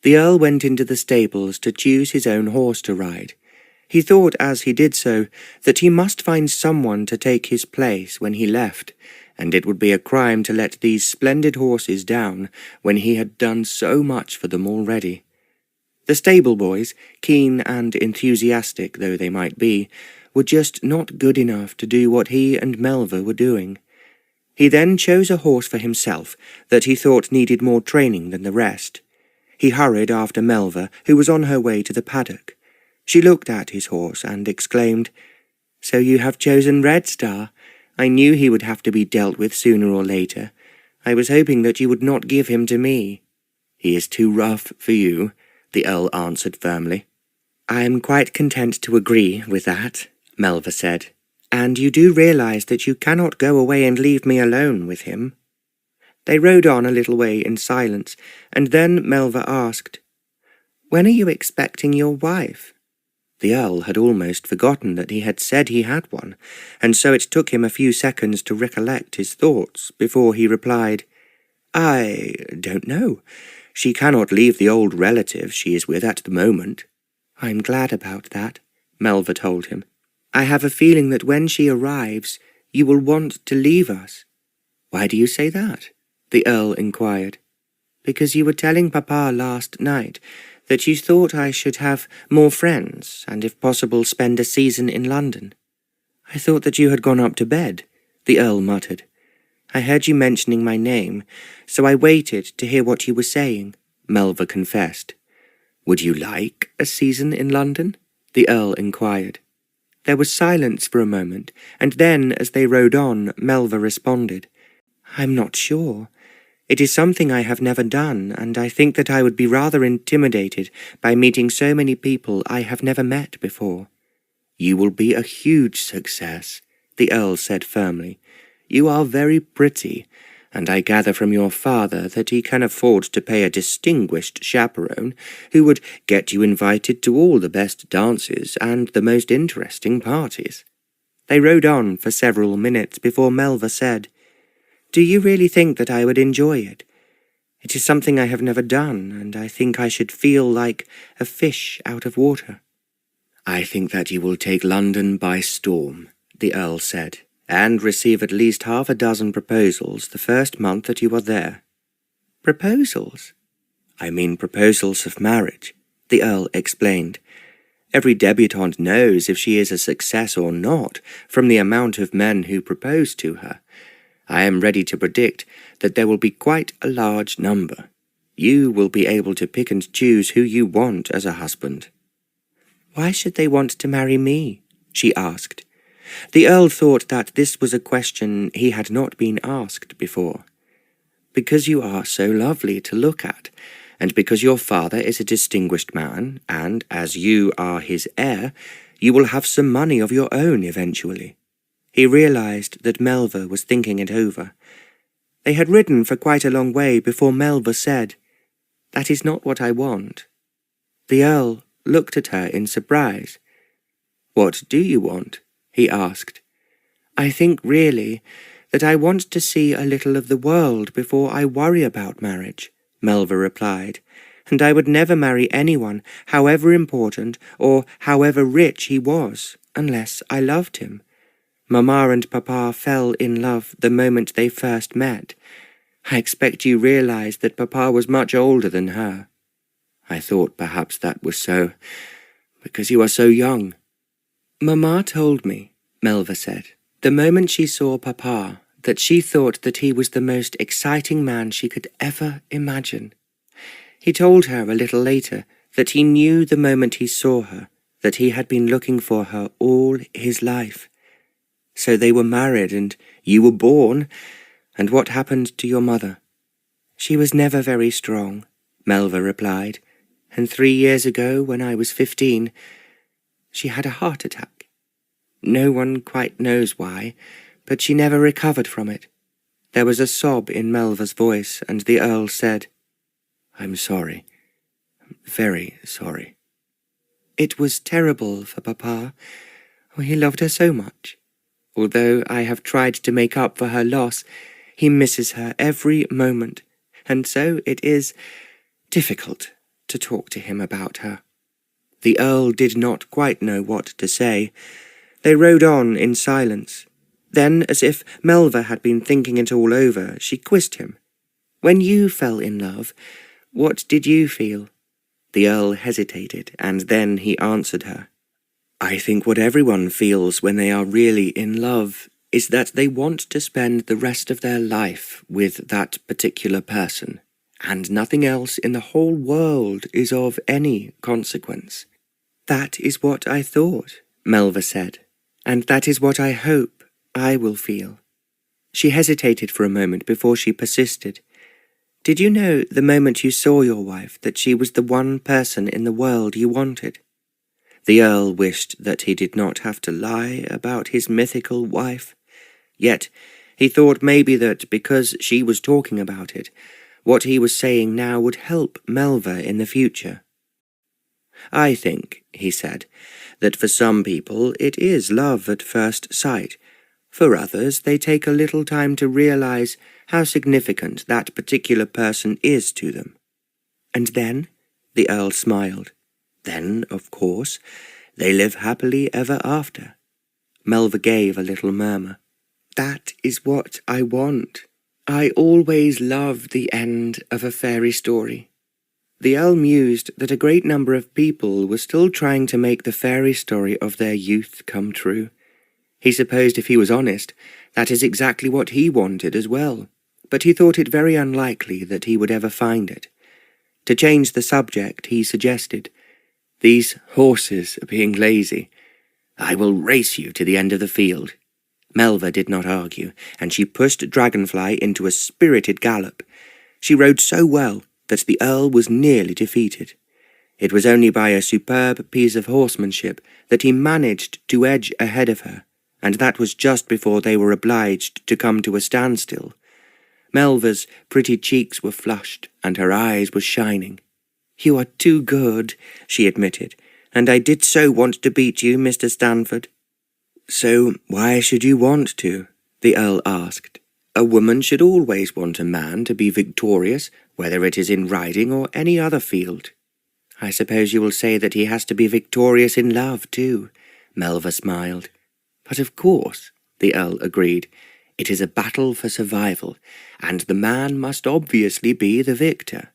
The Earl went into the stables to choose his own horse to ride. He thought as he did so that he must find someone to take his place when he left, and it would be a crime to let these splendid horses down when he had done so much for them already. The stable boys, keen and enthusiastic though they might be, were just not good enough to do what he and Melva were doing. He then chose a horse for himself that he thought needed more training than the rest. He hurried after Melva, who was on her way to the paddock. She looked at his horse and exclaimed, "So you have chosen Red Star? I knew he would have to be dealt with sooner or later. I was hoping that you would not give him to me." "He is too rough for you," the Earl answered firmly. "I am quite content to agree with that," Melva said. "And you do realize that you cannot go away and leave me alone with him." They rode on a little way in silence, and then Melva asked, "When are you expecting your wife?" The Earl had almost forgotten that he had said he had one, and so it took him a few seconds to recollect his thoughts before he replied, "I don't know. She cannot leave the old relative she is with at the moment." "I'm glad about that," Melva told him. "I have a feeling that when she arrives, you will want to leave us." "Why do you say that?" the Earl inquired. "Because you were telling Papa last night that you thought I should have more friends, and if possible spend a season in London." "I thought that you had gone up to bed," the Earl muttered. "I heard you mentioning my name, so I waited to hear what you were saying," Melva confessed. "Would you like a season in London?" the Earl inquired. There was silence for a moment, and then, as they rode on, Melva responded, "I'm not sure. It is something I have never done, and I think that I would be rather intimidated by meeting so many people I have never met before." "You will be a huge success," the Earl said firmly. "You are very pretty, and I gather from your father that he can afford to pay a distinguished chaperone who would get you invited to all the best dances and the most interesting parties." They rode on for several minutes before Melva said, "Do you really think that I would enjoy it? It is something I have never done, and I think I should feel like a fish out of water." "I think that you will take London by storm," the Earl said, "and receive at least half a dozen proposals the first month that you are there." "Proposals?" "I mean proposals of marriage," the Earl explained. "Every debutante knows if she is a success or not from the amount of men who propose to her. I am ready to predict that there will be quite a large number. You will be able to pick and choose who you want as a husband." "Why should they want to marry me?" she asked. The Earl thought that this was a question he had not been asked before. "Because you are so lovely to look at, and because your father is a distinguished man, and as you are his heir, you will have some money of your own eventually." He realized that Melva was thinking it over. They had ridden for quite a long way before Melva said, "That is not what I want." The Earl looked at her in surprise. "What do you want?" he asked. "I think really that I want to see a little of the world before I worry about marriage," Melva replied, "and I would never marry anyone, however important or however rich he was, unless I loved him. Mamma and Papa fell in love the moment they first met. I expect you realize that Papa was much older than her." "I thought perhaps that was so, because you are so young." "Mamma told me," Melva said, "the moment she saw Papa, that she thought that he was the most exciting man she could ever imagine. He told her a little later that he knew the moment he saw her that he had been looking for her all his life. So they were married, and you were born, and what happened to your mother?" "She was never very strong," Melva replied, "and 3 years ago, when I was 15, she had a heart attack. No one quite knows why, but she never recovered from it." There was a sob in Melva's voice, and the Earl said, "I'm sorry. Very sorry." "It was terrible for Papa. He loved her so much. Although I have tried to make up for her loss, he misses her every moment, and so it is difficult to talk to him about her." The Earl did not quite know what to say. They rode on in silence. Then, as if Melva had been thinking it all over, she quizzed him. "When you fell in love, what did you feel?" The Earl hesitated, and then he answered her. "I think what everyone feels when they are really in love is that they want to spend the rest of their life with that particular person, and nothing else in the whole world is of any consequence." "That is what I thought," Melva said, "and that is what I hope I will feel." She hesitated for a moment before she persisted. "Did you know the moment you saw your wife that she was the one person in the world you wanted?" The Earl wished that he did not have to lie about his mythical wife. Yet he thought maybe that because she was talking about it, what he was saying now would help Melva in the future. "I think," he said, "that for some people it is love at first sight. For others, they take a little time to realize how significant that particular person is to them." "And then?" the Earl smiled. "Then, of course, they live happily ever after." Melva gave a little murmur. "That is what I want. I always love the end of a fairy story." The Earl mused that a great number of people were still trying to make the fairy story of their youth come true. He supposed, if he was honest, that is exactly what he wanted as well, but he thought it very unlikely that he would ever find it. To change the subject, he suggested, "These horses are being lazy. I will race you to the end of the field." Melva did not argue, and she pushed Dragonfly into a spirited gallop. She rode so well that the Earl was nearly defeated. It was only by a superb piece of horsemanship that he managed to edge ahead of her, and that was just before they were obliged to come to a standstill. Melva's pretty cheeks were flushed, and her eyes were shining. "You are too good," she admitted, "and I did so want to beat you, Mr. Stanford." "So why should you want to?" the Earl asked. "A woman should always want a man to be victorious, whether it is in riding or any other field." "I suppose you will say that he has to be victorious in love, too," Melva smiled. "But of course," the Earl agreed, "it is a battle for survival, and the man must obviously be the victor."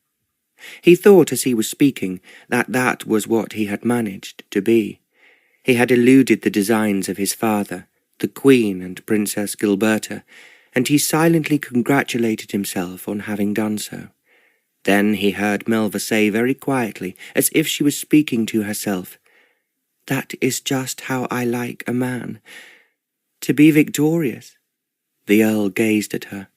He thought as he was speaking that was what he had managed to be. He had eluded the designs of his father, the Queen and Princess Gilberta, and he silently congratulated himself on having done so. Then he heard Melva say very quietly, as if she was speaking to herself, "That is just how I like a man. To be victorious." The Earl gazed at her.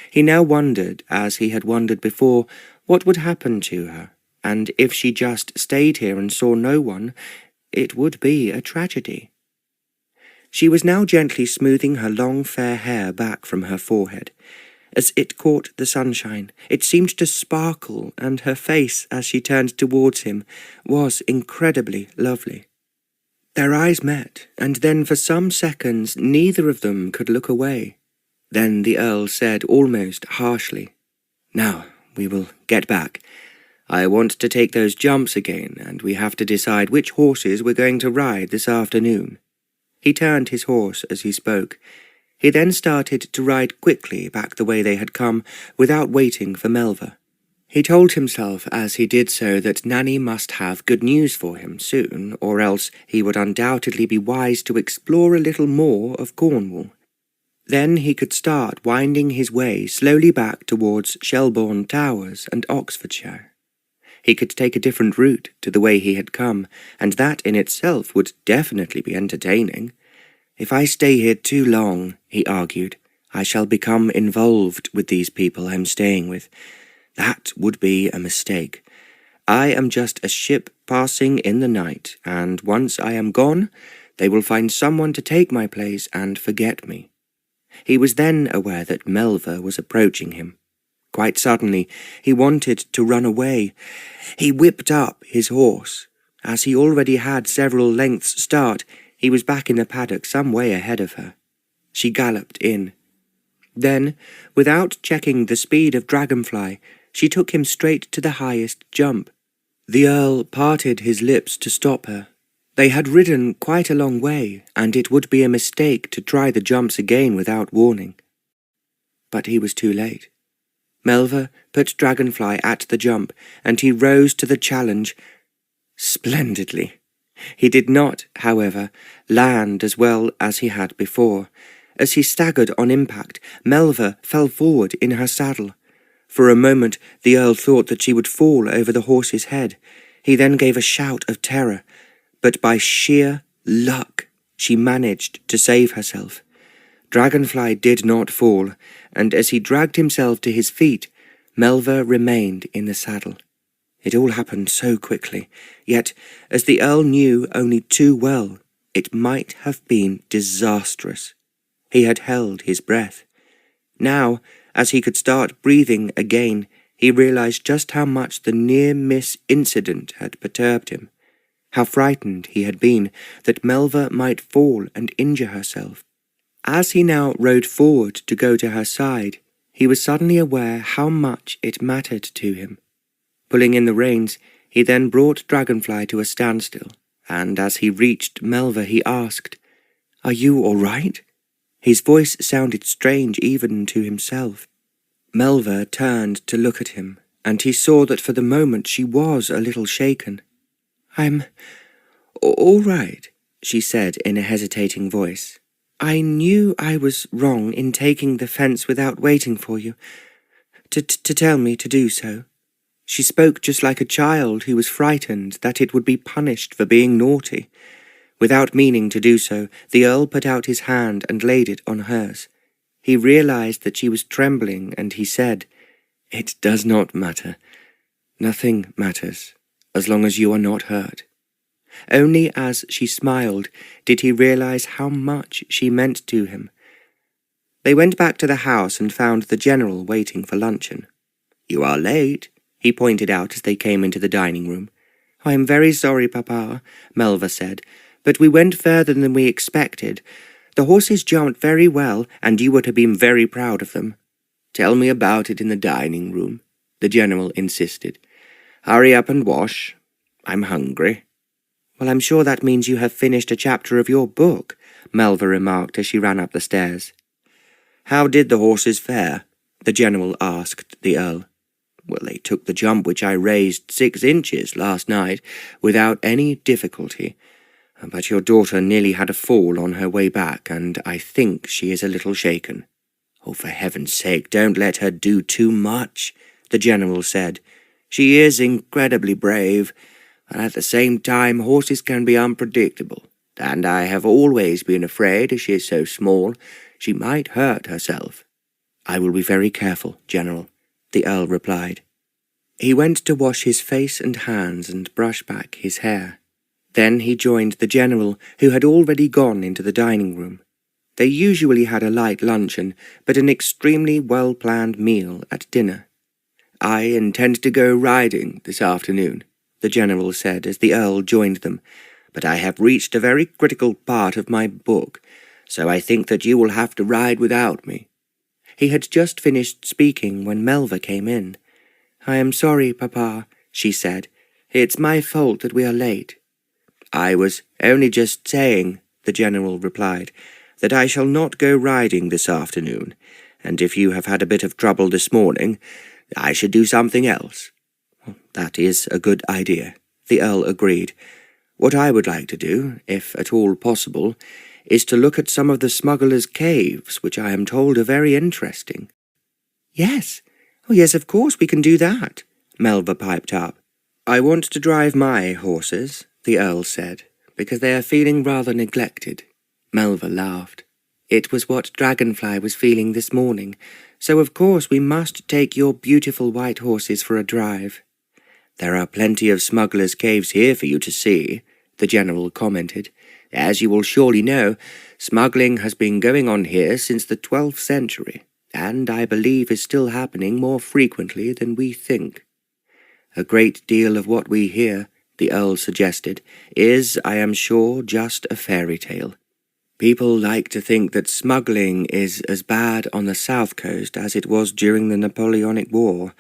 He now wondered, as he had wondered before, what would happen to her, and if she just stayed here and saw no one, it would be a tragedy. She was now gently smoothing her long fair hair back from her forehead. As it caught the sunshine, it seemed to sparkle, and her face, as she turned towards him, was incredibly lovely. Their eyes met, and then for some seconds neither of them could look away. Then the Earl said almost harshly, "Now we will get back. I want to take those jumps again, and we have to decide which horses we're going to ride this afternoon." He turned his horse as he spoke. He then started to ride quickly back the way they had come, without waiting for Melva. He told himself as he did so that Nanny must have good news for him soon, or else he would undoubtedly be wise to explore a little more of Cornwall. Then he could start winding his way slowly back towards Shelbourne Towers and Oxfordshire. He could take a different route to the way he had come, and that in itself would definitely be entertaining. "If I stay here too long," he argued, "I shall become involved with these people I'm staying with. That would be a mistake. I am just a ship passing in the night, and once I am gone, they will find someone to take my place and forget me." He was then aware that Melva was approaching him. Quite suddenly, he wanted to run away. He whipped up his horse. As he already had several lengths start, he was back in the paddock some way ahead of her. She galloped in. Then, without checking the speed of Dragonfly, she took him straight to the highest jump. The Earl parted his lips to stop her. They had ridden quite a long way, and it would be a mistake to try the jumps again without warning. But he was too late. Melva put Dragonfly at the jump, and he rose to the challenge splendidly. He did not, however, land as well as he had before. As he staggered on impact, Melva fell forward in her saddle. For a moment the Earl thought that she would fall over the horse's head. He then gave a shout of terror, but by sheer luck she managed to save herself. Dragonfly did not fall, and as he dragged himself to his feet, Melva remained in the saddle. It all happened so quickly, yet, as the Earl knew only too well, it might have been disastrous. He had held his breath. Now, as he could start breathing again, he realized just how much the near-miss incident had perturbed him, how frightened he had been that Melva might fall and injure herself. As he now rode forward to go to her side, he was suddenly aware how much it mattered to him. Pulling in the reins, he then brought Dragonfly to a standstill, and as he reached Melva he asked, "Are you all right?" His voice sounded strange even to himself. Melva turned to look at him, and he saw that for the moment she was a little shaken. "I'm all right," she said in a hesitating voice. "I knew I was wrong in taking the fence without waiting for you to tell me to do so." She spoke just like a child who was frightened that it would be punished for being naughty. Without meaning to do so, the Earl put out his hand and laid it on hers. He realized that she was trembling, and he said, "It does not matter. Nothing matters. as long as you are not hurt." Only as she smiled did he realize how much she meant to him. They went back to the house and found the general waiting for luncheon. "You are late," he pointed out as they came into the dining room. "I am very sorry, Papa," Melva said, "but we went further than we expected. The horses jumped very well, and you would have been very proud of them." "Tell me about it in the dining room," the general insisted. "Hurry up and wash. I'm hungry." "Well, I'm sure that means you have finished a chapter of your book," Melva remarked as she ran up the stairs. "How did the horses fare?" the general asked the Earl. "Well, they took the jump which I raised 6 inches last night without any difficulty. But your daughter nearly had a fall on her way back, and I think she is a little shaken." "Oh, for heaven's sake, don't let her do too much," the general said. "She is incredibly brave, but at the same time horses can be unpredictable, and I have always been afraid, as she is so small, she might hurt herself." "I will be very careful, General," the Earl replied. He went to wash his face and hands and brush back his hair. Then he joined the general, who had already gone into the dining room. They usually had a light luncheon, but an extremely well-planned meal at dinner. "I intend to go riding this afternoon," the general said as the Earl joined them, "but I have reached a very critical part of my book, so I think that you will have to ride without me." He had just finished speaking when Melva came in. "I am sorry, Papa," she said. "It's my fault that we are late." "I was only just saying," the general replied, "that I shall not go riding this afternoon, and if you have had a bit of trouble this morning, I should do something else." "That is a good idea," the Earl agreed. "What I would like to do, if at all possible, is to look at some of the smugglers' caves, which I am told are very interesting." "Yes, oh yes, of course we can do that," Melva piped up. "I want to drive my horses," the Earl said, "because they are feeling rather neglected." Melva laughed. "It was what Dragonfly was feeling this morning, so of course we must take your beautiful white horses for a drive." "There are plenty of smugglers' caves here for you to see," the general commented. "As you will surely know, smuggling has been going on here since the 12th century, and I believe is still happening more frequently than we think." "A great deal of what we hear," the Earl suggested, "is, I am sure, just a fairy tale. People like to think that smuggling is as bad on the south coast as it was during the Napoleonic War,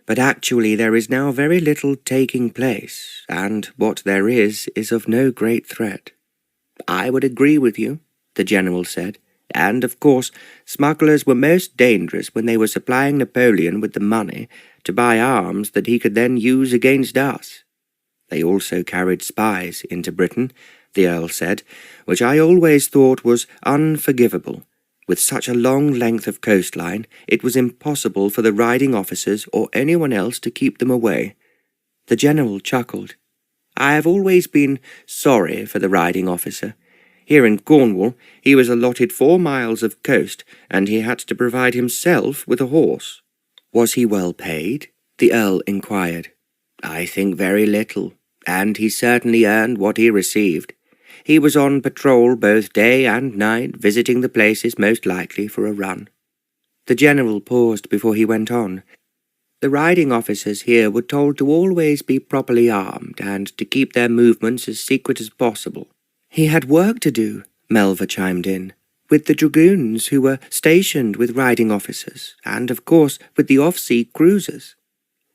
but actually there is now very little taking place, and what there is of no great threat." "I would agree with you," the general said, "and, of course, smugglers were most dangerous when they were supplying Napoleon with the money to buy arms that he could then use against us." "They also carried spies into Britain," the Earl said, "which I always thought was unforgivable. With such a long length of coastline, it was impossible for the riding officers or anyone else to keep them away." The general chuckled. "I have always been sorry for the riding officer. Here in Cornwall, he was allotted 4 miles of coast, and he had to provide himself with a horse." "Was he well paid?" the Earl inquired. "I think very little, and he certainly earned what he received. He was on patrol both day and night, visiting the places most likely for a run." The general paused before he went on. "The riding officers here were told to always be properly armed and to keep their movements as secret as possible." "He had work to do," Melva chimed in, "with the dragoons who were stationed with riding officers, and, of course, with the off-sea cruisers."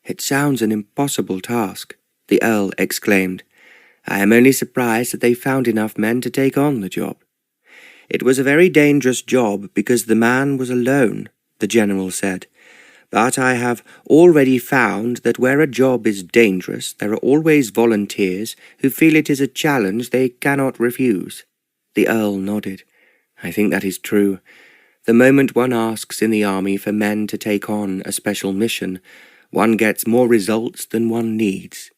"It sounds an impossible task," the Earl exclaimed. "I am only surprised that they found enough men to take on the job." "It was a very dangerous job because the man was alone," the general said. "But I have already found that where a job is dangerous, there are always volunteers who feel it is a challenge they cannot refuse." The Earl nodded. "I think that is true. The moment one asks in the army for men to take on a special mission, one gets more results than one needs."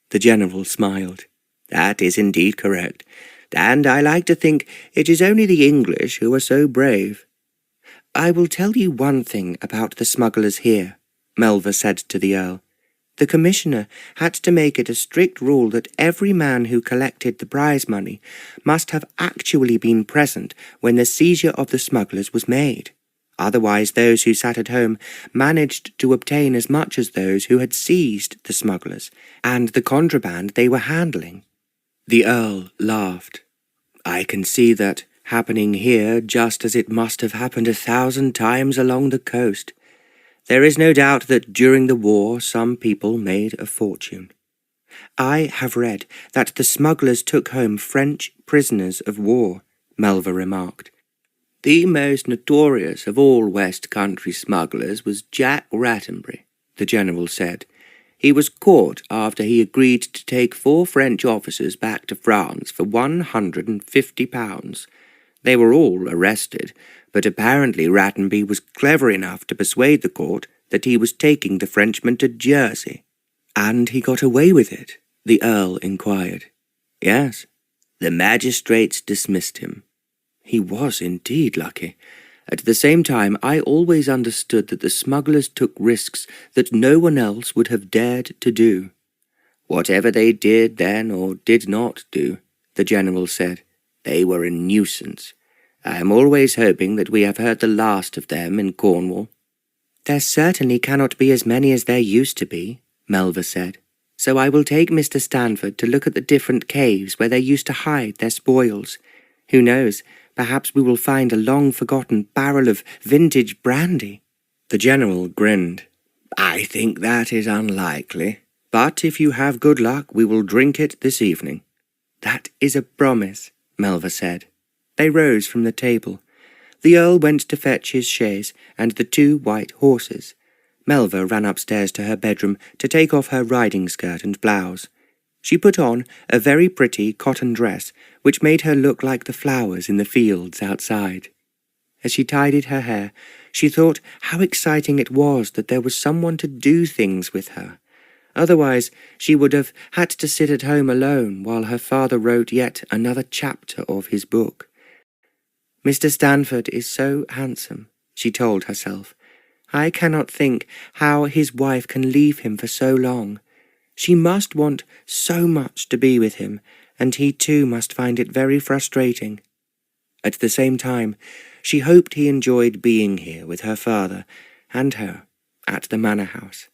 The general smiled. "That is indeed correct, and I like to think it is only the English who are so brave." "I will tell you one thing about the smugglers here," Melva said to the Earl. The commissioner had to make it a strict rule that every man who collected the prize money must have actually been present when the seizure of the smugglers was made. Otherwise, those who sat at home managed to obtain as much as those who had seized the smugglers and the contraband they were handling. The Earl laughed. "I can see that happening here just as it must have happened 1,000 times along the coast. There is no doubt that during the war some people made a fortune. I have read that the smugglers took home French prisoners of war," Melva remarked. "The most notorious of all West Country smugglers was Jack Rattenbury," the general said. "He was caught after he agreed to take 4 French officers back to France for £150. They were all arrested, but apparently Rattenbury was clever enough to persuade the court that he was taking the Frenchmen to Jersey." "And he got away with it?" the Earl inquired. "Yes. The magistrates dismissed him." "He was indeed lucky. At the same time, I always understood that the smugglers took risks that no one else would have dared to do." "Whatever they did then or did not do," the general said, "they were a nuisance. I am always hoping that we have heard the last of them in Cornwall." "There certainly cannot be as many as there used to be," Melva said. "So I will take Mr. Stanford to look at the different caves where they used to hide their spoils. Who knows, perhaps we will find a long-forgotten barrel of vintage brandy." The general grinned. "I think that is unlikely, but if you have good luck, we will drink it this evening." "That is a promise," Melva said. They rose from the table. The Earl went to fetch his chaise and the 2 white horses. Melva ran upstairs to her bedroom to take off her riding skirt and blouse. She put on a very pretty cotton dress, which made her look like the flowers in the fields outside. As she tidied her hair, she thought how exciting it was that there was someone to do things with her. Otherwise, she would have had to sit at home alone while her father wrote yet another chapter of his book. "Mr. Stanford is so handsome," she told herself. "I cannot think how his wife can leave him for so long. She must want so much to be with him, and he too must find it very frustrating." At the same time, she hoped he enjoyed being here with her father and her at the manor house.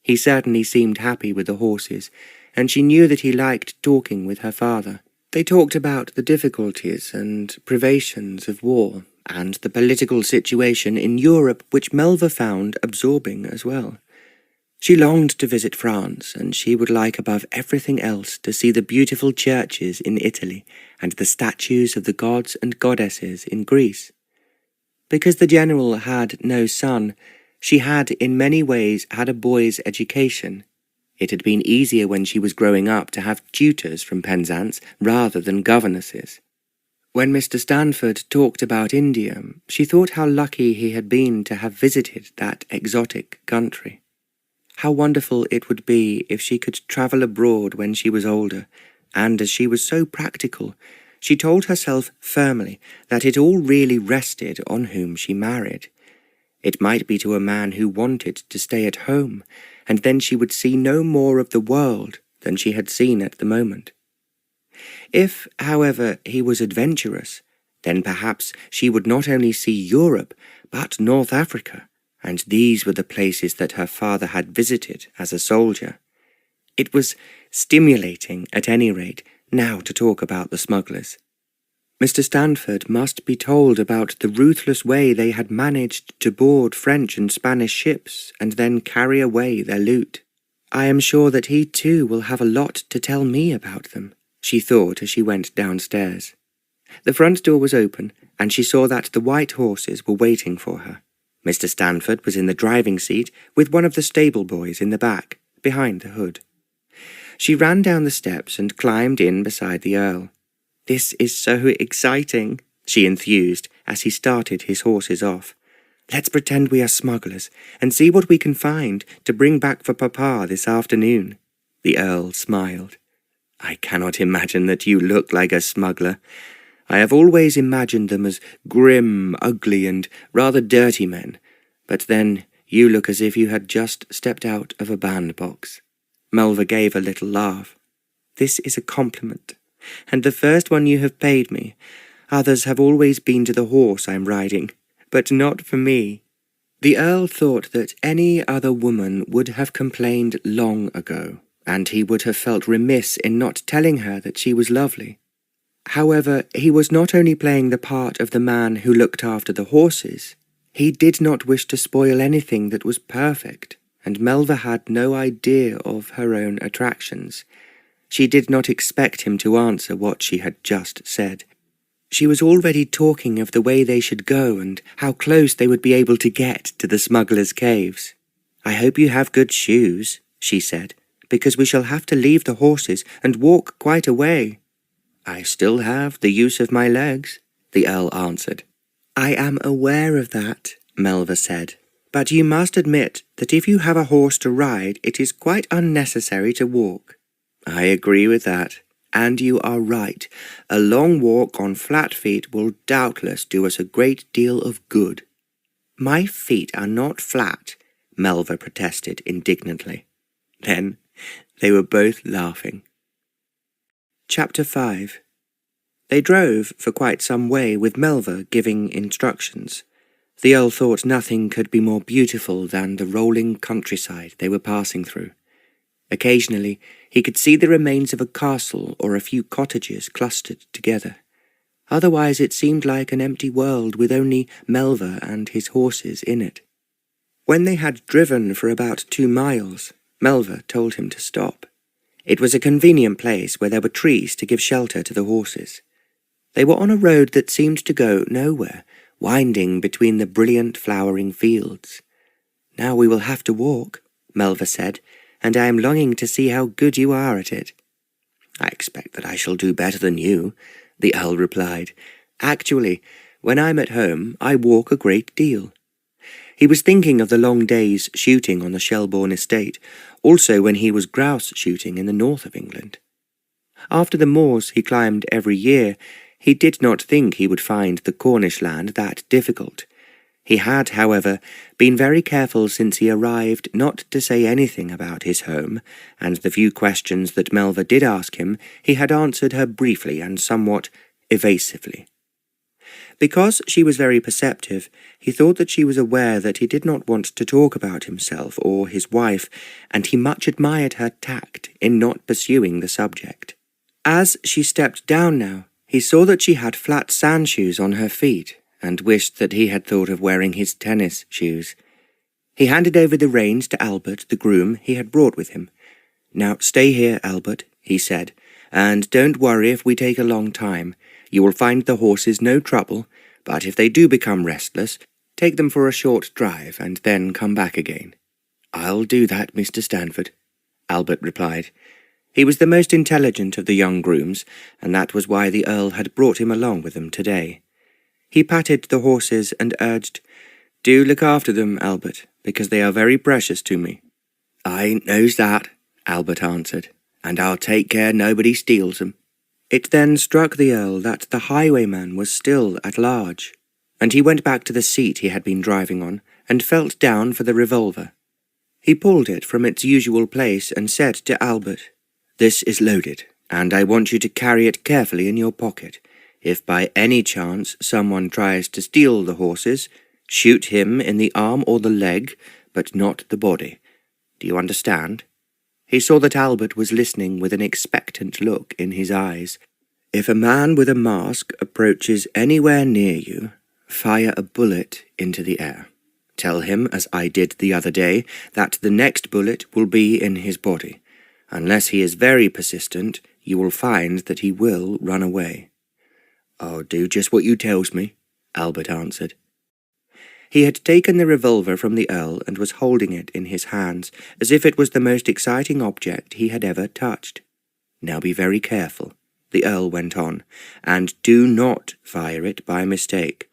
He certainly seemed happy with the horses, and she knew that he liked talking with her father. They talked about the difficulties and privations of war, and the political situation in Europe, which Melva found absorbing as well. She longed to visit France, and she would like above everything else to see the beautiful churches in Italy and the statues of the gods and goddesses in Greece. Because the general had no son, she had in many ways had a boy's education. It had been easier when she was growing up to have tutors from Penzance rather than governesses. When Mr. Stanford talked about India, she thought how lucky he had been to have visited that exotic country. How wonderful it would be if she could travel abroad when she was older, and as she was so practical, she told herself firmly that it all really rested on whom she married. It might be to a man who wanted to stay at home, and then she would see no more of the world than she had seen at the moment. If, however, he was adventurous, then perhaps she would not only see Europe, but North Africa, and these were the places that her father had visited as a soldier. It was stimulating, at any rate, now to talk about the smugglers. Mr. Stanford must be told about the ruthless way they had managed to board French and Spanish ships and then carry away their loot. I am sure that he too will have a lot to tell me about them, she thought as she went downstairs. The front door was open, and she saw that the white horses were waiting for her. Mr. Stanford was in the driving seat with one of the stable boys in the back, behind the hood. She ran down the steps and climbed in beside the Earl. "This is so exciting," she enthused as he started his horses off. "Let's pretend we are smugglers and see what we can find to bring back for Papa this afternoon." The Earl smiled. "I cannot imagine that you look like a smuggler. I have always imagined them as grim, ugly, and rather dirty men, but then You look as if you had just stepped out of a bandbox." Melva gave a little laugh. "This is a compliment, and the first one you have paid me. Others have always been to the horse I'm riding, but not for me." The Earl thought that any other woman would have complained long ago, and he would have felt remiss in not telling her that she was lovely. However, he was not only playing the part of the man who looked after the horses. He did not wish to spoil anything that was perfect, and Melva had no idea of her own attractions. She did not expect him to answer what she had just said. She was already talking of the way they should go and how close they would be able to get to the smugglers' caves. "I hope you have good shoes," she said, "because we shall have to leave the horses and walk quite a way." "I still have the use of my legs," the Earl answered. "I am aware of that," Melva said, "but you must admit that if you have a horse to ride, it is quite unnecessary to walk." "I agree with that, and you are right. A long walk on flat feet will doubtless do us a great deal of good." "My feet are not flat," Melva protested indignantly. Then they were both laughing. Chapter 5. They drove for quite some way with Melva giving instructions. The Earl thought nothing could be more beautiful than the rolling countryside they were passing through. Occasionally he could see the remains of a castle or a few cottages clustered together. Otherwise it seemed like an empty world with only Melva and his horses in it. When they had driven for about 2 miles, Melva told him to stop. It was a convenient place where there were trees to give shelter to the horses. They were on a road that seemed to go nowhere, winding between the brilliant flowering fields. "Now we will have to walk," Melva said, "and I am longing to see how good you are at it." "I expect that I shall do better than you," the Earl replied. "Actually, when I'm at home, I walk a great deal." He was thinking of the long days shooting on the Shelbourne estate, also when he was grouse shooting in the north of England. After the moors he climbed every year, he did not think he would find the Cornish land that difficult. He had, however, been very careful since he arrived not to say anything about his home, and the few questions that Melva did ask him he had answered her briefly and somewhat evasively. Because she was very perceptive, he thought that she was aware that he did not want to talk about himself or his wife, and he much admired her tact in not pursuing the subject. As she stepped down now, he saw that she had flat sand shoes on her feet, and wished that he had thought of wearing his tennis shoes. He handed over the reins to Albert, the groom he had brought with him. "Now stay here, Albert," he said, "and don't worry if we take a long time. You will find the horses no trouble, but if they do become restless, take them for a short drive and then come back again." "I'll do that, Mr. Stanford," Albert replied. He was the most intelligent of the young grooms, and that was why the Earl had brought him along with them today. He patted the horses and urged, "Do look after them, Albert, because they are very precious to me." "I knows that," Albert answered, "and I'll take care nobody steals them." It then struck the Earl that the highwayman was still at large, and he went back to the seat he had been driving on and felt down for the revolver. He pulled it from its usual place and said to Albert, "This is loaded, and I want you to carry it carefully in your pocket. If by any chance someone tries to steal the horses, shoot him in the arm or the leg, but not the body. Do you understand?" He saw that Albert was listening with an expectant look in his eyes. "If a man with a mask approaches anywhere near you, fire a bullet into the air. Tell him, as I did the other day, that the next bullet will be in his body. Unless he is very persistent, you will find that he will run away." "I'll do just what you tells me," Albert answered. He had taken the revolver from the Earl and was holding it in his hands, as if it was the most exciting object he had ever touched. "Now be very careful," the Earl went on, "and do not fire it by mistake.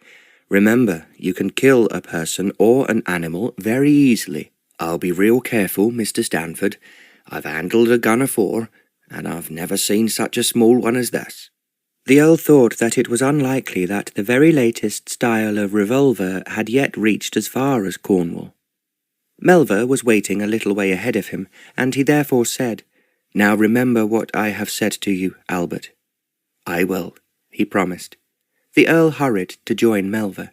Remember, you can kill a person or an animal very easily. I'll be real careful, Mr. Stanford. I've handled a gun afore, and I've never seen such a small one as this." The Earl thought that it was unlikely that the very latest style of revolver had yet reached as far as Cornwall. Melva was waiting a little way ahead of him, and he therefore said, "Now remember what I have said to you, Albert." "I will," he promised. The Earl hurried to join Melva.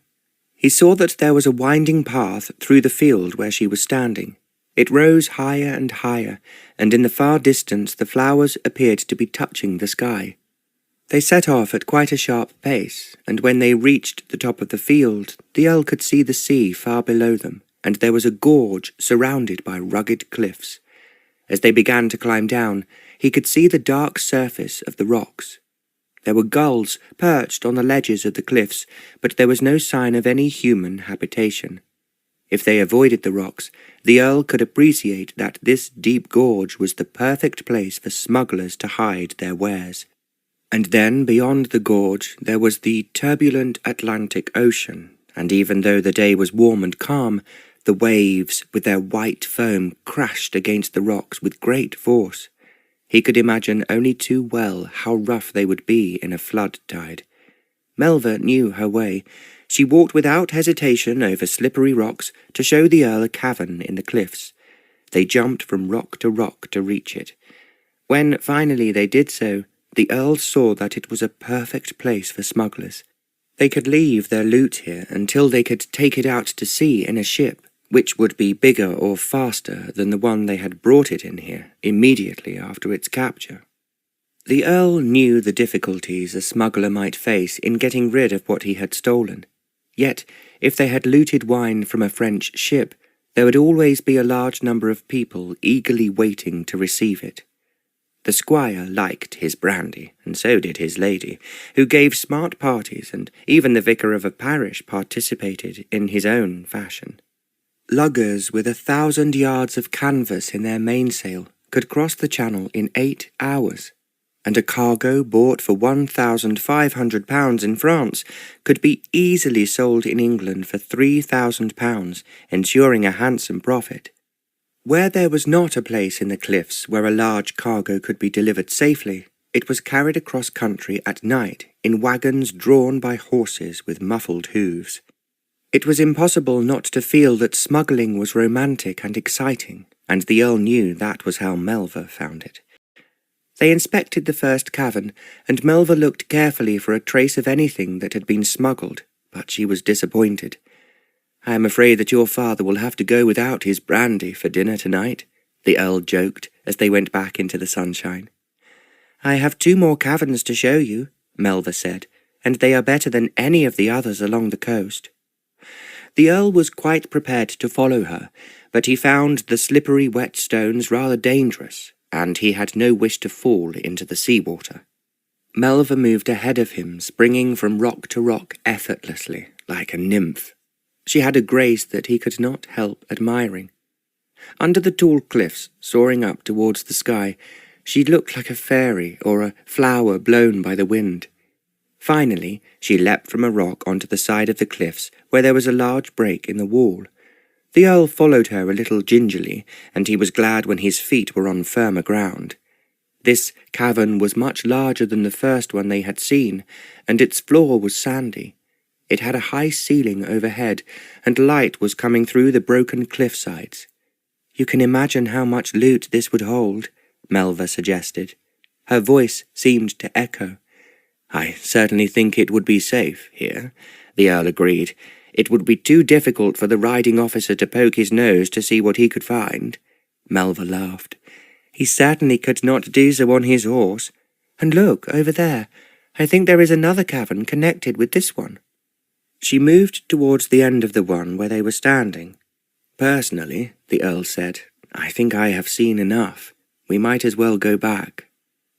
He saw that there was a winding path through the field where she was standing. It rose higher and higher, and in the far distance the flowers appeared to be touching the sky. They set off at quite a sharp pace, and when they reached the top of the field, the Earl could see the sea far below them, and there was a gorge surrounded by rugged cliffs. As they began to climb down, he could see the dark surface of the rocks. There were gulls perched on the ledges of the cliffs, but there was no sign of any human habitation. If they avoided the rocks, the Earl could appreciate that this deep gorge was the perfect place for smugglers to hide their wares. And then, beyond the gorge, there was the turbulent Atlantic Ocean, and even though the day was warm and calm, the waves with their white foam crashed against the rocks with great force. He could imagine only too well how rough they would be in a flood tide. Melva knew her way. She walked without hesitation over slippery rocks to show the Earl a cavern in the cliffs. They jumped from rock to reach it. When finally they did so, the Earl saw that it was a perfect place for smugglers. They could leave their loot here until they could take it out to sea in a ship, which would be bigger or faster than the one they had brought it in here immediately after its capture. The Earl knew the difficulties a smuggler might face in getting rid of what he had stolen. Yet, if they had looted wine from a French ship, there would always be a large number of people eagerly waiting to receive it. The squire liked his brandy, and so did his lady, who gave smart parties, and even the vicar of a parish participated in his own fashion. Luggers with 1,000 yards of canvas in their mainsail could cross the Channel in 8 hours, and a cargo bought for £1,500 in France could be easily sold in England for £3,000, ensuring a handsome profit. Where there was not a place in the cliffs where a large cargo could be delivered safely, it was carried across country at night in wagons drawn by horses with muffled hooves. It was impossible not to feel that smuggling was romantic and exciting, and the Earl knew that was how Melva found it. They inspected the first cavern, and Melva looked carefully for a trace of anything that had been smuggled, but she was disappointed. "I am afraid that your father will have to go without his brandy for dinner tonight," the Earl joked as they went back into the sunshine. "I have 2 more caverns to show you," Melva said, "and they are better than any of the others along the coast." The Earl was quite prepared to follow her, but he found the slippery wet stones rather dangerous, and he had no wish to fall into the sea-water. Melva moved ahead of him, springing from rock to rock effortlessly, like a nymph. She had a grace that he could not help admiring. Under the tall cliffs, soaring up towards the sky, she looked like a fairy or a flower blown by the wind. Finally, she leapt from a rock onto the side of the cliffs where there was a large break in the wall. The Earl followed her a little gingerly, and he was glad when his feet were on firmer ground. This cavern was much larger than the first one they had seen, and its floor was sandy. It had a high ceiling overhead, and light was coming through the broken cliff sides. "You can imagine how much loot this would hold," Melva suggested. Her voice seemed to echo. "I certainly think it would be safe here," the Earl agreed. "It would be too difficult for the riding officer to poke his nose to see what he could find." Melva laughed. "He certainly could not do so on his horse. And look, over there. I think there is another cavern connected with this one." She moved towards the end of the one where they were standing. "Personally," the Earl said, "I think I have seen enough. We might as well go back."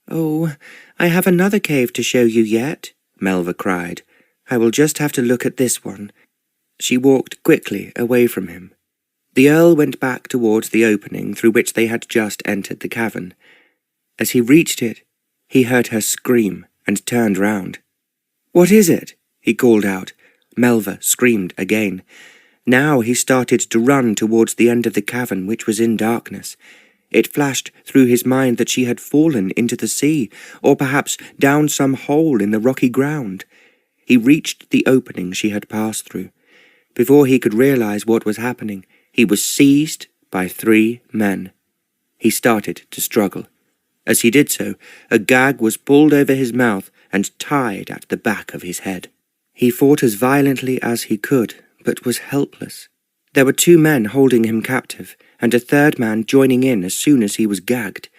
"Oh, I have another cave to show you yet," Melva cried. "I will just have to look at this one." She walked quickly away from him. The Earl went back towards the opening through which they had just entered the cavern. As he reached it, he heard her scream and turned round. "What is it?" he called out. Melva screamed again. Now he started to run towards the end of the cavern, which was in darkness. It flashed through his mind that she had fallen into the sea, or perhaps down some hole in the rocky ground. He reached the opening she had passed through. Before he could realize what was happening, he was seized by 3 men. He started to struggle. As he did so, a gag was pulled over his mouth and tied at the back of his head. He fought as violently as he could, but was helpless. There were 2 men holding him captive, and a 3rd man joining in as soon as he was gagged.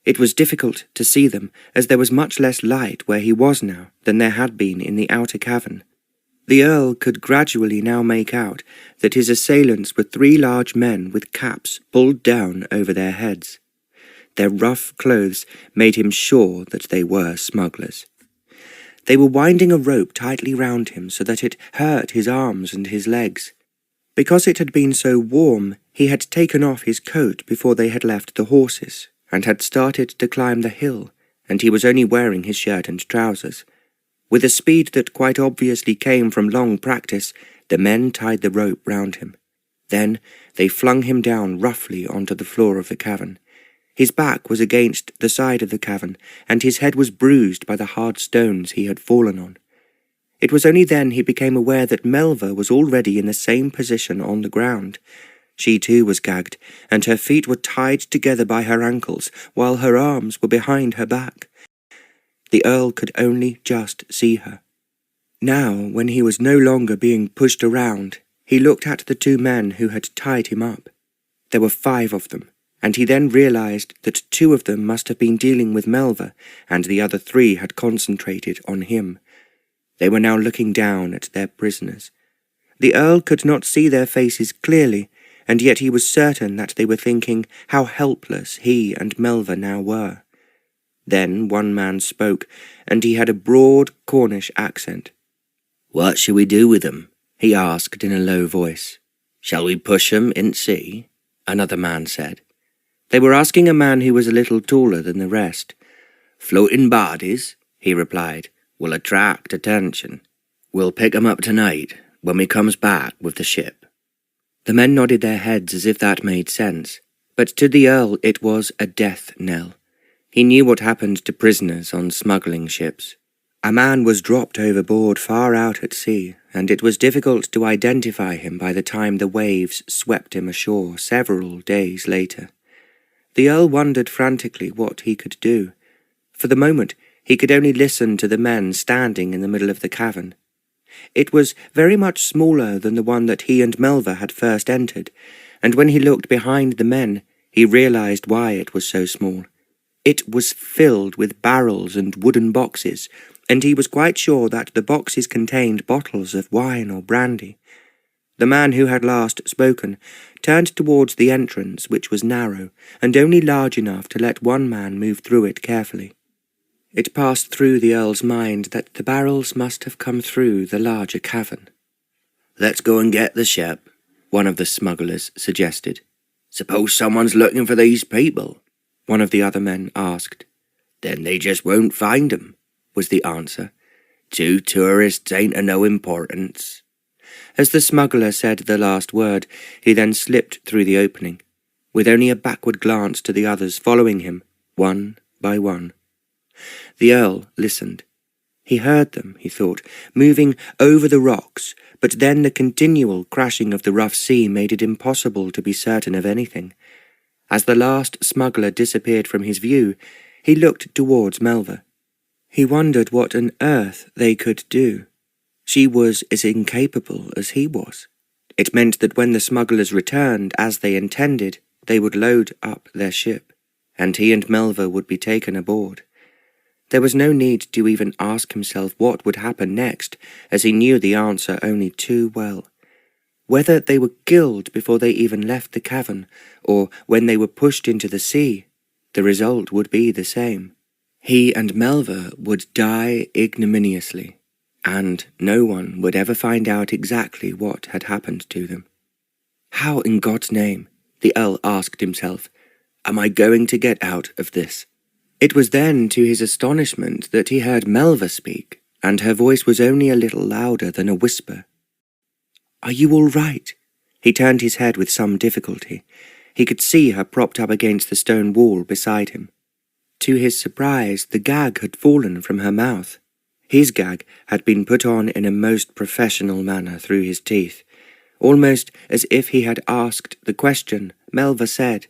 It was difficult to see them, as there was much less light where he was now than there had been in the outer cavern. The Earl could gradually now make out that his assailants were 3 large men with caps pulled down over their heads. Their rough clothes made him sure that they were smugglers. They were winding a rope tightly round him so that it hurt his arms and his legs. Because it had been so warm, he had taken off his coat before they had left the horses, and had started to climb the hill, and he was only wearing his shirt and trousers. With a speed that quite obviously came from long practice, the men tied the rope round him. Then they flung him down roughly onto the floor of the cavern. His back was against the side of the cavern, and his head was bruised by the hard stones he had fallen on. It was only then he became aware that Melva was already in the same position on the ground. She too was gagged, and her feet were tied together by her ankles, while her arms were behind her back. The Earl could only just see her. Now, when he was no longer being pushed around, he looked at the 2 men who had tied him up. There were 5 of them, and he then realized that 2 of them must have been dealing with Melva, and the other 3 had concentrated on him. They were now looking down at their prisoners. The Earl could not see their faces clearly, and yet he was certain that they were thinking how helpless he and Melva now were. Then one man spoke, and he had a broad Cornish accent. "What shall we do with 'em?" he asked in a low voice. "Shall we push 'em in sea?" another man said. They were asking a man who was a little taller than the rest. "Floating bodies," he replied, "will attract attention. We'll pick 'em up tonight, when we comes back with the ship." The men nodded their heads as if that made sense, but to the Earl it was a death knell. He knew what happened to prisoners on smuggling ships. A man was dropped overboard far out at sea, and it was difficult to identify him by the time the waves swept him ashore several days later. The Earl wondered frantically what he could do. For the moment, he could only listen to the men standing in the middle of the cavern. It was very much smaller than the one that he and Melva had first entered, and when he looked behind the men, he realized why it was so small. It was filled with barrels and wooden boxes, and he was quite sure that the boxes contained bottles of wine or brandy. The man who had last spoken turned towards the entrance, which was narrow, and only large enough to let one man move through it carefully. It passed through the Earl's mind that the barrels must have come through the larger cavern. "Let's go and get the ship," one of the smugglers suggested. "Suppose someone's looking for these people?" one of the other men asked. "Then they just won't find 'em," was the answer. "2 tourists ain't of no importance." As the smuggler said the last word, he then slipped through the opening, with only a backward glance to the others following him, one by one. The Earl listened. He heard them, he thought, moving over the rocks, but then the continual crashing of the rough sea made it impossible to be certain of anything. As the last smuggler disappeared from his view, he looked towards Melva. He wondered what on earth they could do. She was as incapable as he was. It meant that when the smugglers returned, as they intended, they would load up their ship, and he and Melva would be taken aboard. There was no need to even ask himself what would happen next, as he knew the answer only too well. Whether they were killed before they even left the cavern, or when they were pushed into the sea, the result would be the same. He and Melva would die ignominiously, and no one would ever find out exactly what had happened to them. How in God's name, the Earl asked himself, am I going to get out of this? It was then, to his astonishment, that he heard Melva speak, and her voice was only a little louder than a whisper. "Are you all right?" He turned his head with some difficulty. He could see her propped up against the stone wall beside him. To his surprise, the gag had fallen from her mouth. His gag had been put on in a most professional manner through his teeth, Almost as if he had asked the question, Melva said,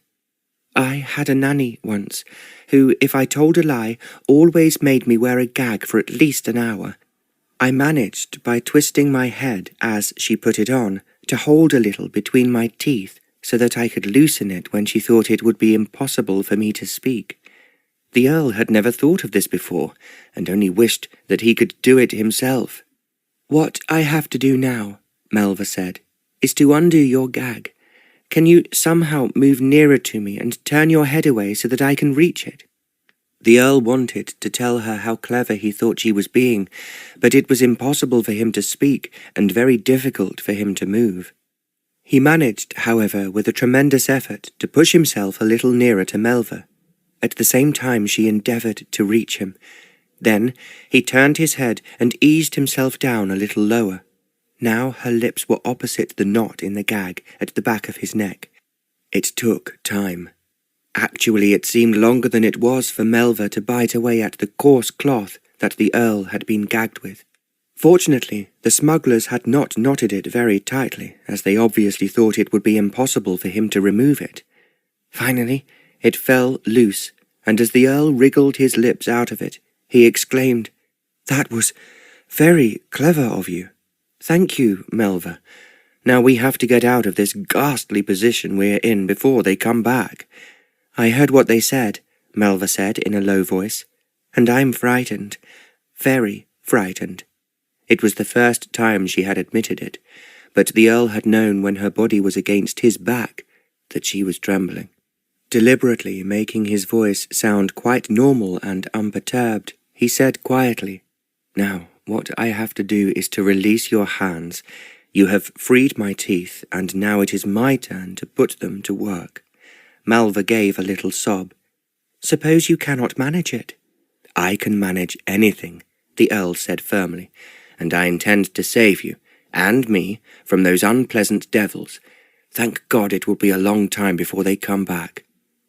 "I had a nanny once, who, if I told a lie, always made me wear a gag for at least an hour. I managed, by twisting my head as she put it on, to hold a little between my teeth so that I could loosen it when she thought it would be impossible for me to speak." The Earl had never thought of this before, and only wished that he could do it himself. "What I have to do now," Melva said, "is to undo your gag. Can you somehow move nearer to me and turn your head away so that I can reach it?" The Earl wanted to tell her how clever he thought she was being, but it was impossible for him to speak and very difficult for him to move. He managed, however, with a tremendous effort, to push himself a little nearer to Melva. At the same time she endeavoured to reach him. Then he turned his head and eased himself down a little lower. Now her lips were opposite the knot in the gag at the back of his neck. It took time. Actually, it seemed longer than it was for Melva to bite away at the coarse cloth that the Earl had been gagged with. Fortunately, the smugglers had not knotted it very tightly, as they obviously thought it would be impossible for him to remove it. Finally, it fell loose, and as the Earl wriggled his lips out of it, he exclaimed, "That was very clever of you. Thank you, Melva. Now we have to get out of this ghastly position we're in before they come back." "I heard what they said," Melva said in a low voice, "and I'm frightened, very frightened." It was the first time she had admitted it, but the Earl had known when her body was against his back that she was trembling. Deliberately making his voice sound quite normal and unperturbed, he said quietly, "Now, what I have to do is to release your hands. You have freed my teeth, and now it is my turn to put them to work." Melva gave a little sob. "Suppose you cannot manage it?" "I can manage anything," the Earl said firmly, "and I intend to save you, and me, from those unpleasant devils. Thank God it will be a long time before they come back."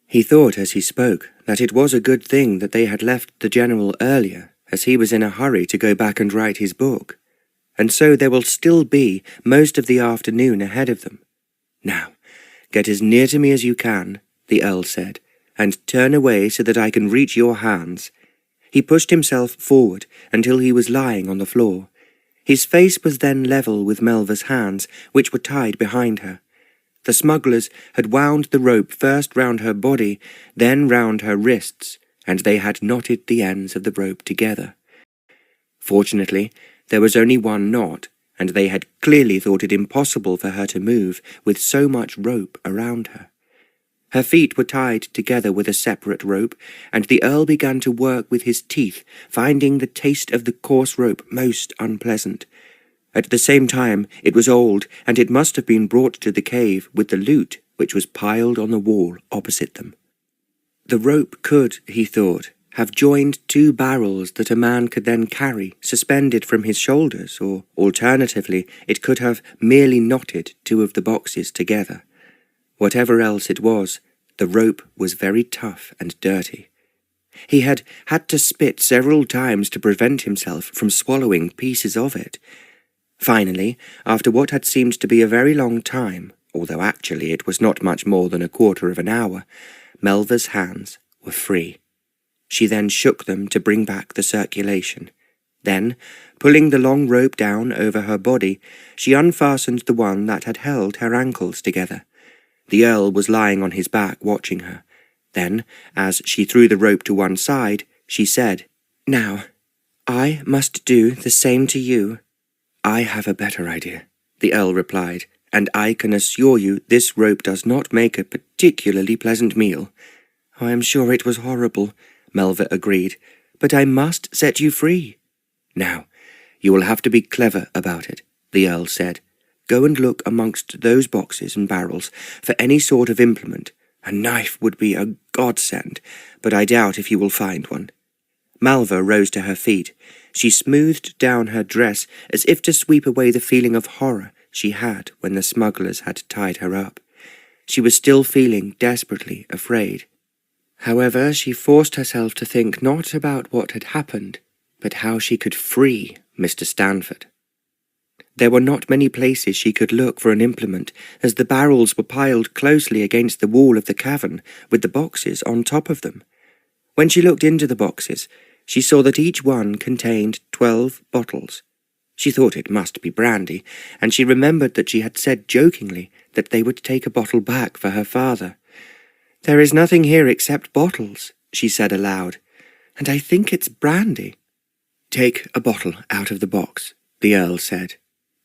He thought as he spoke that it was a good thing that they had left the General earlier, as he was in a hurry to go back and write his book. And so there will still be most of the afternoon ahead of them. "Now, get as near to me as you can," the Earl said, "and turn away so that I can reach your hands." He pushed himself forward until he was lying on the floor. His face was then level with Melva's hands, which were tied behind her. The smugglers had wound the rope first round her body, then round her wrists, and they had knotted the ends of the rope together. Fortunately, there was only one knot, and they had clearly thought it impossible for her to move with so much rope around her. Her feet were tied together with a separate rope, and the Earl began to work with his teeth, finding the taste of the coarse rope most unpleasant. At the same time, it was old, and it must have been brought to the cave with the loot which was piled on the wall opposite them. The rope could, he thought, have joined two barrels that a man could then carry, suspended from his shoulders, or, alternatively, it could have merely knotted two of the boxes together. Whatever else it was, the rope was very tough and dirty. He had had to spit several times to prevent himself from swallowing pieces of it. Finally, after what had seemed to be a very long time, although actually it was not much more than a quarter of an hour, Melva's hands were free. She then shook them to bring back the circulation. Then, pulling the long rope down over her body, she unfastened the one that had held her ankles together. The Earl was lying on his back watching her. Then, as she threw the rope to one side, she said, "Now, I must do the same to you." "I have a better idea," the Earl replied, "and I can assure you this rope does not make a particularly pleasant meal." "I am sure it was horrible," Melva agreed, "but I must set you free." "Now, you will have to be clever about it," the Earl said. "Go and look amongst those boxes and barrels for any sort of implement. A knife would be a godsend, but I doubt if you will find one." Melva rose to her feet. She smoothed down her dress as if to sweep away the feeling of horror she had when the smugglers had tied her up. She was still feeling desperately afraid. However, she forced herself to think not about what had happened, but how she could free Mr. Stanford. There were not many places she could look for an implement, as the barrels were piled closely against the wall of the cavern, with the boxes on top of them. When she looked into the boxes, she saw that each one contained 12 bottles. She thought it must be brandy, and she remembered that she had said jokingly that they would take a bottle back for her father. "There is nothing here except bottles," she said aloud, "and I think it's brandy." "Take a bottle out of the box," the Earl said.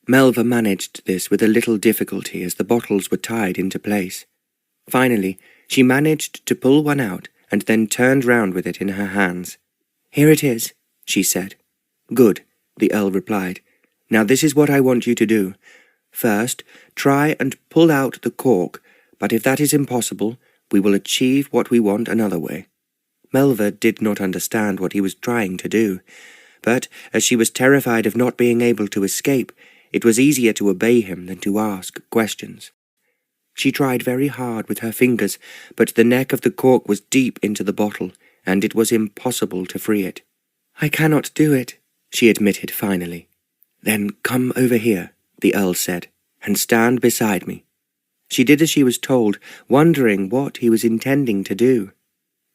Melva managed this with a little difficulty as the bottles were tied into place. Finally, she managed to pull one out and then turned round with it in her hands. "Here it is," she said. "Good," the Earl replied. "Now this is what I want you to do. First, try and pull out the cork, but if that is impossible, we will achieve what we want another way." Melva did not understand what he was trying to do, but as she was terrified of not being able to escape, it was easier to obey him than to ask questions. She tried very hard with her fingers, but the neck of the cork was deep into the bottle, and it was impossible to free it. "I cannot do it," she admitted finally. "Then come over here," the Earl said, "and stand beside me." She did as she was told, wondering what he was intending to do.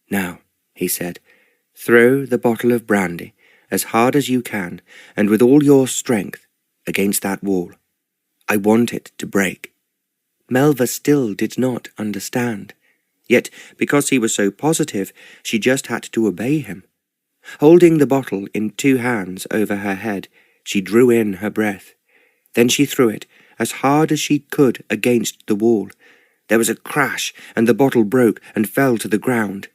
"Now," he said, "throw the bottle of brandy as hard as you can, and with all your strength, against that wall. I want it to break." Melva still did not understand. Yet, because he was so positive, she just had to obey him. Holding the bottle in 2 hands over her head, she drew in her breath. Then she threw it as hard as she could against the wall. There was a crash, and the bottle broke and fell to the ground.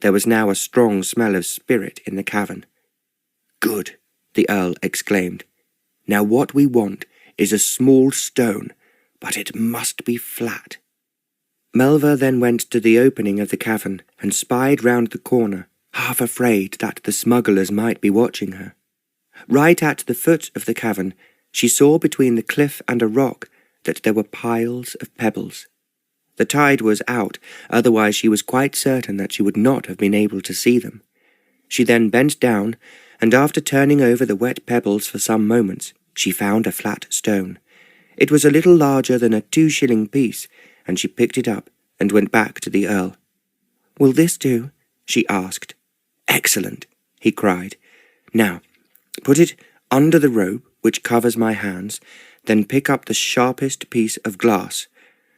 There was now a strong smell of spirit in the cavern. "Good," the Earl exclaimed. "Now what we want is a small stone, but it must be flat." Melva then went to the opening of the cavern and spied round the corner, half afraid that the smugglers might be watching her. Right at the foot of the cavern, she saw between the cliff and a rock that there were piles of pebbles. The tide was out, otherwise she was quite certain that she would not have been able to see them. She then bent down, and after turning over the wet pebbles for some moments, she found a flat stone. It was a little larger than a 2-shilling piece, and she picked it up and went back to the Earl. "Will this do?" she asked. "Excellent," he cried. "Now, put it under the rope which covers my hands, then pick up the sharpest piece of glass.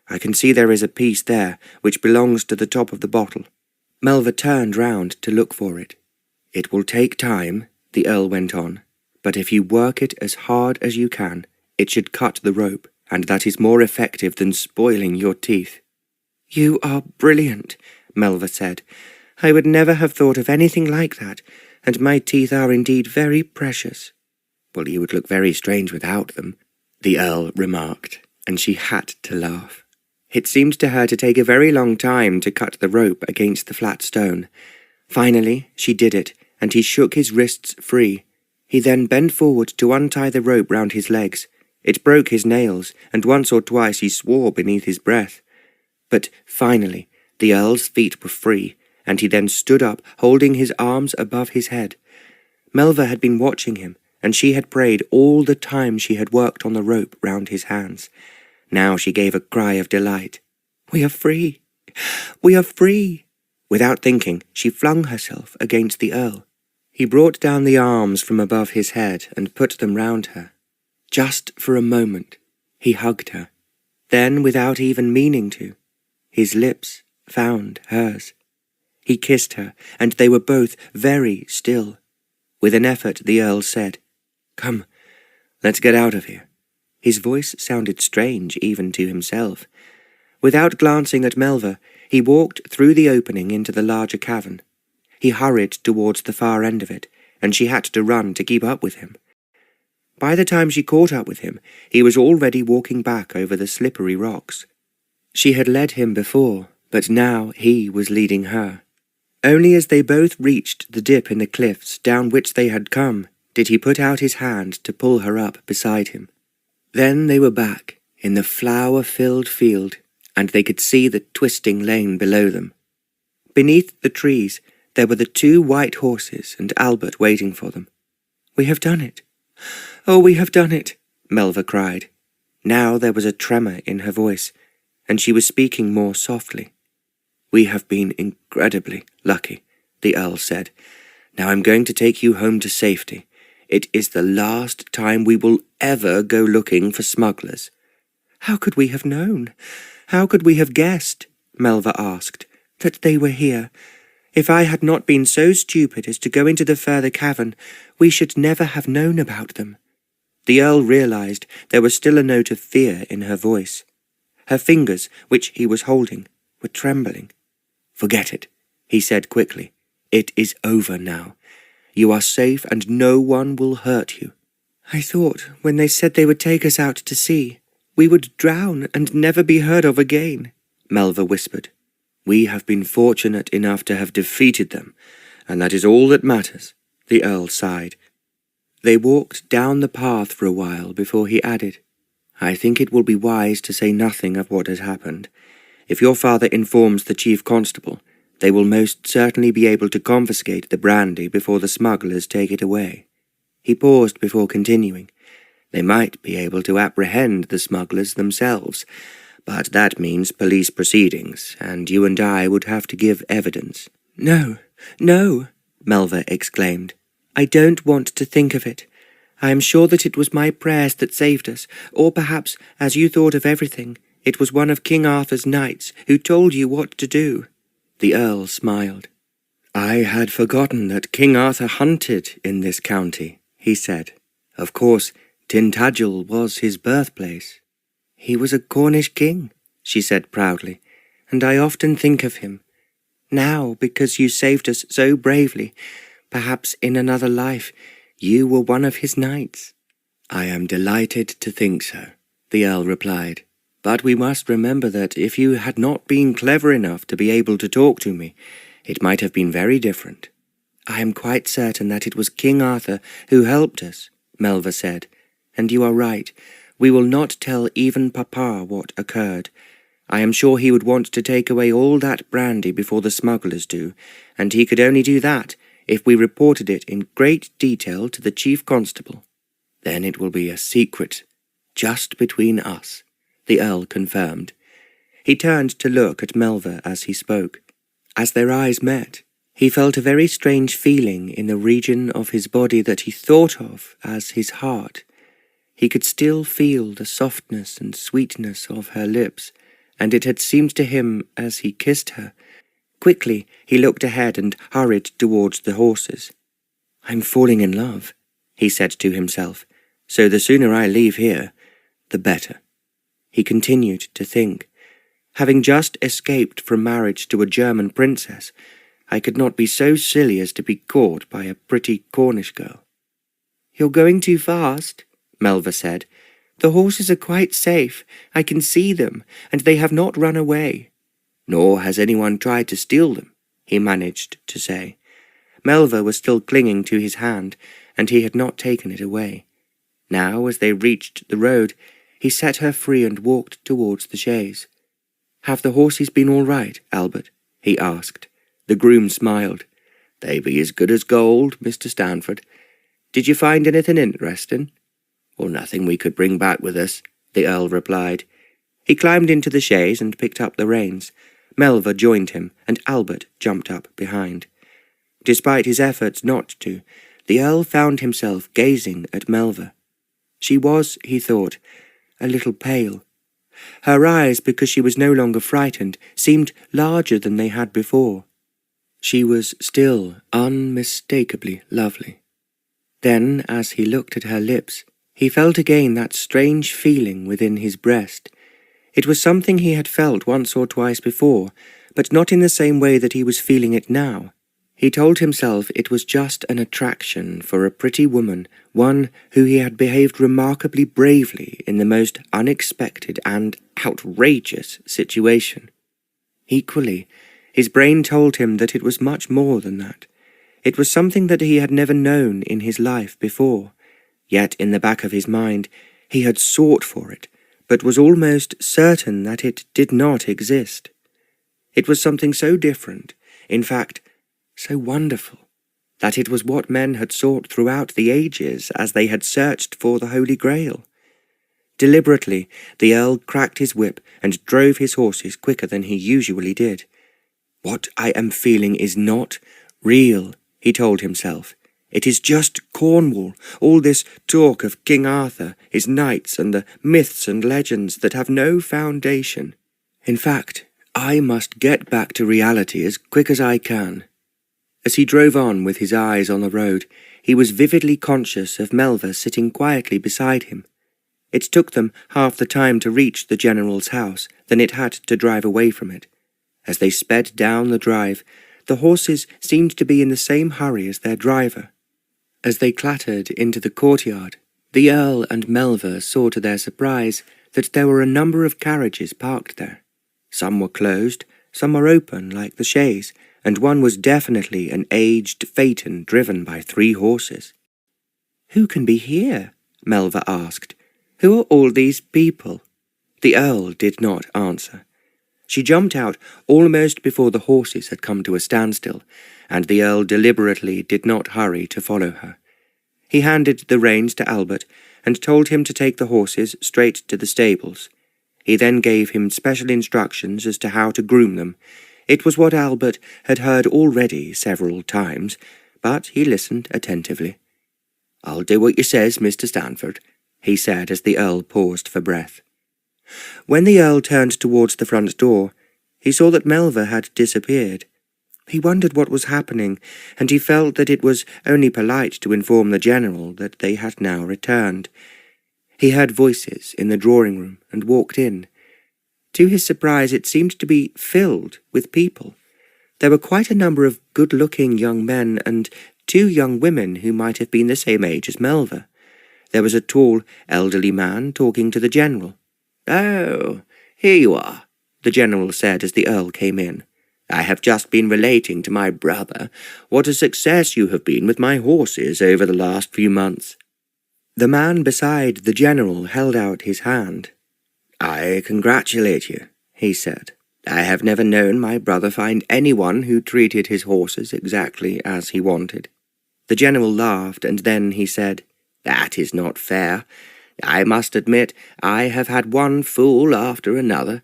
I can see there is a piece there which belongs to the top of the bottle." Melva turned round to look for it. "It will take time," the Earl went on, "but if you work it as hard as you can, it should cut the rope, and that is more effective than spoiling your teeth." "You are brilliant," Melva said. "I would never have thought of anything like that, and my teeth are indeed very precious." "Well, you would look very strange without them," the Earl remarked, and she had to laugh. It seemed to her to take a very long time to cut the rope against the flat stone. Finally, she did it, and he shook his wrists free. He then bent forward to untie the rope round his legs. It broke his nails, and once or twice he swore beneath his breath. But finally, the Earl's feet were free, and he then stood up, holding his arms above his head. Melva had been watching him, and she had prayed all the time she had worked on the rope round his hands. Now she gave a cry of delight. "We are free! We are free!" Without thinking, she flung herself against the Earl. He brought down the arms from above his head and put them round her. Just for a moment, he hugged her. Then, without even meaning to, his lips found hers. He kissed her, and they were both very still. With an effort, the Earl said, "Come, let's get out of here." His voice sounded strange even to himself. Without glancing at Melva, he walked through the opening into the larger cavern. He hurried towards the far end of it, and she had to run to keep up with him. By the time she caught up with him, he was already walking back over the slippery rocks. She had led him before, but now he was leading her. Only as they both reached the dip in the cliffs down which they had come, did he put out his hand to pull her up beside him. Then they were back in the flower-filled field, and they could see the twisting lane below them. Beneath the trees there were the 2 white horses and Albert waiting for them. "We have done it. Oh, we have done it," Melva cried. Now there was a tremor in her voice, and she was speaking more softly. We have been incredibly lucky, the Earl said. Now I'm going to take you home to safety. It is the last time we will ever go looking for smugglers. How could we have known? How could we have guessed, Melva asked, that they were here? If I had not been so stupid as to go into the further cavern, we should never have known about them. The Earl realized there was still a note of fear in her voice. Her fingers, which he was holding, were trembling. Forget it, he said quickly. It is over now. You are safe and no one will hurt you. I thought, when they said they would take us out to sea, we would drown and never be heard of again, Melva whispered. We have been fortunate enough to have defeated them, and that is all that matters, the Earl sighed. They walked down the path for a while before he added, I think it will be wise to say nothing of what has happened. If your father informs the chief constable, they will most certainly be able to confiscate the brandy before the smugglers take it away. He paused before continuing. They might be able to apprehend the smugglers themselves, but that means police proceedings, and you and I would have to give evidence. No, no, Melva exclaimed. I don't want to think of it. I am sure that it was my prayers that saved us, or perhaps, as you thought of everything, it was one of King Arthur's knights who told you what to do. The Earl smiled. I had forgotten that King Arthur hunted in this county, he said. Of course, Tintagel was his birthplace. He was a Cornish king, she said proudly, and I often think of him. Now, because you saved us so bravely, perhaps in another life, you were one of his knights. I am delighted to think so, the Earl replied. But we must remember that if you had not been clever enough to be able to talk to me, it might have been very different. I am quite certain that it was King Arthur who helped us, Melva said, and you are right. We will not tell even Papa what occurred. I am sure he would want to take away all that brandy before the smugglers do, and he could only do that if we reported it in great detail to the chief constable. Then it will be a secret, just between us, the Earl confirmed. He turned to look at Melva as he spoke. As their eyes met, he felt a very strange feeling in the region of his body that he thought of as his heart. He could still feel the softness and sweetness of her lips, and it had seemed to him as he kissed her. Quickly he looked ahead and hurried towards the horses. I'm falling in love, he said to himself, so the sooner I leave here, the better. He continued to think. Having just escaped from marriage to a German princess, I could not be so silly as to be caught by a pretty Cornish girl. You're going too fast, Melva said. The horses are quite safe. I can see them, and they have not run away. Nor has anyone tried to steal them, he managed to say. Melva was still clinging to his hand, and he had not taken it away. Now, as they reached the road, he set her free and walked towards the chaise. Have the horses been all right, Albert? He asked. The groom smiled. They be as good as gold, Mr. Stanford. Did you find anything interesting? Or nothing we could bring back with us, the Earl replied. He climbed into the chaise and picked up the reins. Melva joined him, and Albert jumped up behind. Despite his efforts not to, the Earl found himself gazing at Melva. She was, he thought, a little pale. Her eyes, because she was no longer frightened, seemed larger than they had before. She was still unmistakably lovely. Then, as he looked at her lips, he felt again that strange feeling within his breast. It was something he had felt once or twice before, but not in the same way that he was feeling it now. He told himself it was just an attraction for a pretty woman, one who he had behaved remarkably bravely in the most unexpected and outrageous situation. Equally, his brain told him that it was much more than that. It was something that he had never known in his life before. Yet in the back of his mind he had sought for it, but was almost certain that it did not exist. It was something so different, in fact, so wonderful, that it was what men had sought throughout the ages as they had searched for the Holy Grail. Deliberately, the Earl cracked his whip and drove his horses quicker than he usually did. "What I am feeling is not real," he told himself. "It is just Cornwall, all this talk of King Arthur, his knights, and the myths and legends that have no foundation. In fact, I must get back to reality as quick as I can." As he drove on with his eyes on the road, he was vividly conscious of Melva sitting quietly beside him. It took them half the time to reach the General's house than it had to drive away from it. As they sped down the drive, the horses seemed to be in the same hurry as their driver. As they clattered into the courtyard, the Earl and Melva saw to their surprise that there were a number of carriages parked there. Some were closed, some were open like the chaise, and one was definitely an aged phaeton driven by 3 horses. "Who can be here?" Melva asked. "Who are all these people?" The Earl did not answer. She jumped out almost before the horses had come to a standstill, and the Earl deliberately did not hurry to follow her. He handed the reins to Albert and told him to take the horses straight to the stables. He then gave him special instructions as to how to groom them. It was what Albert had heard already several times, but he listened attentively. "I'll do what you says, Mr. Stanford," he said as the Earl paused for breath. When the Earl turned towards the front door, he saw that Melva had disappeared. He wondered what was happening, and he felt that it was only polite to inform the General that they had now returned. He heard voices in the drawing-room and walked in. To his surprise, it seemed to be filled with people. There were quite a number of good-looking young men and 2 young women who might have been the same age as Melva. There was a tall, elderly man talking to the General. "Oh, here you are," the General said as the Earl came in. "I have just been relating to my brother what a success you have been with my horses over the last few months." The man beside the General held out his hand. "I congratulate you," he said. "I have never known my brother find anyone who treated his horses exactly as he wanted." The General laughed, and then he said, "That is not fair. I must admit I have had one fool after another,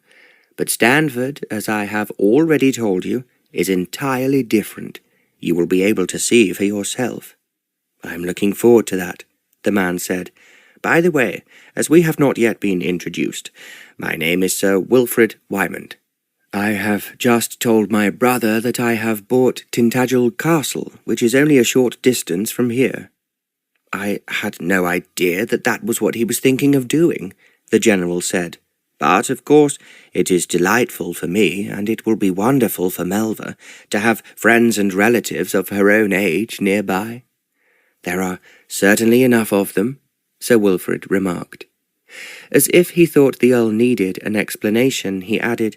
but Stanford, as I have already told you, is entirely different. You will be able to see for yourself." "I'm looking forward to that," the man said. "By the way, as we have not yet been introduced, my name is Sir Wilfrid Wymond. I have just told my brother that I have bought Tintagel Castle, which is only a short distance from here." "I had no idea that that was what he was thinking of doing," the General said. "But, of course, it is delightful for me, and it will be wonderful for Melva to have friends and relatives of her own age nearby." "There are certainly enough of them," Sir Wilfrid remarked. As if he thought the Earl needed an explanation, he added,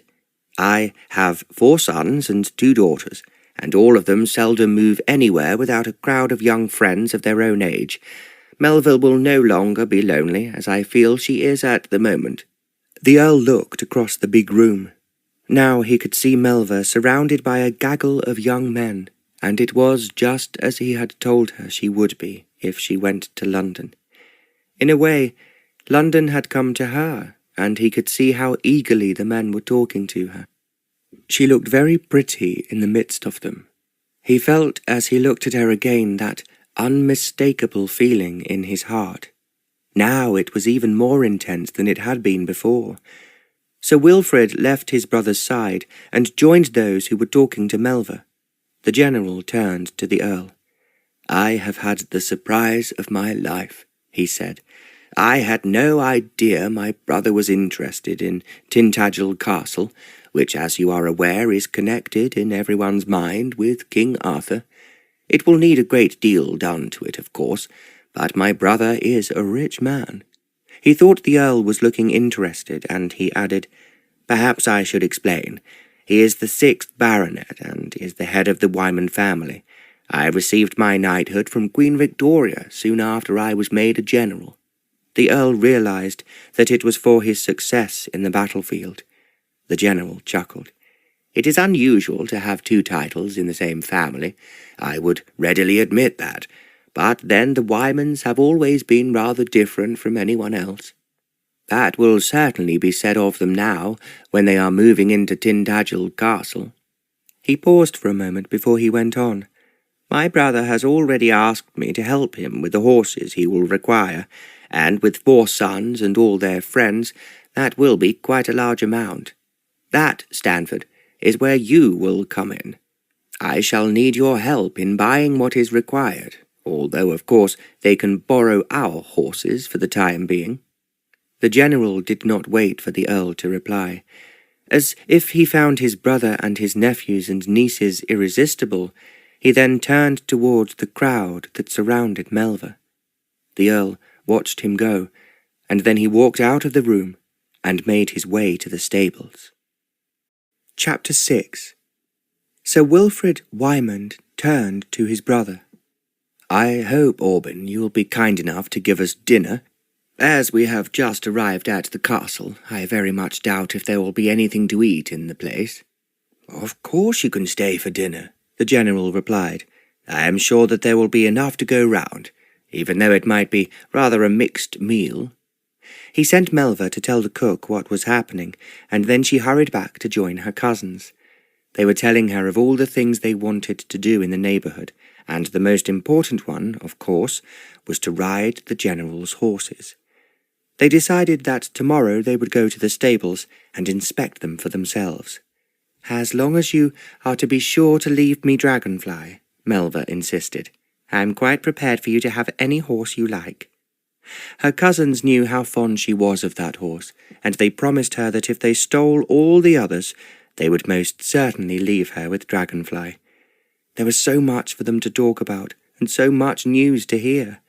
"I have 4 sons and 2 daughters, and all of them seldom move anywhere without a crowd of young friends of their own age. Melva will no longer be lonely, as I feel she is at the moment." The Earl looked across the big room. Now he could see Melva surrounded by a gaggle of young men, and it was just as he had told her she would be if she went to London. In a way, London had come to her, and he could see how eagerly the men were talking to her. She looked very pretty in the midst of them. He felt as he looked at her again that unmistakable feeling in his heart. Now it was even more intense than it had been before. Sir Wilfrid left his brother's side and joined those who were talking to Melva. The General turned to the Earl. "I have had the surprise of my life," he said. "I had no idea my brother was interested in Tintagel Castle, which, as you are aware, is connected in everyone's mind with King Arthur. It will need a great deal done to it, of course, but my brother is a rich man." He thought the Earl was looking interested, and he added, "Perhaps I should explain. He is the 6th Baronet, and is the head of the Wymond family. I received my knighthood from Queen Victoria soon after I was made a general." The Earl realized that it was for his success in the battlefield. The General chuckled. "It is unusual to have 2 titles in the same family. I would readily admit that. But then the Wymonds have always been rather different from anyone else." That will certainly be said of them now, when they are moving into Tintagel Castle." He paused for a moment before he went on. "My brother has already asked me to help him with the horses he will require, and with 4 sons and all their friends, that will be quite a large amount. That, Stanford, is where you will come in. I shall need your help in buying what is required, although of course they can borrow our horses for the time being." The general did not wait for the Earl to reply. As if he found his brother and his nephews and nieces irresistible, he then turned towards the crowd that surrounded Melva. The Earl watched him go, and then he walked out of the room and made his way to the stables. Chapter 6. Sir Wilfrid Wymond turned to his brother. "I hope, Aubyn, you will be kind enough to give us dinner. As we have just arrived at the castle, I very much doubt if there will be anything to eat in the place." "Of course you can stay for dinner," the general replied. "I am sure that there will be enough to go round, even though it might be rather a mixed meal." He sent Melva to tell the cook what was happening, and then she hurried back to join her cousins. They were telling her of all the things they wanted to do in the neighbourhood, and the most important one, of course, was to ride the general's horses. They decided that tomorrow they would go to the stables and inspect them for themselves. "As long as you are to be sure to leave me Dragonfly," Melva insisted. "I am quite prepared for you to have any horse you like." Her cousins knew how fond she was of that horse, and they promised her that if they stole all the others, they would most certainly leave her with Dragonfly. There was so much for them to talk about, and so much news to hear.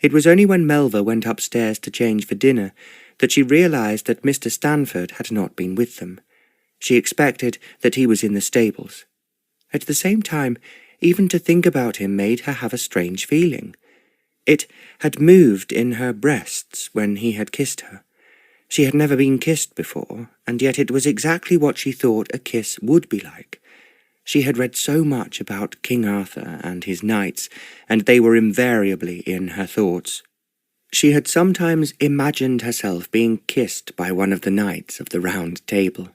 It was only when Melva went upstairs to change for dinner that she realized that Mr. Stanford had not been with them. She expected that he was in the stables. At the same time, even to think about him made her have a strange feeling. It had moved in her breasts when he had kissed her. She had never been kissed before, and yet it was exactly what she thought a kiss would be like. She had read so much about King Arthur and his knights, and they were invariably in her thoughts. She had sometimes imagined herself being kissed by one of the knights of the Round Table.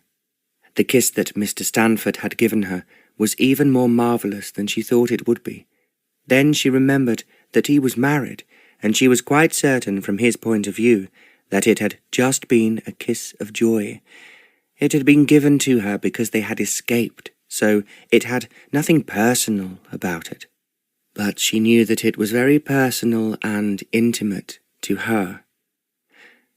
The kiss that Mr. Stanford had given her was even more marvellous than she thought it would be. Then she remembered that he was married, and she was quite certain from his point of view that it had just been a kiss of joy. It had been given to her because they had escaped, so it had nothing personal about it. But she knew that it was very personal and intimate to her.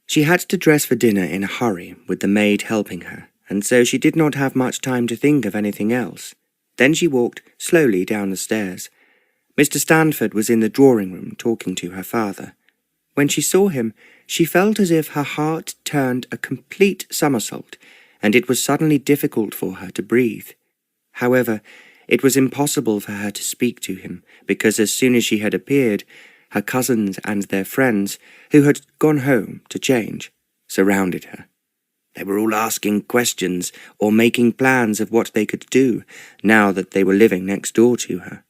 She had to dress for dinner in a hurry, with the maid helping her, and so she did not have much time to think of anything else. Then she walked slowly down the stairs. Mr. Stanford was in the drawing-room talking to her father. When she saw him, she felt as if her heart turned a complete somersault, and it was suddenly difficult for her to breathe. However, it was impossible for her to speak to him, because as soon as she had appeared, her cousins and their friends, who had gone home to change, surrounded her. They were all asking questions or making plans of what they could do, now that they were living next door to her.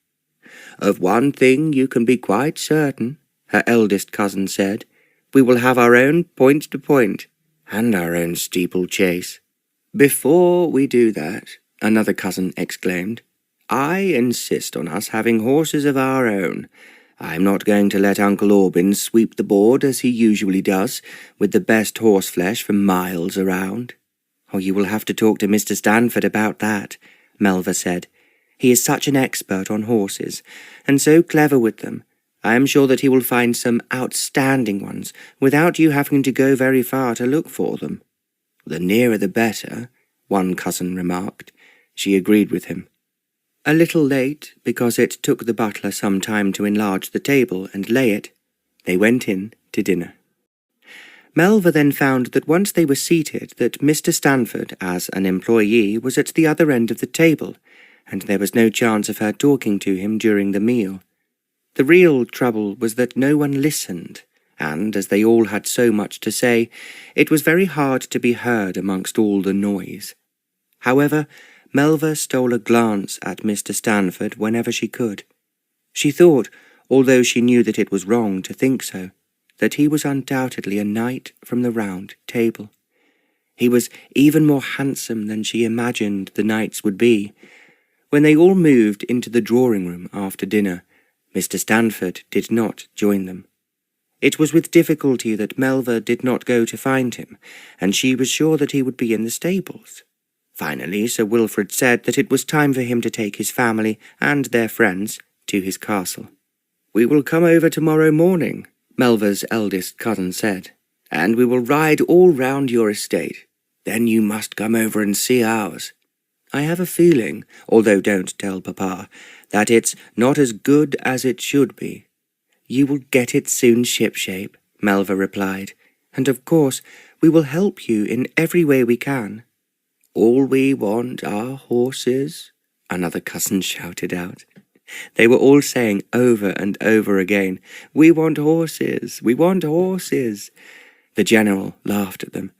"Of one thing you can be quite certain," her eldest cousin said. "We will have our own point-to-point, and our own steeplechase." "Before we do that," another cousin exclaimed, "I insist on us having horses of our own. I'm not going to let Uncle Aubyn sweep the board as he usually does, with the best horseflesh for miles around." "Oh, you will have to talk to Mr. Stanford about that," Melva said. "He is such an expert on horses, and so clever with them. I am sure that he will find some outstanding ones, without you having to go very far to look for them." "The nearer the better," one cousin remarked. She agreed with him. A little late, because it took the butler some time to enlarge the table and lay it, they went in to dinner. Melva then found that once they were seated that Mr. Stanford, as an employee, was at the other end of the table, and there was no chance of her talking to him during the meal. The real trouble was that no one listened, and, as they all had so much to say, it was very hard to be heard amongst all the noise. However, Melva stole a glance at Mr. Stanford whenever she could. She thought, although she knew that it was wrong to think so, that he was undoubtedly a knight from the Round Table. He was even more handsome than she imagined the knights would be. When they all moved into the drawing-room after dinner, Mr. Stanford did not join them. It was with difficulty that Melva did not go to find him, and she was sure that he would be in the stables. Finally, Sir Wilfrid said that it was time for him to take his family and their friends to his castle. "We will come over tomorrow morning," Melva's eldest cousin said, "and we will ride all round your estate. Then you must come over and see ours. I have a feeling, although don't tell Papa, that it's not as good as it should be." "You will get it soon shipshape," Melva replied, "and of course we will help you in every way we can." "All we want are horses," another cousin shouted out. They were all saying over and over again, "We want horses, we want horses." The general laughed at them.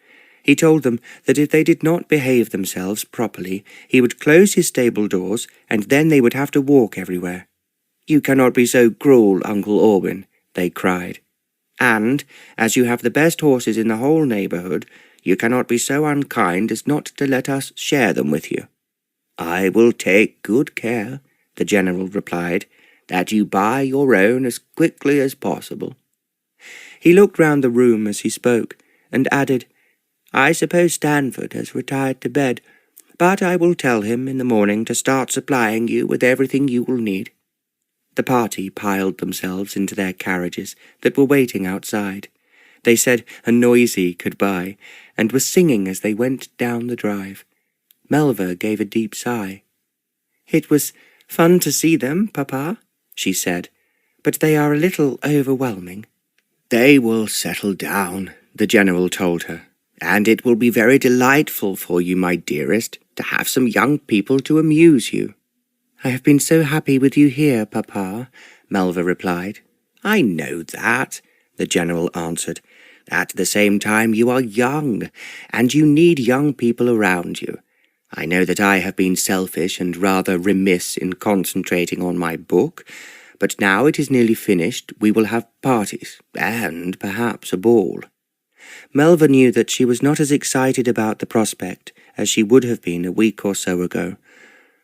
He told them that if they did not behave themselves properly, he would close his stable doors, and then they would have to walk everywhere. "You cannot be so cruel, Uncle Orwin," they cried. "And, as you have the best horses in the whole neighbourhood, you cannot be so unkind as not to let us share them with you." "I will take good care," the general replied, "that you buy your own as quickly as possible." He looked round the room as he spoke, and added, "I suppose Stanford has retired to bed, but I will tell him in the morning to start supplying you with everything you will need." The party piled themselves into their carriages that were waiting outside. They said a noisy goodbye, and were singing as they went down the drive. Melva gave a deep sigh. "It was fun to see them, Papa," she said, "but they are a little overwhelming." "They will settle down," the general told her, "and it will be very delightful for you, my dearest, to have some young people to amuse you." "I have been so happy with you here, Papa," Melva replied. "I know that," the general answered. "At the same time you are young, and you need young people around you. I know that I have been selfish and rather remiss in concentrating on my book, but now it is nearly finished we will have parties, and perhaps a ball." Melva knew that she was not as excited about the prospect as she would have been a week or so ago.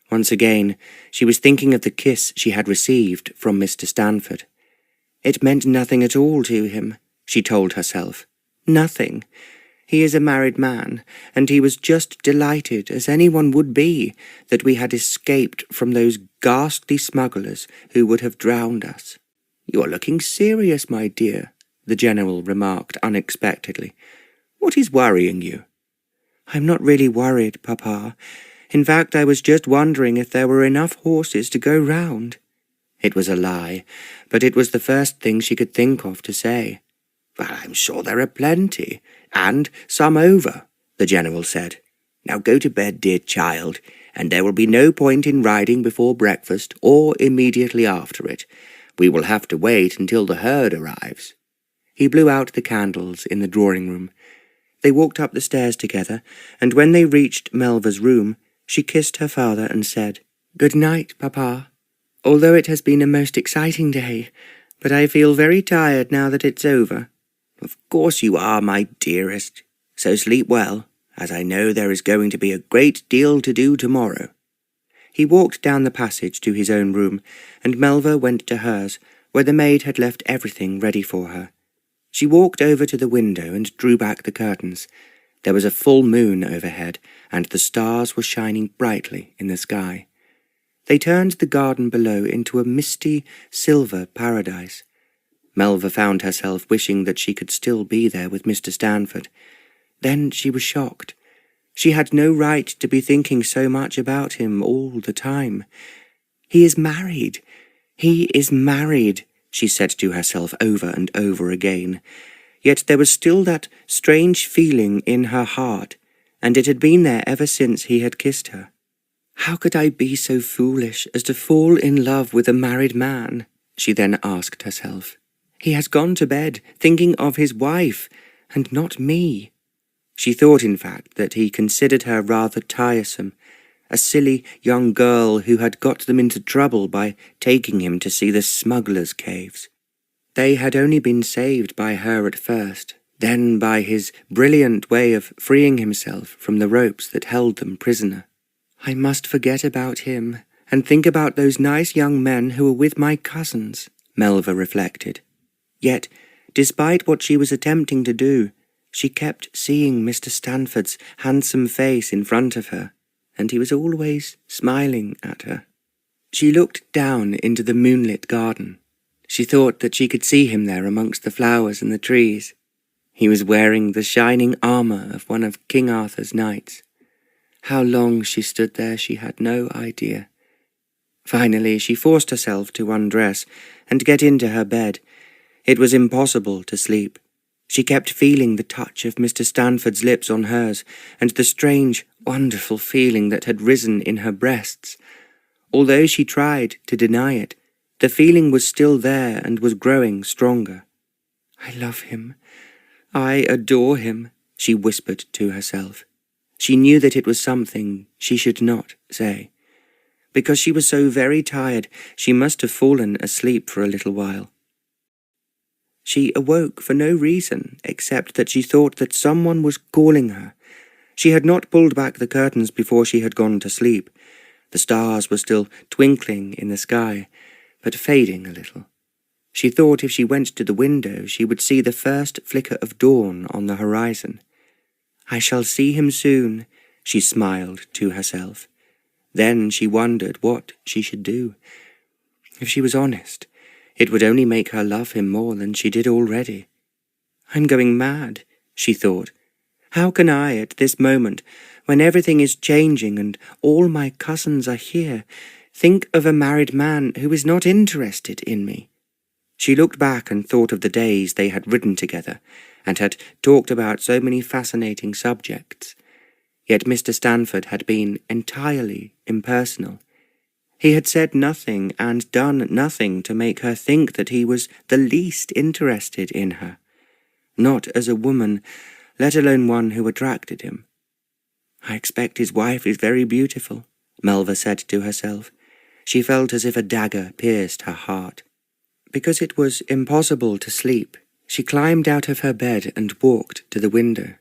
Once again, she was thinking of the kiss she had received from Mr. Stanford. It meant nothing at all to him, she told herself. Nothing. He is a married man, and he was just delighted, as anyone would be, that we had escaped from those ghastly smugglers who would have drowned us. "You are looking serious, my dear," the general remarked unexpectedly. "What is worrying you?" "I'm not really worried, Papa. In fact, I was just wondering if there were enough horses to go round." It was a lie, but it was the first thing she could think of to say. "Well, I'm sure there are plenty, and some over," the general said. "Now go to bed, dear child, and there will be no point in riding before breakfast or immediately after it. We will have to wait until the herd arrives." He blew out the candles in the drawing-room. They walked up the stairs together, and when they reached Melva's room, she kissed her father and said, "Good night, Papa. Although it has been a most exciting day, but I feel very tired now that it's over." "Of course you are, my dearest. So sleep well, as I know there is going to be a great deal to do tomorrow." He walked down the passage to his own room, and Melva went to hers, where the maid had left everything ready for her. She walked over to the window and drew back the curtains. There was a full moon overhead, and the stars were shining brightly in the sky. They turned the garden below into a misty, silver paradise. Melva found herself wishing that she could still be there with Mr. Stanford. Then she was shocked. She had no right to be thinking so much about him all the time. "He is married. He is married," she said to herself over and over again. Yet there was still that strange feeling in her heart, and it had been there ever since he had kissed her. "How could I be so foolish as to fall in love with a married man?" she then asked herself. "He has gone to bed thinking of his wife, and not me." She thought, in fact, that he considered her rather tiresome, a silly young girl who had got them into trouble by taking him to see the smugglers' caves. They had only been saved by her at first, then by his brilliant way of freeing himself from the ropes that held them prisoner. I must forget about him, and think about those nice young men who were with my cousins, Melva reflected. Yet, despite what she was attempting to do, she kept seeing Mr. Stanford's handsome face in front of her, and he was always smiling at her. She looked down into the moonlit garden. She thought that she could see him there amongst the flowers and the trees. He was wearing the shining armour of one of King Arthur's knights. How long she stood there she had no idea. Finally she forced herself to undress and get into her bed. It was impossible to sleep. She kept feeling the touch of Mr. Stanford's lips on hers, and the strange, wonderful feeling that had risen in her breasts. Although she tried to deny it, the feeling was still there and was growing stronger. I love him. I adore him, she whispered to herself. She knew that it was something she should not say. Because she was so very tired, she must have fallen asleep for a little while. She awoke for no reason except that she thought that someone was calling her. She had not pulled back the curtains before she had gone to sleep. The stars were still twinkling in the sky, but fading a little. She thought if she went to the window she would see the first flicker of dawn on the horizon. I shall see him soon, she smiled to herself. Then she wondered what she should do. If she was honest, it would only make her love him more than she did already. I'm going mad, she thought. How can I, at this moment, when everything is changing and all my cousins are here, think of a married man who is not interested in me? She looked back and thought of the days they had ridden together and had talked about so many fascinating subjects. Yet Mr. Stanford had been entirely impersonal. He had said nothing and done nothing to make her think that he was the least interested in her. Not as a woman, let alone one who attracted him. I expect his wife is very beautiful, Melva said to herself. She felt as if a dagger pierced her heart. Because it was impossible to sleep, she climbed out of her bed and walked to the window.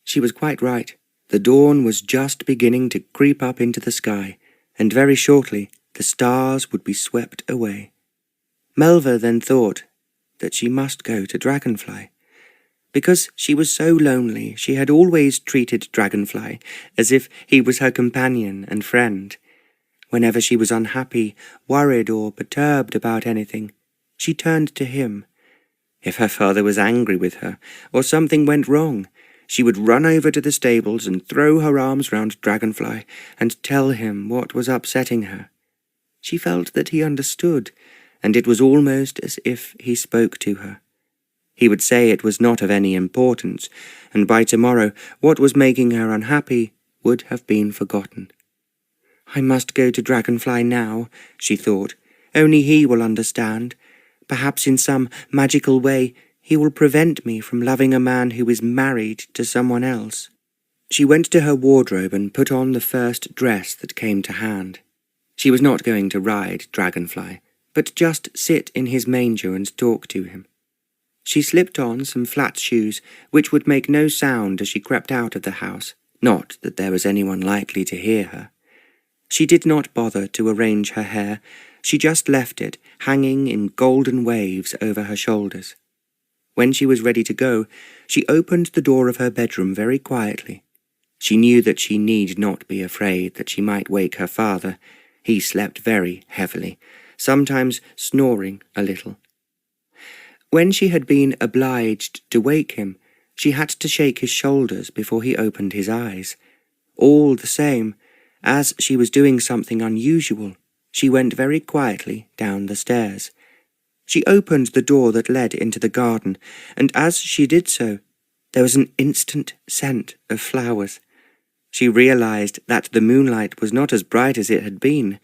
She was quite right. The dawn was just beginning to creep up into the sky, and very shortly the stars would be swept away. Melva then thought that she must go to Dragonfly. Because she was so lonely, she had always treated Dragonfly as if he was her companion and friend. Whenever she was unhappy, worried, or perturbed about anything, she turned to him. If her father was angry with her, or something went wrong, she would run over to the stables and throw her arms round Dragonfly and tell him what was upsetting her. She felt that he understood, and it was almost as if he spoke to her. He would say it was not of any importance, and by tomorrow what was making her unhappy would have been forgotten. I must go to Dragonfly now, she thought. Only he will understand. Perhaps in some magical way he will prevent me from loving a man who is married to someone else. She went to her wardrobe and put on the first dress that came to hand. She was not going to ride Dragonfly, but just sit in his manger and talk to him. She slipped on some flat shoes which would make no sound as she crept out of the house, not that there was anyone likely to hear her. She did not bother to arrange her hair. She just left it hanging in golden waves over her shoulders. When she was ready to go, she opened the door of her bedroom very quietly. She knew that she need not be afraid that she might wake her father. He slept very heavily, sometimes snoring a little. When she had been obliged to wake him, she had to shake his shoulders before he opened his eyes. All the same, as she was doing something unusual, she went very quietly down the stairs. She opened the door that led into the garden, and as she did so, there was an instant scent of flowers. She realized that the moonlight was not as bright as it had been,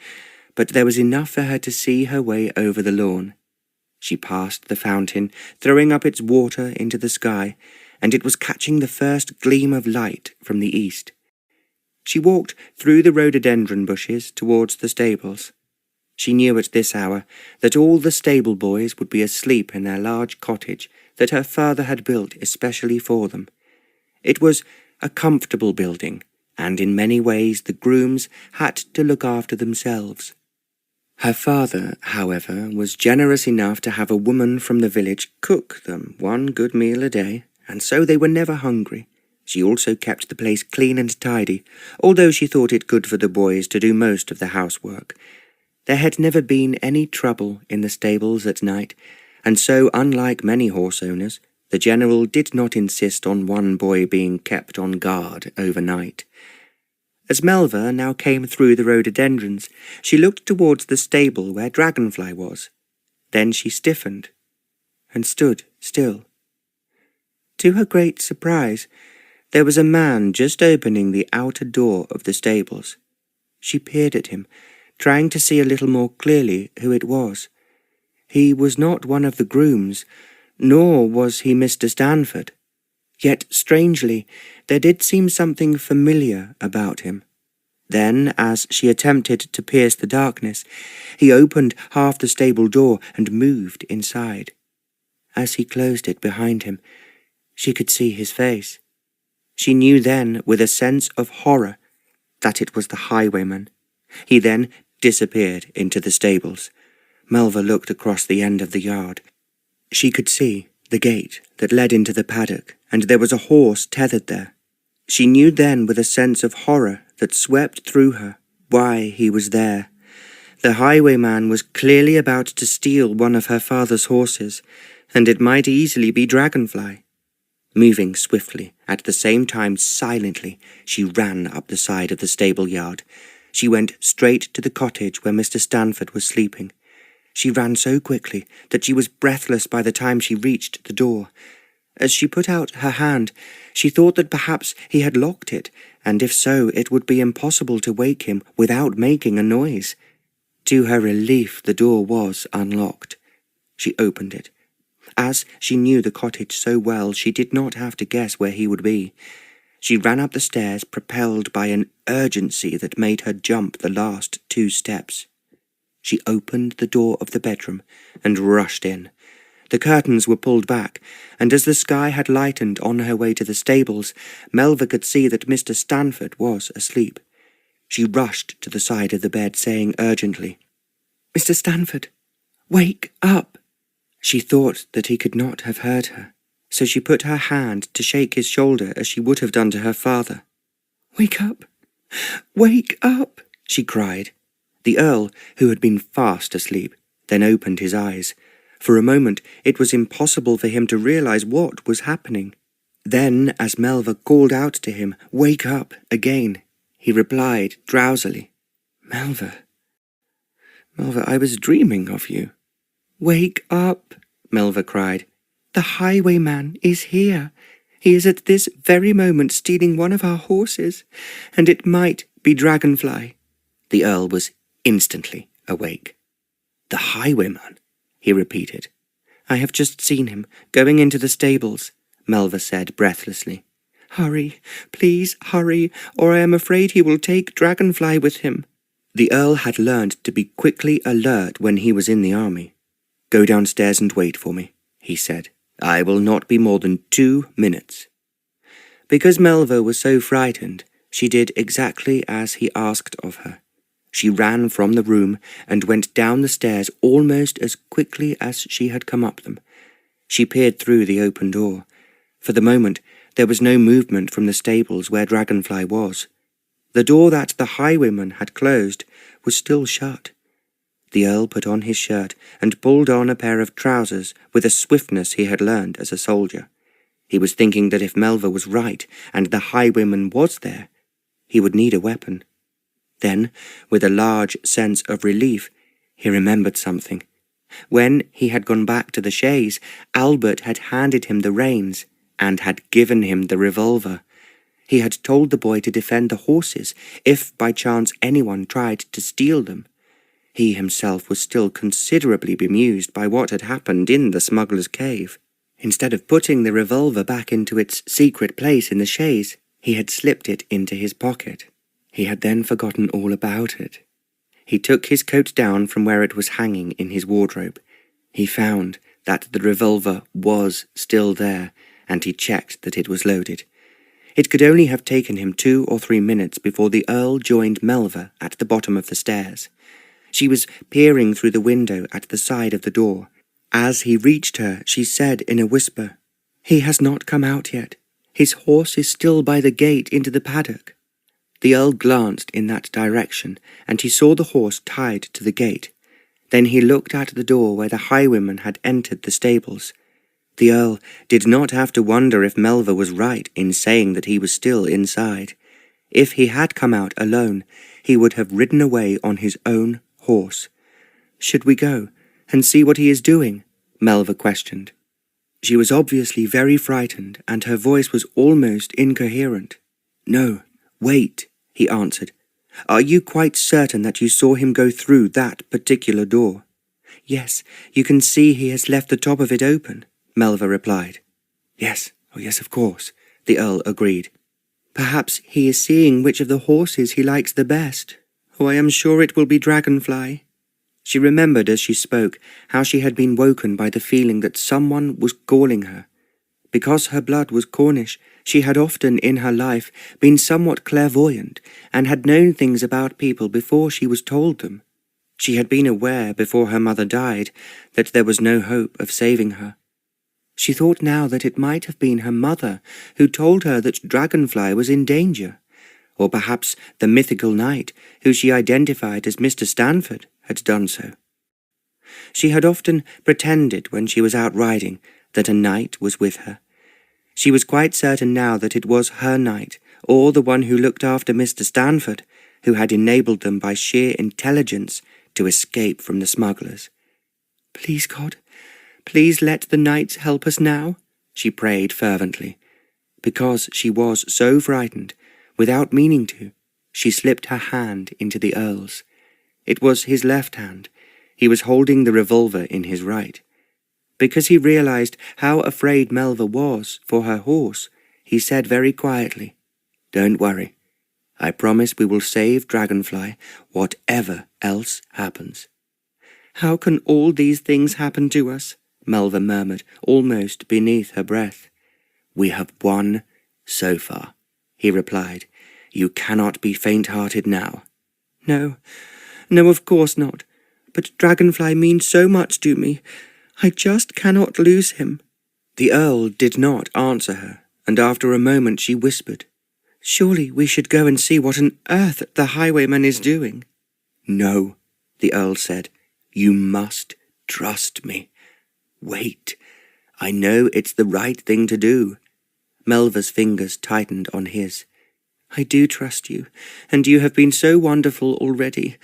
but there was enough for her to see her way over the lawn. She passed the fountain, throwing up its water into the sky, and it was catching the first gleam of light from the east. She walked through the rhododendron bushes towards the stables. She knew at this hour that all the stable boys would be asleep in their large cottage that her father had built especially for them. It was a comfortable building, and in many ways the grooms had to look after themselves. Her father, however, was generous enough to have a woman from the village cook them one good meal a day, and so they were never hungry. She also kept the place clean and tidy, although she thought it good for the boys to do most of the housework. There had never been any trouble in the stables at night, and so, unlike many horse owners, the general did not insist on one boy being kept on guard overnight. As Melva now came through the rhododendrons, she looked towards the stable where Dragonfly was. Then she stiffened and stood still. To her great surprise, there was a man just opening the outer door of the stables. She peered at him, trying to see a little more clearly who it was. He was not one of the grooms, nor was he Mr. Stanford. Yet, strangely, there did seem something familiar about him. Then, as she attempted to pierce the darkness, he opened half the stable door and moved inside. As he closed it behind him, she could see his face. She knew then, with a sense of horror, that it was the highwayman. He then disappeared into the stables. Melva looked across the end of the yard. She could see the gate that led into the paddock, and there was a horse tethered there. She knew then, with a sense of horror that swept through her, why he was there. The highwayman was clearly about to steal one of her father's horses, and it might easily be Dragonfly. Moving swiftly, at the same time silently, she ran up the side of the stable yard. She went straight to the cottage where Mr. Stanford was sleeping. She ran so quickly that she was breathless by the time she reached the door. As she put out her hand, she thought that perhaps he had locked it, and if so, it would be impossible to wake him without making a noise. To her relief, the door was unlocked. She opened it. As she knew the cottage so well, she did not have to guess where he would be. She ran up the stairs, propelled by an urgency that made her jump the last 2 steps. She opened the door of the bedroom and rushed in. The curtains were pulled back, and as the sky had lightened on her way to the stables, Melva could see that Mr. Stanford was asleep. She rushed to the side of the bed, saying urgently, "Mr. Stanford, wake up!" She thought that he could not have heard her, so she put her hand to shake his shoulder as she would have done to her father. "Wake up! Wake up!" she cried. The Earl, who had been fast asleep, then opened his eyes. For a moment it was impossible for him to realize what was happening. Then, as Melva called out to him, "Wake up!" again, he replied drowsily, Melva, I was dreaming of you." "Wake up!" Melva cried. "The highwayman is here. He is at this very moment stealing one of our horses, and it might be Dragonfly." The Earl was instantly awake. "The highwayman?" he repeated. "I have just seen him, going into the stables," Melva said breathlessly. "Hurry, please hurry, or I am afraid he will take Dragonfly with him." The Earl had learned to be quickly alert when he was in the army. "Go downstairs and wait for me," he said. "I will not be more than 2 minutes." Because Melva was so frightened, she did exactly as he asked of her. She ran from the room and went down the stairs almost as quickly as she had come up them. She peered through the open door. For the moment, there was no movement from the stables where Dragonfly was. The door that the highwayman had closed was still shut. The Earl put on his shirt and pulled on a pair of trousers with a swiftness he had learned as a soldier. He was thinking that if Melva was right and the highwayman was there, he would need a weapon. Then, with a large sense of relief, he remembered something. When he had gone back to the chaise, Albert had handed him the reins and had given him the revolver. He had told the boy to defend the horses if by chance anyone tried to steal them. He himself was still considerably bemused by what had happened in the smuggler's cave. Instead of putting the revolver back into its secret place in the chaise, he had slipped it into his pocket. He had then forgotten all about it. He took his coat down from where it was hanging in his wardrobe. He found that the revolver was still there, and he checked that it was loaded. It could only have taken him 2 or 3 minutes before the Earl joined Melva at the bottom of the stairs. She was peering through the window at the side of the door. As he reached her, she said in a whisper, "He has not come out yet. His horse is still by the gate into the paddock." The Earl glanced in that direction, and he saw the horse tied to the gate. Then he looked at the door where the highwayman had entered the stables. The Earl did not have to wonder if Melva was right in saying that he was still inside. If he had come out alone, he would have ridden away on his own horse. "Should we go and see what he is doing?" Melva questioned. She was obviously very frightened, and her voice was almost incoherent. "No, wait," he answered. "Are you quite certain that you saw him go through that particular door?" "Yes, you can see he has left the top of it open," Melva replied. Yes, of course," the Earl agreed. "Perhaps he is seeing which of the horses he likes the best. Oh, I am sure it will be Dragonfly." She remembered as she spoke how she had been woken by the feeling that someone was calling her. Because her blood was Cornish, she had often in her life been somewhat clairvoyant and had known things about people before she was told them. She had been aware before her mother died that there was no hope of saving her. She thought now that it might have been her mother who told her that Dragonfly was in danger, or perhaps the mythical knight who she identified as Mr. Stanford had done so. She had often pretended when she was out riding that a knight was with her. She was quite certain now that it was her knight, or the one who looked after Mr. Stanford, who had enabled them by sheer intelligence to escape from the smugglers. "Please, God, please let the knights help us now," she prayed fervently. Because she was so frightened, without meaning to, she slipped her hand into the Earl's. It was his left hand. He was holding the revolver in his right. Because he realized how afraid Melva was for her horse, he said very quietly, "Don't worry. I promise we will save Dragonfly, whatever else happens." "How can all these things happen to us?" Melva murmured, almost beneath her breath. "We have won so far," he replied. "You cannot be faint-hearted now." No, of course not. But Dragonfly means so much to me. I just cannot lose him." The Earl did not answer her, and after a moment she whispered, "Surely we should go and see what on earth the highwayman is doing." "No," the Earl said. "You must trust me. Wait. I know it's the right thing to do." Melva's fingers tightened on his. "I do trust you, and you have been so wonderful already.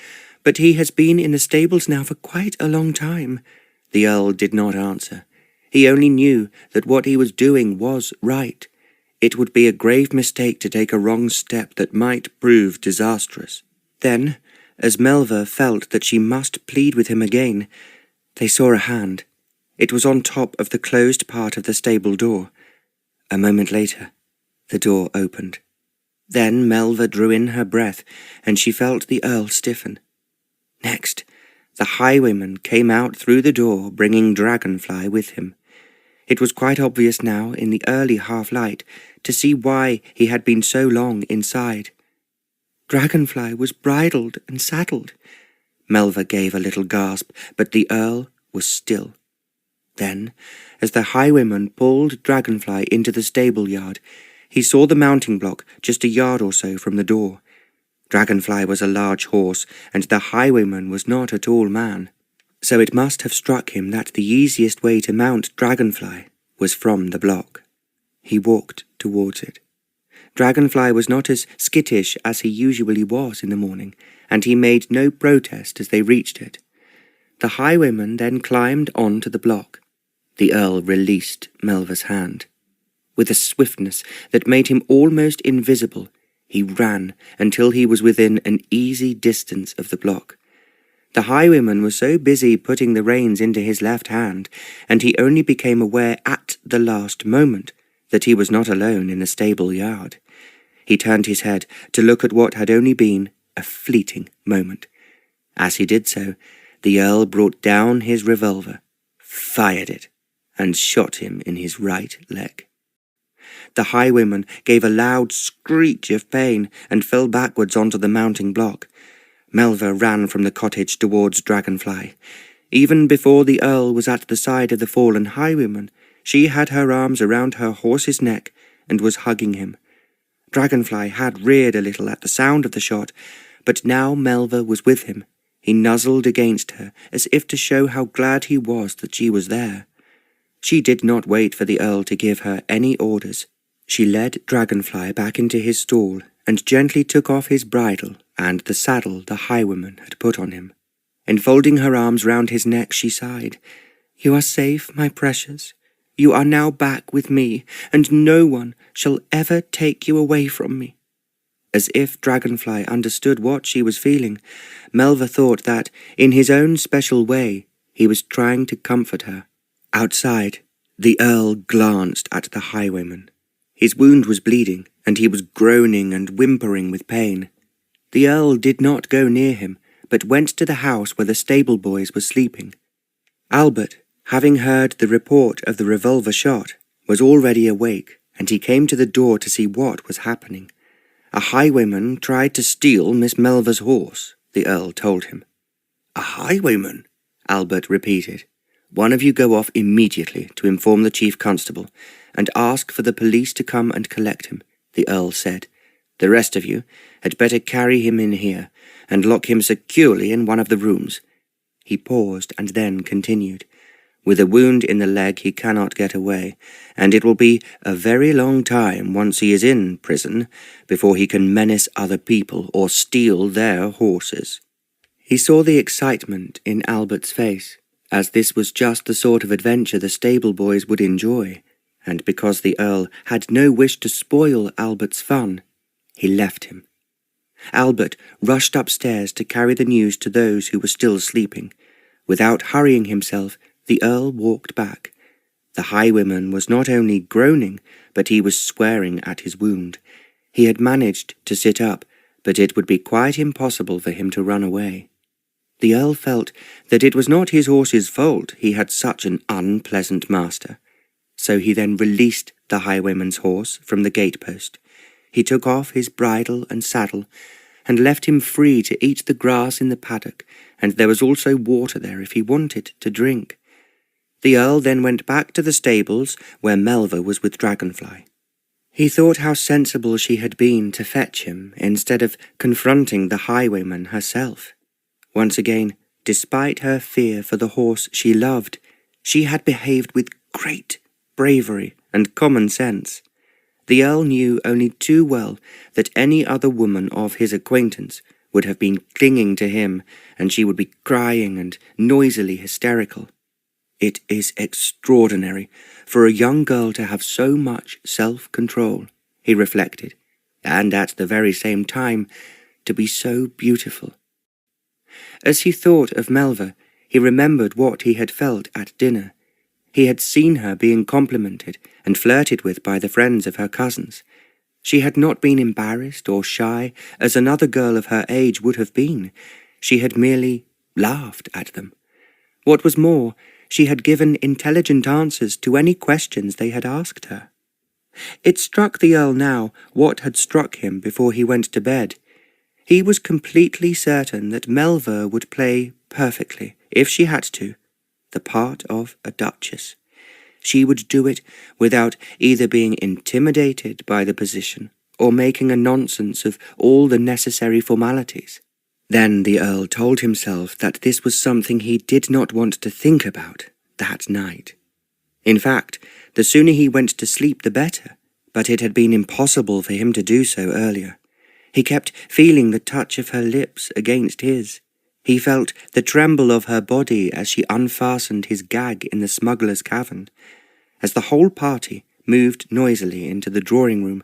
But he has been in the stables now for quite a long time." The Earl did not answer. He only knew that what he was doing was right. It would be a grave mistake to take a wrong step that might prove disastrous. Then, as Melva felt that she must plead with him again, they saw a hand. It was on top of the closed part of the stable door. A moment later, the door opened. Then Melva drew in her breath, and she felt the Earl stiffen. Next, the highwayman came out through the door, bringing Dragonfly with him. It was quite obvious now, in the early half-light, to see why he had been so long inside. Dragonfly was bridled and saddled. Melva gave a little gasp, but the Earl was still. Then, as the highwayman pulled Dragonfly into the stable-yard, he saw the mounting block just a yard or so from the door. Dragonfly was a large horse, and the highwayman was not a tall man. So it must have struck him that the easiest way to mount Dragonfly was from the block. He walked towards it. Dragonfly was not as skittish as he usually was in the morning, and he made no protest as they reached it. The highwayman then climbed on to the block. The Earl released Melva's hand. With a swiftness that made him almost invisible, he ran until he was within an easy distance of the block. The highwayman was so busy putting the reins into his left hand, and he only became aware at the last moment that he was not alone in the stable yard. He turned his head to look at what had only been a fleeting moment. As he did so, the Earl brought down his revolver, fired it, and shot him in his right leg. The highwayman gave a loud screech of pain and fell backwards onto the mounting block. Melva ran from the cottage towards Dragonfly. Even before the Earl was at the side of the fallen highwayman, she had her arms around her horse's neck and was hugging him. Dragonfly had reared a little at the sound of the shot, but now Melva was with him. He nuzzled against her as if to show how glad he was that she was there. She did not wait for the Earl to give her any orders. She led Dragonfly back into his stall and gently took off his bridle and the saddle the highwayman had put on him. Enfolding her arms round his neck, she sighed. "You are safe, my precious. You are now back with me, and no one shall ever take you away from me." As if Dragonfly understood what she was feeling, Melva thought that, in his own special way, he was trying to comfort her. Outside, the Earl glanced at the highwayman. His wound was bleeding, and he was groaning and whimpering with pain. The Earl did not go near him, but went to the house where the stable boys were sleeping. Albert, having heard the report of the revolver shot, was already awake, and he came to the door to see what was happening. "A highwayman tried to steal Miss Melva's horse," the Earl told him. "A highwayman?" Albert repeated. "One of you go off immediately to inform the chief constable, and ask for the police to come and collect him," the Earl said. "The rest of you had better carry him in here, and lock him securely in one of the rooms." He paused and then continued. "With a wound in the leg he cannot get away, and it will be a very long time once he is in prison before he can menace other people or steal their horses." He saw the excitement in Albert's face, as this was just the sort of adventure the stable boys would enjoy, and because the Earl had no wish to spoil Albert's fun, he left him. Albert rushed upstairs to carry the news to those who were still sleeping. Without hurrying himself, the Earl walked back. The highwayman was not only groaning, but he was swearing at his wound. He had managed to sit up, but it would be quite impossible for him to run away. The Earl felt that it was not his horse's fault he had such an unpleasant master. So he then released the highwayman's horse from the gatepost. He took off his bridle and saddle, and left him free to eat the grass in the paddock, and there was also water there if he wanted to drink. The Earl then went back to the stables where Melva was with Dragonfly. He thought how sensible she had been to fetch him instead of confronting the highwayman herself. Once again, despite her fear for the horse she loved, she had behaved with great bravery and common sense. The Earl knew only too well that any other woman of his acquaintance would have been clinging to him, and she would be crying and noisily hysterical. It is extraordinary for a young girl to have so much self-control, he reflected, and at the very same time to be so beautiful. As he thought of Melva, he remembered what he had felt at dinner. He had seen her being complimented and flirted with by the friends of her cousins. She had not been embarrassed or shy as another girl of her age would have been. She had merely laughed at them. What was more, she had given intelligent answers to any questions they had asked her. It struck the Earl now what had struck him before he went to bed. He was completely certain that Melva would play perfectly, if she had to, the part of a duchess. She would do it without either being intimidated by the position or making a nonsense of all the necessary formalities. Then the Earl told himself that this was something he did not want to think about that night. In fact, the sooner he went to sleep the better, but it had been impossible for him to do so earlier. He kept feeling the touch of her lips against his. He felt the tremble of her body as she unfastened his gag in the smuggler's cavern. As the whole party moved noisily into the drawing-room,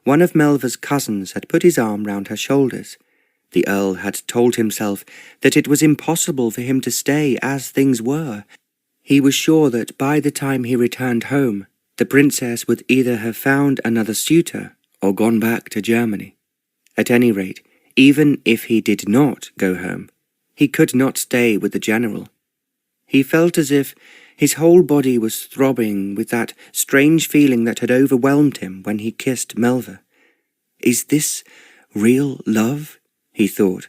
one of Melva's cousins had put his arm round her shoulders. The Earl had told himself that it was impossible for him to stay as things were. He was sure that by the time he returned home, the princess would either have found another suitor or gone back to Germany. At any rate, even if he did not go home, He could not stay with the general. He felt as if his whole body was throbbing with that strange feeling that had overwhelmed him when he kissed Melva. Is this real love? He thought.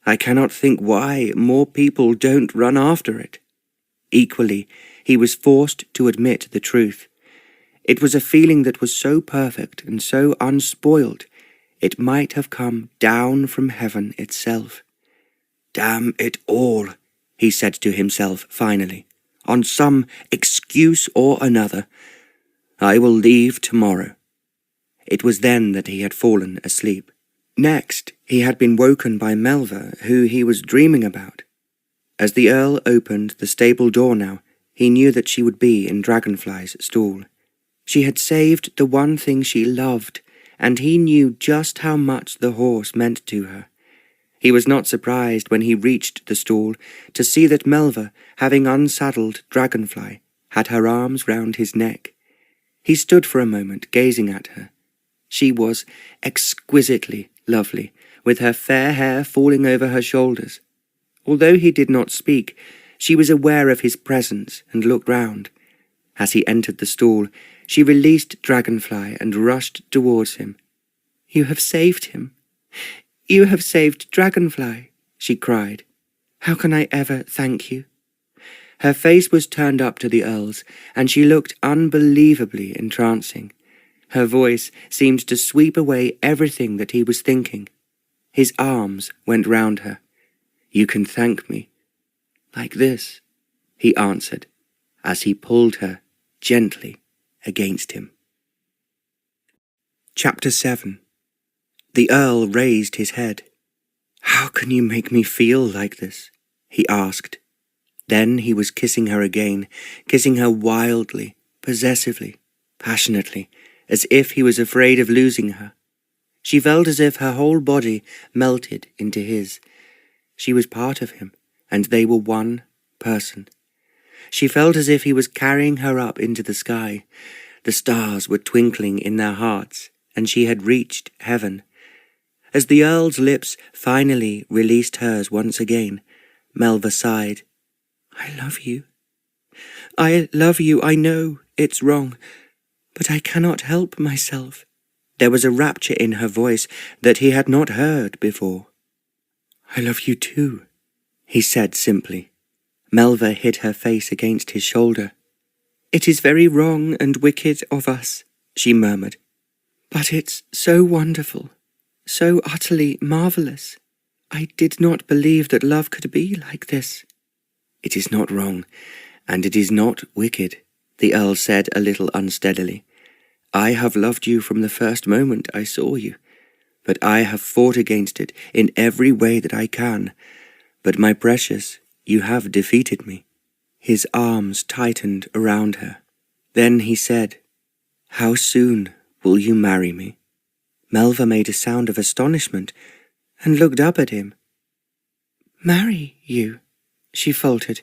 I cannot think why more people don't run after it. Equally, he was forced to admit the truth. It was a feeling that was so perfect and so unspoiled, it might have come down from heaven itself. Damn it all, he said to himself finally. On some excuse or another, I will leave tomorrow. It was then that he had fallen asleep. Next, he had been woken by Melva, who he was dreaming about. As the Earl opened the stable door now, he knew that she would be in Dragonfly's stall. She had saved the one thing she loved, and he knew just how much the horse meant to her. He was not surprised when he reached the stall to see that Melva, having unsaddled Dragonfly, had her arms round his neck. He stood for a moment gazing at her. She was exquisitely lovely, with her fair hair falling over her shoulders. Although he did not speak, she was aware of his presence and looked round. As he entered the stall, she released Dragonfly and rushed towards him. "You have saved him. You have saved Dragonfly," she cried. "How can I ever thank you?" Her face was turned up to the Earl's, and she looked unbelievably entrancing. Her voice seemed to sweep away everything that he was thinking. His arms went round her. "You can thank me. Like this," he answered, as he pulled her gently against him. Chapter 7. The Earl raised his head. "How can you make me feel like this?" he asked. Then he was kissing her again, kissing her wildly, possessively, passionately, as if he was afraid of losing her. She felt as if her whole body melted into his. She was part of him, and they were one person. She felt as if he was carrying her up into the sky. The stars were twinkling in their hearts, and she had reached heaven. As the Earl's lips finally released hers once again, Melva sighed. "I love you. I love you. I know it's wrong, but I cannot help myself." There was a rapture in her voice that he had not heard before. "I love you too," he said simply. Melva hid her face against his shoulder. "It is very wrong and wicked of us," she murmured. "But it's so wonderful, so utterly marvellous. I did not believe that love could be like this." "It is not wrong, and it is not wicked," the Earl said a little unsteadily. "I have loved you from the first moment I saw you, but I have fought against it in every way that I can. But my precious, you have defeated me." His arms tightened around her. Then he said, "How soon will you marry me?" Melva made a sound of astonishment and looked up at him. "Marry you?" she faltered.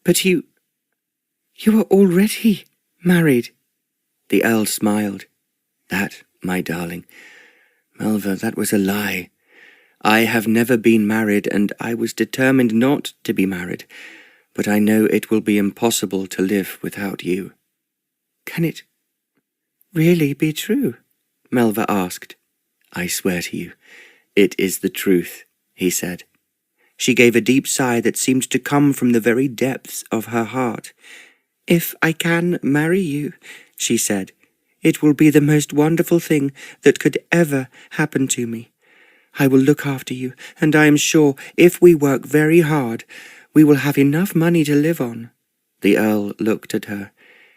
"But you are already married." The Earl smiled. "That, my darling, Melva, that was a lie. I have never been married, and I was determined not to be married, but I know it will be impossible to live without you." "Can it really be true?" Melva asked. "I swear to you, it is the truth," he said. She gave a deep sigh that seemed to come from the very depths of her heart. "If I can marry you," she said, "it will be the most wonderful thing that could ever happen to me. I will look after you, and I am sure if we work very hard, we will have enough money to live on." The Earl looked at her.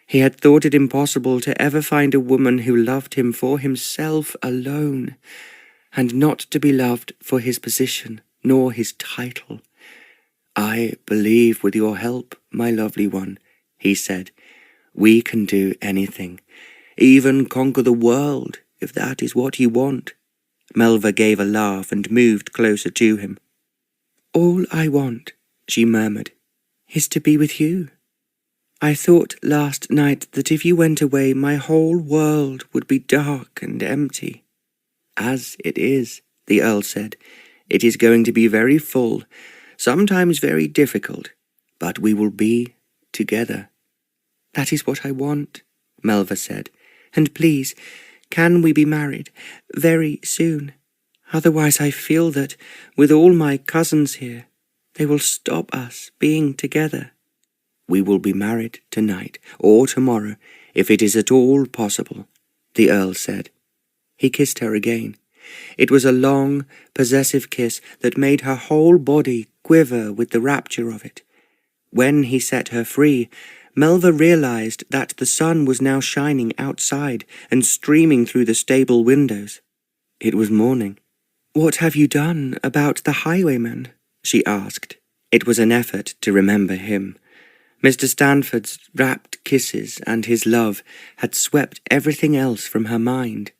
He had thought it impossible to ever find a woman who loved him for himself alone, and not to be loved for his position nor his title. "I believe with your help, my lovely one," he said, "we can do anything, even conquer the world, if that is what you want." Melva gave a laugh and moved closer to him. "All I want," she murmured, "is to be with you. I thought last night that if you went away, my whole world would be dark and empty." "As it is," the Earl said, "it is going to be very full, sometimes very difficult, but we will be together." "That is what I want," Melva said. "And please, can we be married very soon? Otherwise I feel that, with all my cousins here, they will stop us being together." "We will be married tonight, or tomorrow, if it is at all possible," the Earl said. He kissed her again. It was a long, possessive kiss that made her whole body quiver with the rapture of it. When he set her free, Melva realized that the sun was now shining outside and streaming through the stable windows. It was morning. "What have you done about the highwayman?" she asked. It was an effort to remember him. Mr. Stanford's rapt kisses and his love had swept everything else from her mind.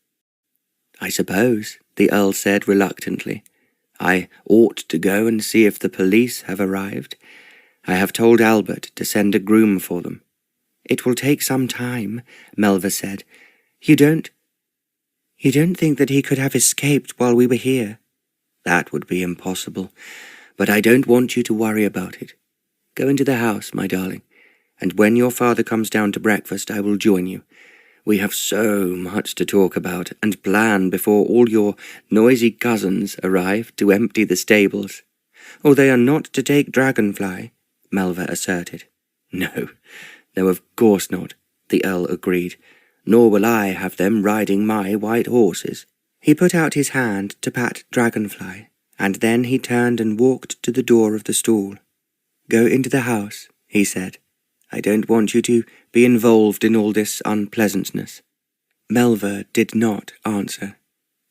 "I suppose," the Earl said reluctantly, "I ought to go and see if the police have arrived. I have told Albert to send a groom for them." "It will take some time," Melva said. You don't think that he could have escaped while we were here?" "That would be impossible, but I don't want you to worry about it. Go into the house, my darling, and when your father comes down to breakfast I will join you. We have so much to talk about and plan before all your noisy cousins arrive to empty the stables." "Oh, they are not to take Dragonfly," Melva asserted. No, of course not," the Earl agreed. "Nor will I have them riding my white horses." He put out his hand to pat Dragonfly, and then he turned and walked to the door of the stall. "Go into the house," he said. "I don't want you to be involved in all this unpleasantness." Melva did not answer.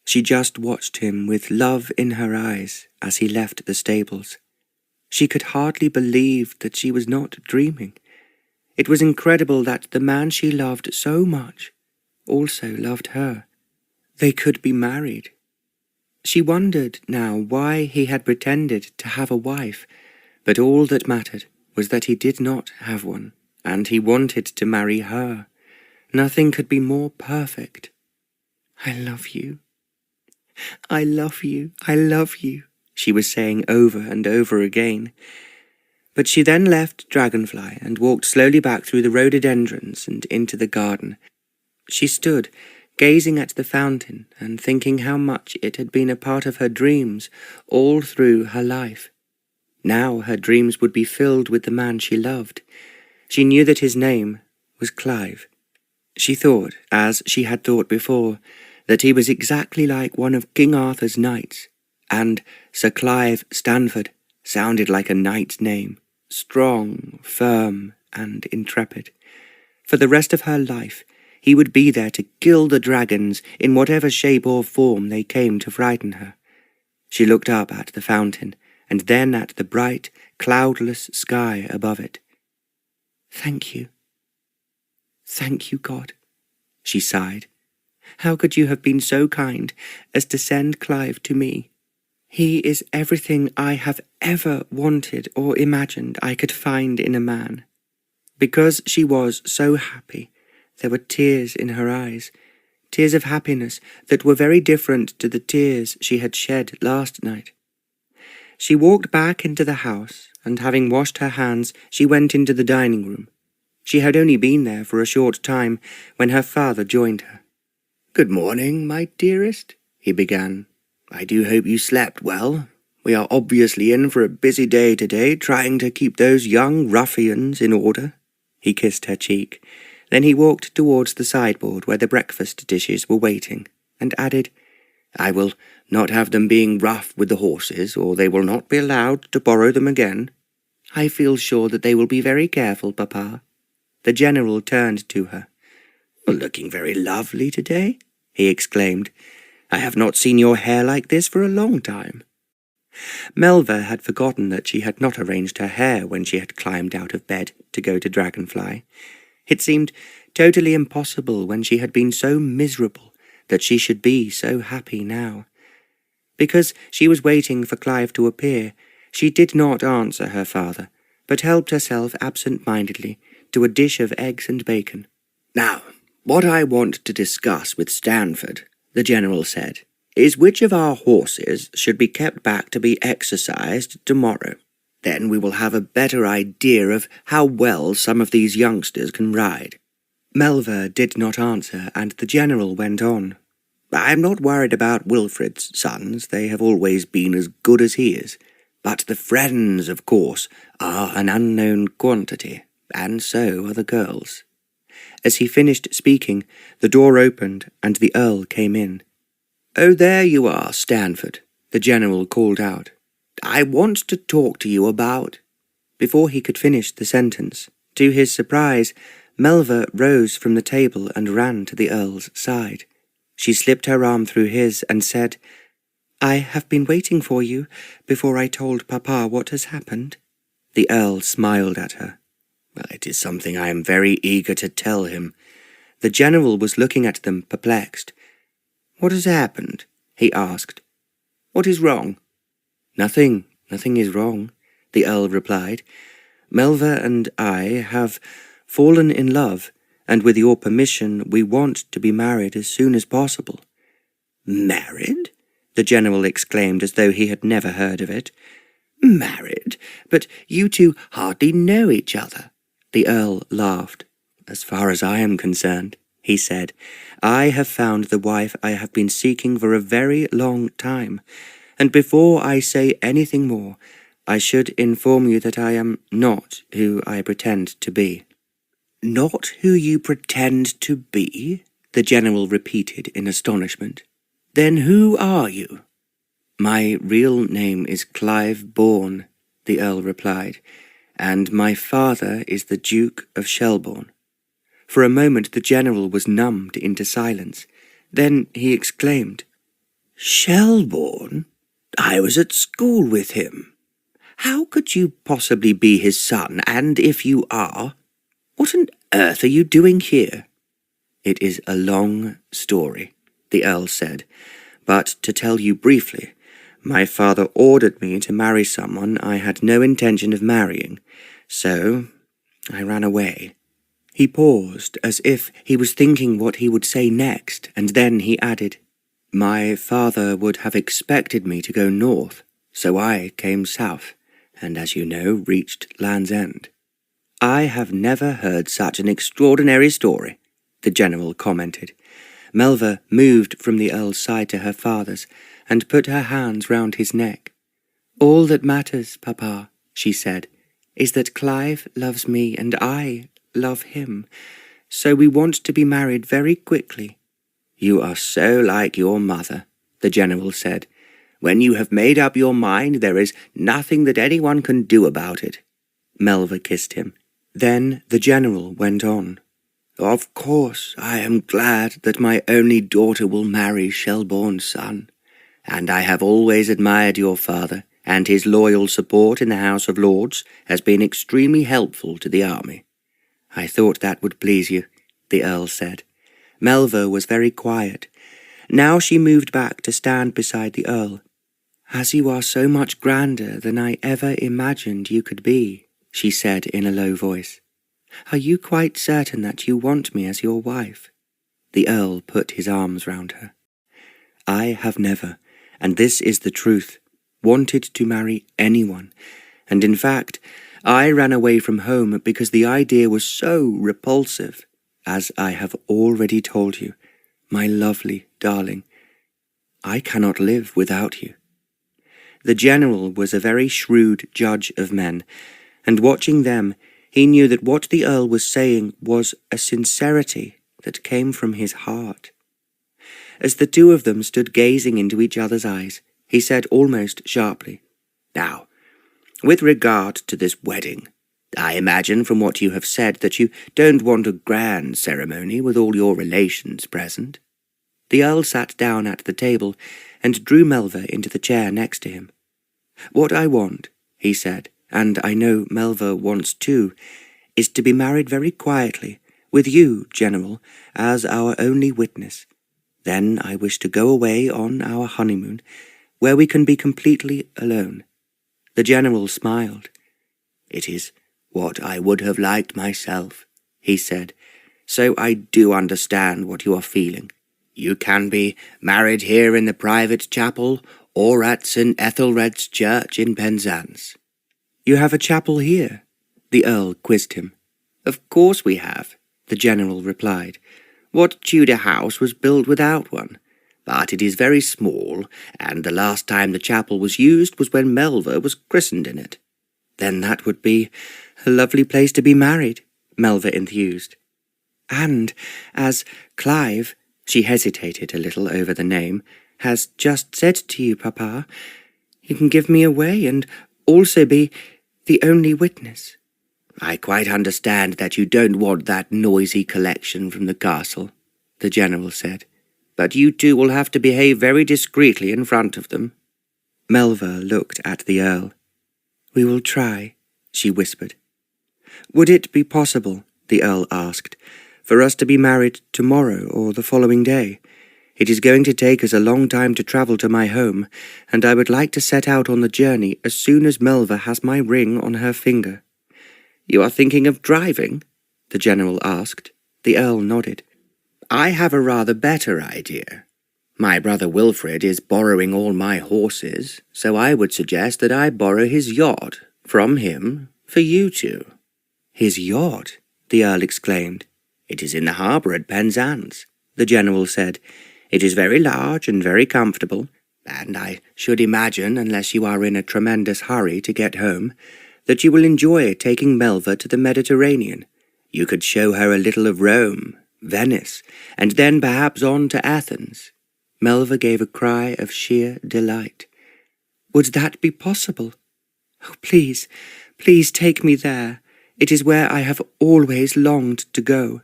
She just watched him with love in her eyes as he left the stables. She could hardly believe that she was not dreaming. It was incredible that the man she loved so much also loved her. They could be married. She wondered now why he had pretended to have a wife, but all that mattered was that he did not have one, and he wanted to marry her. Nothing could be more perfect. "I love you. I love you. I love you," she was saying over and over again. But she then left Dragonfly and walked slowly back through the rhododendrons and into the garden. She stood, gazing at the fountain and thinking how much it had been a part of her dreams all through her life. Now her dreams would be filled with the man she loved. She knew that his name was Clive. She thought, as she had thought before, that he was exactly like one of King Arthur's knights, and Sir Clive Stanford sounded like a knight's name, strong, firm, and intrepid. For the rest of her life, he would be there to kill the dragons in whatever shape or form they came to frighten her. She looked up at the fountain, and then at the bright, cloudless sky above it. "Thank you. Thank you, God," she sighed. "How could you have been so kind as to send Clive to me? He is everything I have ever wanted or imagined I could find in a man." Because she was so happy, there were tears in her eyes, tears of happiness that were very different to the tears she had shed last night. She walked back into the house, and having washed her hands, she went into the dining room. She had only been there for a short time when her father joined her. "Good morning, my dearest," he began. "I do hope you slept well. We are obviously in for a busy day today, trying to keep those young ruffians in order." He kissed her cheek. Then he walked towards the sideboard where the breakfast dishes were waiting, and added, "I will not have them being rough with the horses, or they will not be allowed to borrow them again." "I feel sure that they will be very careful, Papa." The General turned to her. "You're looking very lovely today," he exclaimed. "I have not seen your hair like this for a long time." Melva had forgotten that she had not arranged her hair when she had climbed out of bed to go to Dragonfly. It seemed totally impossible when she had been so miserable that she should be so happy now. Because she was waiting for Clive to appear, she did not answer her father, but helped herself absent-mindedly to a dish of eggs and bacon. "Now, what I want to discuss with Stanford," the General said, "is which of our horses should be kept back to be exercised tomorrow. Then we will have a better idea of how well some of these youngsters can ride." Melva did not answer, and the general went on. "I am not worried about Wilfred's sons. They have always been as good as he is. But the friends, of course, are an unknown quantity, and so are the girls." As he finished speaking, the door opened, and the Earl came in. "Oh, there you are, Stanford," the general called out. "I want to talk to you about—" Before he could finish the sentence, to his surprise, Melva rose from the table and ran to the Earl's side. She slipped her arm through his and said, "I have been waiting for you before I told Papa what has happened." The Earl smiled at her. "Well, it is something I am very eager to tell him." The general was looking at them, perplexed. "What has happened?" he asked. "What is wrong?" Nothing is wrong," the Earl replied. "Melva and I have fallen in love, and with your permission we want to be married as soon as possible." "Married?" the general exclaimed as though he had never heard of it. "Married? But you two hardly know each other." The Earl laughed. "As far as I am concerned," he said, "I have found the wife I have been seeking for a very long time, and before I say anything more, I should inform you that I am not who I pretend to be." "Not who you pretend to be?" the general repeated in astonishment. "Then who are you?" "My real name is Clive Bourne," the Earl replied, "and my father is the Duke of Shelbourne." For a moment the general was numbed into silence. Then he exclaimed, "Shelbourne? I was at school with him. How could you possibly be his son, and if you are, what on earth are you doing here?" "It is a long story," the Earl said, "but to tell you briefly, my father ordered me to marry someone I had no intention of marrying, so I ran away." He paused as if he was thinking what he would say next, and then he added, "My father would have expected me to go north, so I came south, and as you know, reached Land's End." "I have never heard such an extraordinary story," the general commented. Melva moved from the Earl's side to her father's, and put her hands round his neck. "All that matters, Papa," she said, "is that Clive loves me and I love him, so we want to be married very quickly." "You are so like your mother," the general said. "When you have made up your mind, there is nothing that anyone can do about it." Melva kissed him. Then the general went on. "Of course, I am glad that my only daughter will marry Shelbourne's son, and I have always admired your father, and his loyal support in the House of Lords has been extremely helpful to the army." "I thought that would please you," the Earl said. Melva was very quiet. Now she moved back to stand beside the Earl. "As you are so much grander than I ever imagined you could be," she said in a low voice, "are you quite certain that you want me as your wife?" The Earl put his arms round her. "I have never, and this is the truth, wanted to marry anyone, and in fact, I ran away from home because the idea was so repulsive, as I have already told you, my lovely darling. I cannot live without you." The general was a very shrewd judge of men, and watching them, he knew that what the Earl was saying was a sincerity that came from his heart. As the two of them stood gazing into each other's eyes, he said almost sharply, "Now, with regard to this wedding, I imagine from what you have said that you don't want a grand ceremony with all your relations present." The Earl sat down at the table and drew Melva into the chair next to him. "What I want," he said, "and I know Melva wants too, is to be married very quietly, with you, General, as our only witness. Then I wish to go away on our honeymoon, where we can be completely alone." The General smiled. "It is what I would have liked myself," he said, "so I do understand what you are feeling. You can be married here in the private chapel or at St. Ethelred's Church in Penzance." You have a chapel here?" the Earl quizzed him. "Of course we have," the General replied. "What Tudor house was built without one? But it is very small, and the last time the chapel was used was when Melva was christened in it." "Then that would be a lovely place to be married," Melva enthused. "And as Clive," she hesitated a little over the name, "has just said to you, Papa, you can give me away and also be the only witness." "I quite understand that you don't want that noisy collection from the castle," the General said, "but you two will have to behave very discreetly in front of them." Melva looked at the Earl. "We will try," she whispered. "Would it be possible," the Earl asked, "for us to be married tomorrow or the following day? It is going to take us a long time to travel to my home, and I would like to set out on the journey as soon as Melva has my ring on her finger." "You are thinking of driving?" the General asked. The Earl nodded. "I have a rather better idea. My brother Wilfred is borrowing all my horses, so I would suggest that I borrow his yacht from him for you two." "His yacht?" the Earl exclaimed. "It is in the harbour at Penzance," the General said. "It is very large and very comfortable, and I should imagine, unless you are in a tremendous hurry to get home, that you will enjoy taking Melva to the Mediterranean. You could show her a little of Rome, Venice, and then perhaps on to Athens." Melva gave a cry of sheer delight. "Would that be possible? Oh, please, please take me there. It is where I have always longed to go."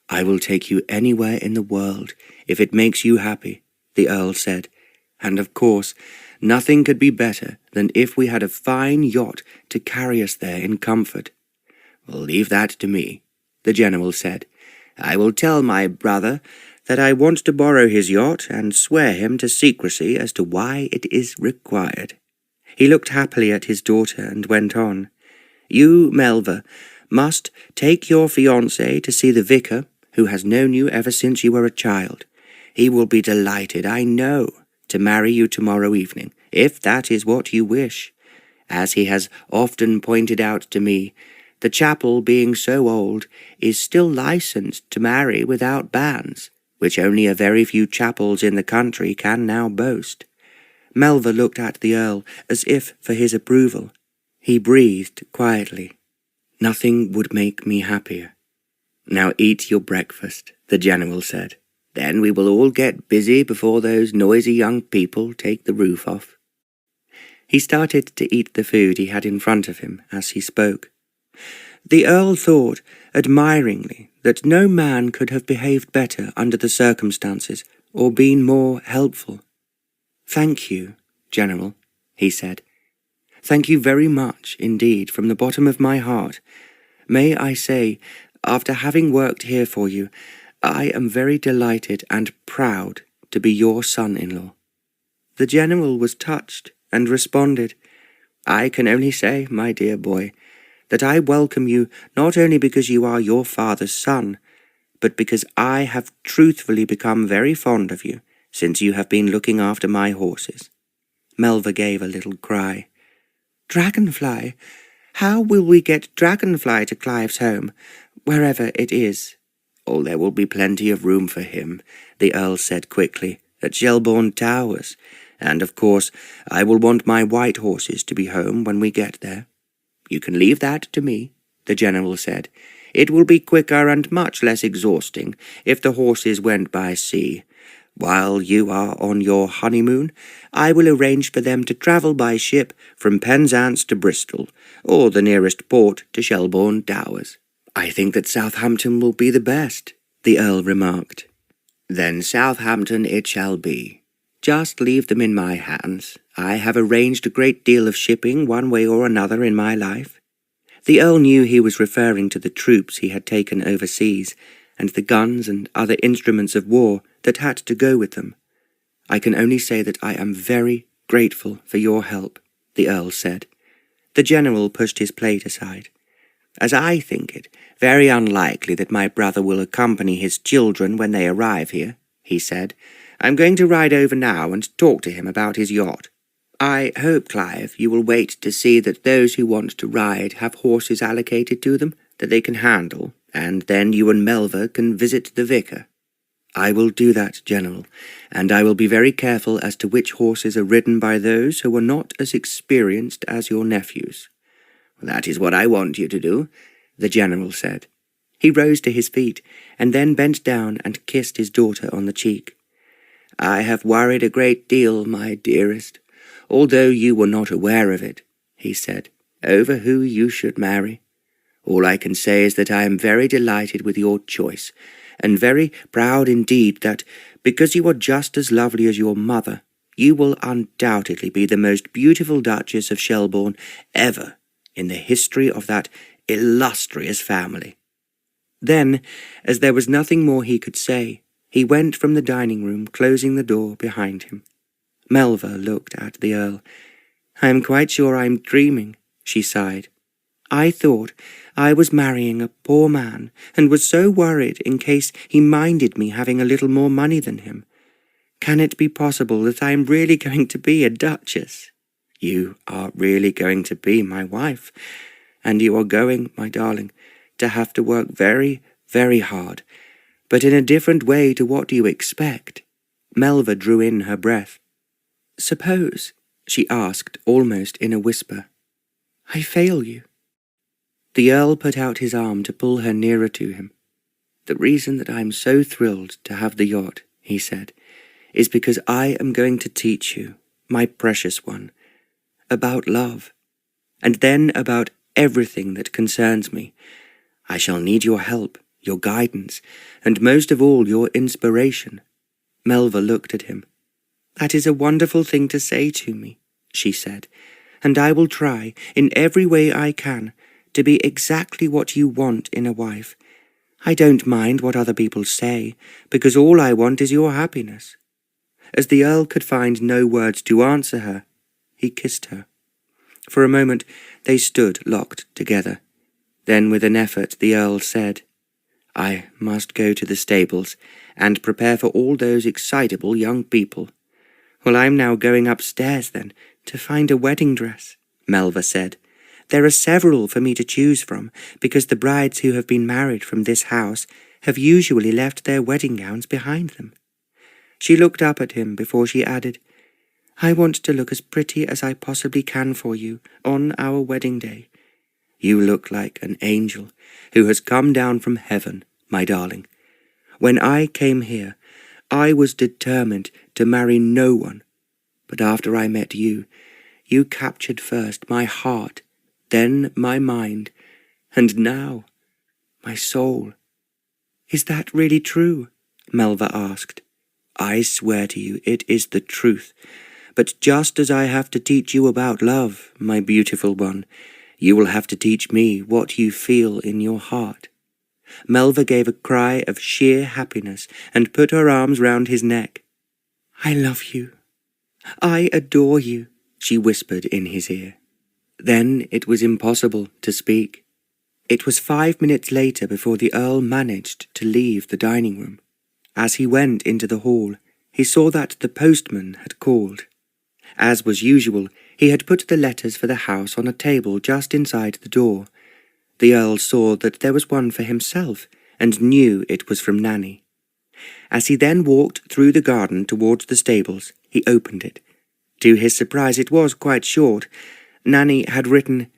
"I will take you anywhere in the world, if it makes you happy," the Earl said. "And of course, nothing could be better than if we had a fine yacht to carry us there in comfort." "Well, leave that to me," the General said. "I will tell my brother that I want to borrow his yacht and swear him to secrecy as to why it is required." He looked happily at his daughter and went on. "You, Melva, must take your fiancé to see the vicar, who has known you ever since you were a child. He will be delighted, I know, to marry you tomorrow evening, if that is what you wish. As he has often pointed out to me, the chapel, being so old, is still licensed to marry without banns, which only a very few chapels in the country can now boast." Melva looked at the Earl as if for his approval. He breathed quietly. "Nothing would make me happier." "Now eat your breakfast," the General said. "Then we will all get busy before those noisy young people take the roof off." He started to eat the food he had in front of him as he spoke. The Earl thought, admiringly, that no man could have behaved better under the circumstances or been more helpful. "Thank you, General," he said. "Thank you very much indeed from the bottom of my heart. May I say, after having worked here for you, I am very delighted and proud to be your son-in-law." The General was touched and responded, "I can only say, my dear boy, that I welcome you not only because you are your father's son, but because I have truthfully become very fond of you since you have been looking after my horses." Melva gave a little cry. "Dragonfly? How will we get Dragonfly to Clive's home, wherever it is?" "Oh, there will be plenty of room for him," the Earl said quickly, "at Shelbourne Towers, and of course I will want my white horses to be home when we get there." "You can leave that to me," the General said. "It will be quicker and much less exhausting if the horses went by sea. While you are on your honeymoon, I will arrange for them to travel by ship from Penzance to Bristol, or the nearest port to Shelbourne Towers." "I think that Southampton will be the best," the Earl remarked. "Then Southampton it shall be. Just leave them in my hands. I have arranged a great deal of shipping one way or another in my life." The Earl knew he was referring to the troops he had taken overseas, and the guns and other instruments of war that had to go with them. "I can only say that I am very grateful for your help," the Earl said. The General pushed his plate aside. "As I think it very unlikely that my brother will accompany his children when they arrive here," he said, "I'm going to ride over now and talk to him about his yacht. I hope, Clive, you will wait to see that those who want to ride have horses allocated to them that they can handle, and then you and Melva can visit the vicar. I will do that, General, and I will be very careful as to which horses are ridden by those who are not as experienced as your nephews. That is what I want you to do, the General said. He rose to his feet, and then bent down and kissed his daughter on the cheek. I have worried a great deal, my dearest, although you were not aware of it, he said, over who you should marry. All I can say is that I am very delighted with your choice, and very proud indeed that, because you are just as lovely as your mother, you will undoubtedly be the most beautiful Duchess of Shelbourne ever in the history of that illustrious family. Then, as there was nothing more he could say, he went from the dining-room, closing the door behind him. Melva looked at the Earl. I am quite sure I am dreaming, she sighed. I thought I was marrying a poor man, and was so worried in case he minded me having a little more money than him. Can it be possible that I am really going to be a duchess? You are really going to be my wife, and you are going, my darling, to have to work very, very hard, but in a different way to what you expect. Melva drew in her breath. Suppose, she asked almost in a whisper, I fail you. The Earl put out his arm to pull her nearer to him. The reason that I am so thrilled to have the yacht, he said, is because I am going to teach you, my precious one, about love, and then about everything that concerns me. I shall need your help, your guidance, and most of all your inspiration. Melva looked at him. That is a wonderful thing to say to me, she said, and I will try, in every way I can, to be exactly what you want in a wife. I don't mind what other people say, because all I want is your happiness. As the Earl could find no words to answer her, he kissed her. For a moment they stood locked together. Then with an effort the Earl said, I must go to the stables and prepare for all those excitable young people. Well, I'm now going upstairs, then, to find a wedding dress, Melva said. There are several for me to choose from, because the brides who have been married from this house have usually left their wedding gowns behind them. She looked up at him before she added, I want to look as pretty as I possibly can for you on our wedding day. You look like an angel who has come down from heaven, my darling. When I came here, I was determined to marry no one, but after I met you, you captured first my heart, then my mind, and now my soul. Is that really true? Melva asked. I swear to you it is the truth, but just as I have to teach you about love, my beautiful one, you will have to teach me what you feel in your heart. Melva gave a cry of sheer happiness and put her arms round his neck. I love you. I adore you, she whispered in his ear. Then it was impossible to speak. It was 5 minutes later before the Earl managed to leave the dining-room. As he went into the hall, he saw that the postman had called. As was usual, he had put the letters for the house on a table just inside the door. The Earl saw that there was one for himself, and knew it was from Nanny. As he then walked through the garden towards the stables, he opened it. To his surprise, it was quite short. Nanny had written,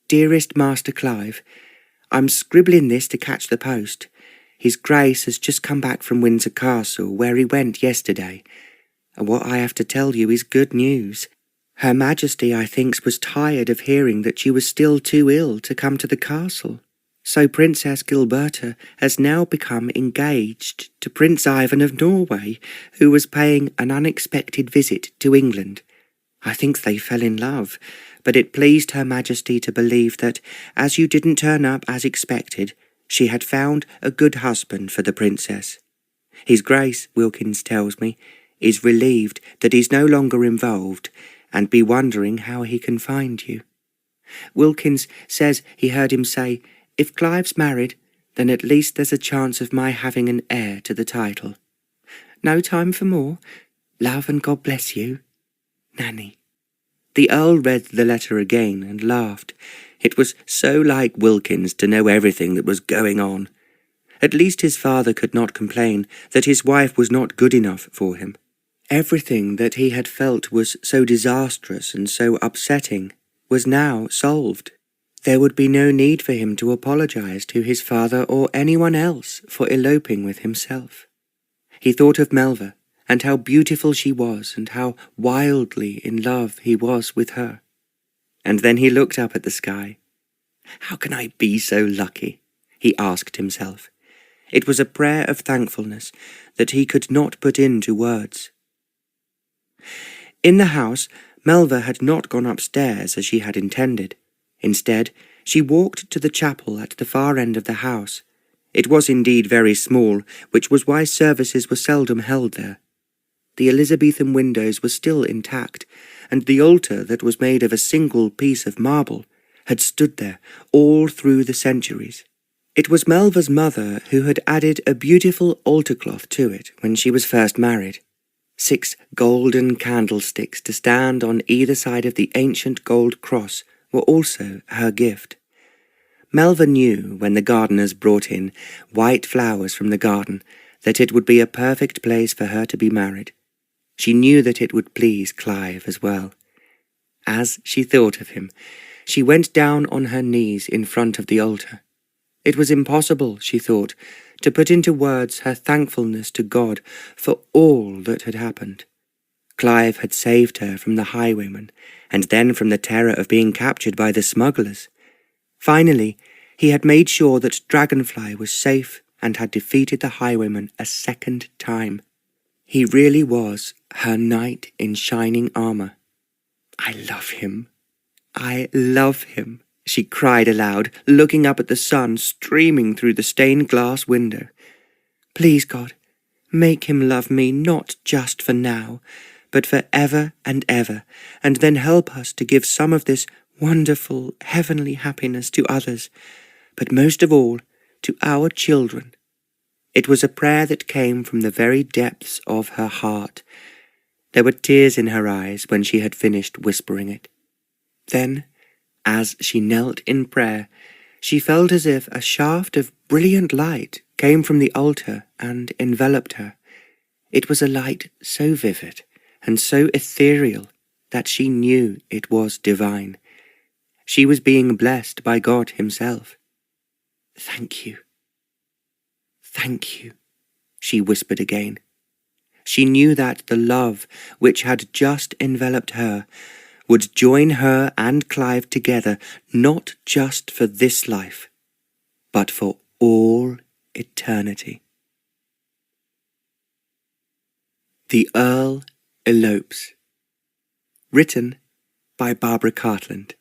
Dearest Master Clive, I'm scribbling this to catch the post. His Grace has just come back from Windsor Castle, where he went yesterday, and what I have to tell you is good news. Her Majesty, I think, was tired of hearing that you were still too ill to come to the castle, so Princess Gilberta has now become engaged to Prince Ivan of Norway, who was paying an unexpected visit to England. I think they fell in love, but it pleased Her Majesty to believe that, as you didn't turn up as expected, she had found a good husband for the princess. His Grace, Wilkins tells me, is relieved that he's no longer involved, and be wondering how he can find you. Wilkins says he heard him say, if Clive's married, then at least there's a chance of my having an heir to the title. No time for more. Love and God bless you. Nanny. The Earl read the letter again and laughed. It was so like Wilkins to know everything that was going on. At least his father could not complain that his wife was not good enough for him. Everything that he had felt was so disastrous and so upsetting was now solved. There would be no need for him to apologize to his father or anyone else for eloping with himself. He thought of Melva, and how beautiful she was, and how wildly in love he was with her. And then he looked up at the sky. "How can I be so lucky?" he asked himself. It was a prayer of thankfulness that he could not put into words. In the house, Melva had not gone upstairs as she had intended. Instead, she walked to the chapel at the far end of the house. It was indeed very small, which was why services were seldom held there. The Elizabethan windows were still intact, and the altar that was made of a single piece of marble had stood there all through the centuries. It was Melva's mother who had added a beautiful altar-cloth to it when she was first married. 6 golden candlesticks to stand on either side of the ancient gold cross were also her gift. Melva knew, when the gardeners brought in white flowers from the garden, that it would be a perfect place for her to be married. She knew that it would please Clive as well. As she thought of him, she went down on her knees in front of the altar. It was impossible, she thought, to put into words her thankfulness to God for all that had happened. Clive had saved her from the highwaymen, and then from the terror of being captured by the smugglers. Finally, he had made sure that Dragonfly was safe and had defeated the highwaymen a second time. He really was her knight in shining armour. "I love him. I love him," she cried aloud, looking up at the sun streaming through the stained glass window. "Please, God, make him love me not just for now, but for ever, and then help us to give some of this wonderful heavenly happiness to others, but most of all to our children." It was a prayer that came from the very depths of her heart. There were tears in her eyes when she had finished whispering it. Then, as she knelt in prayer, she felt as if a shaft of brilliant light came from the altar and enveloped her. It was a light so vivid and so ethereal that she knew it was divine. She was being blessed by God himself. "Thank you. Thank you," she whispered again. She knew that the love which had just enveloped her would join her and Clive together, not just for this life, but for all eternity. The Earl Elopes. Written by Barbara Cartland.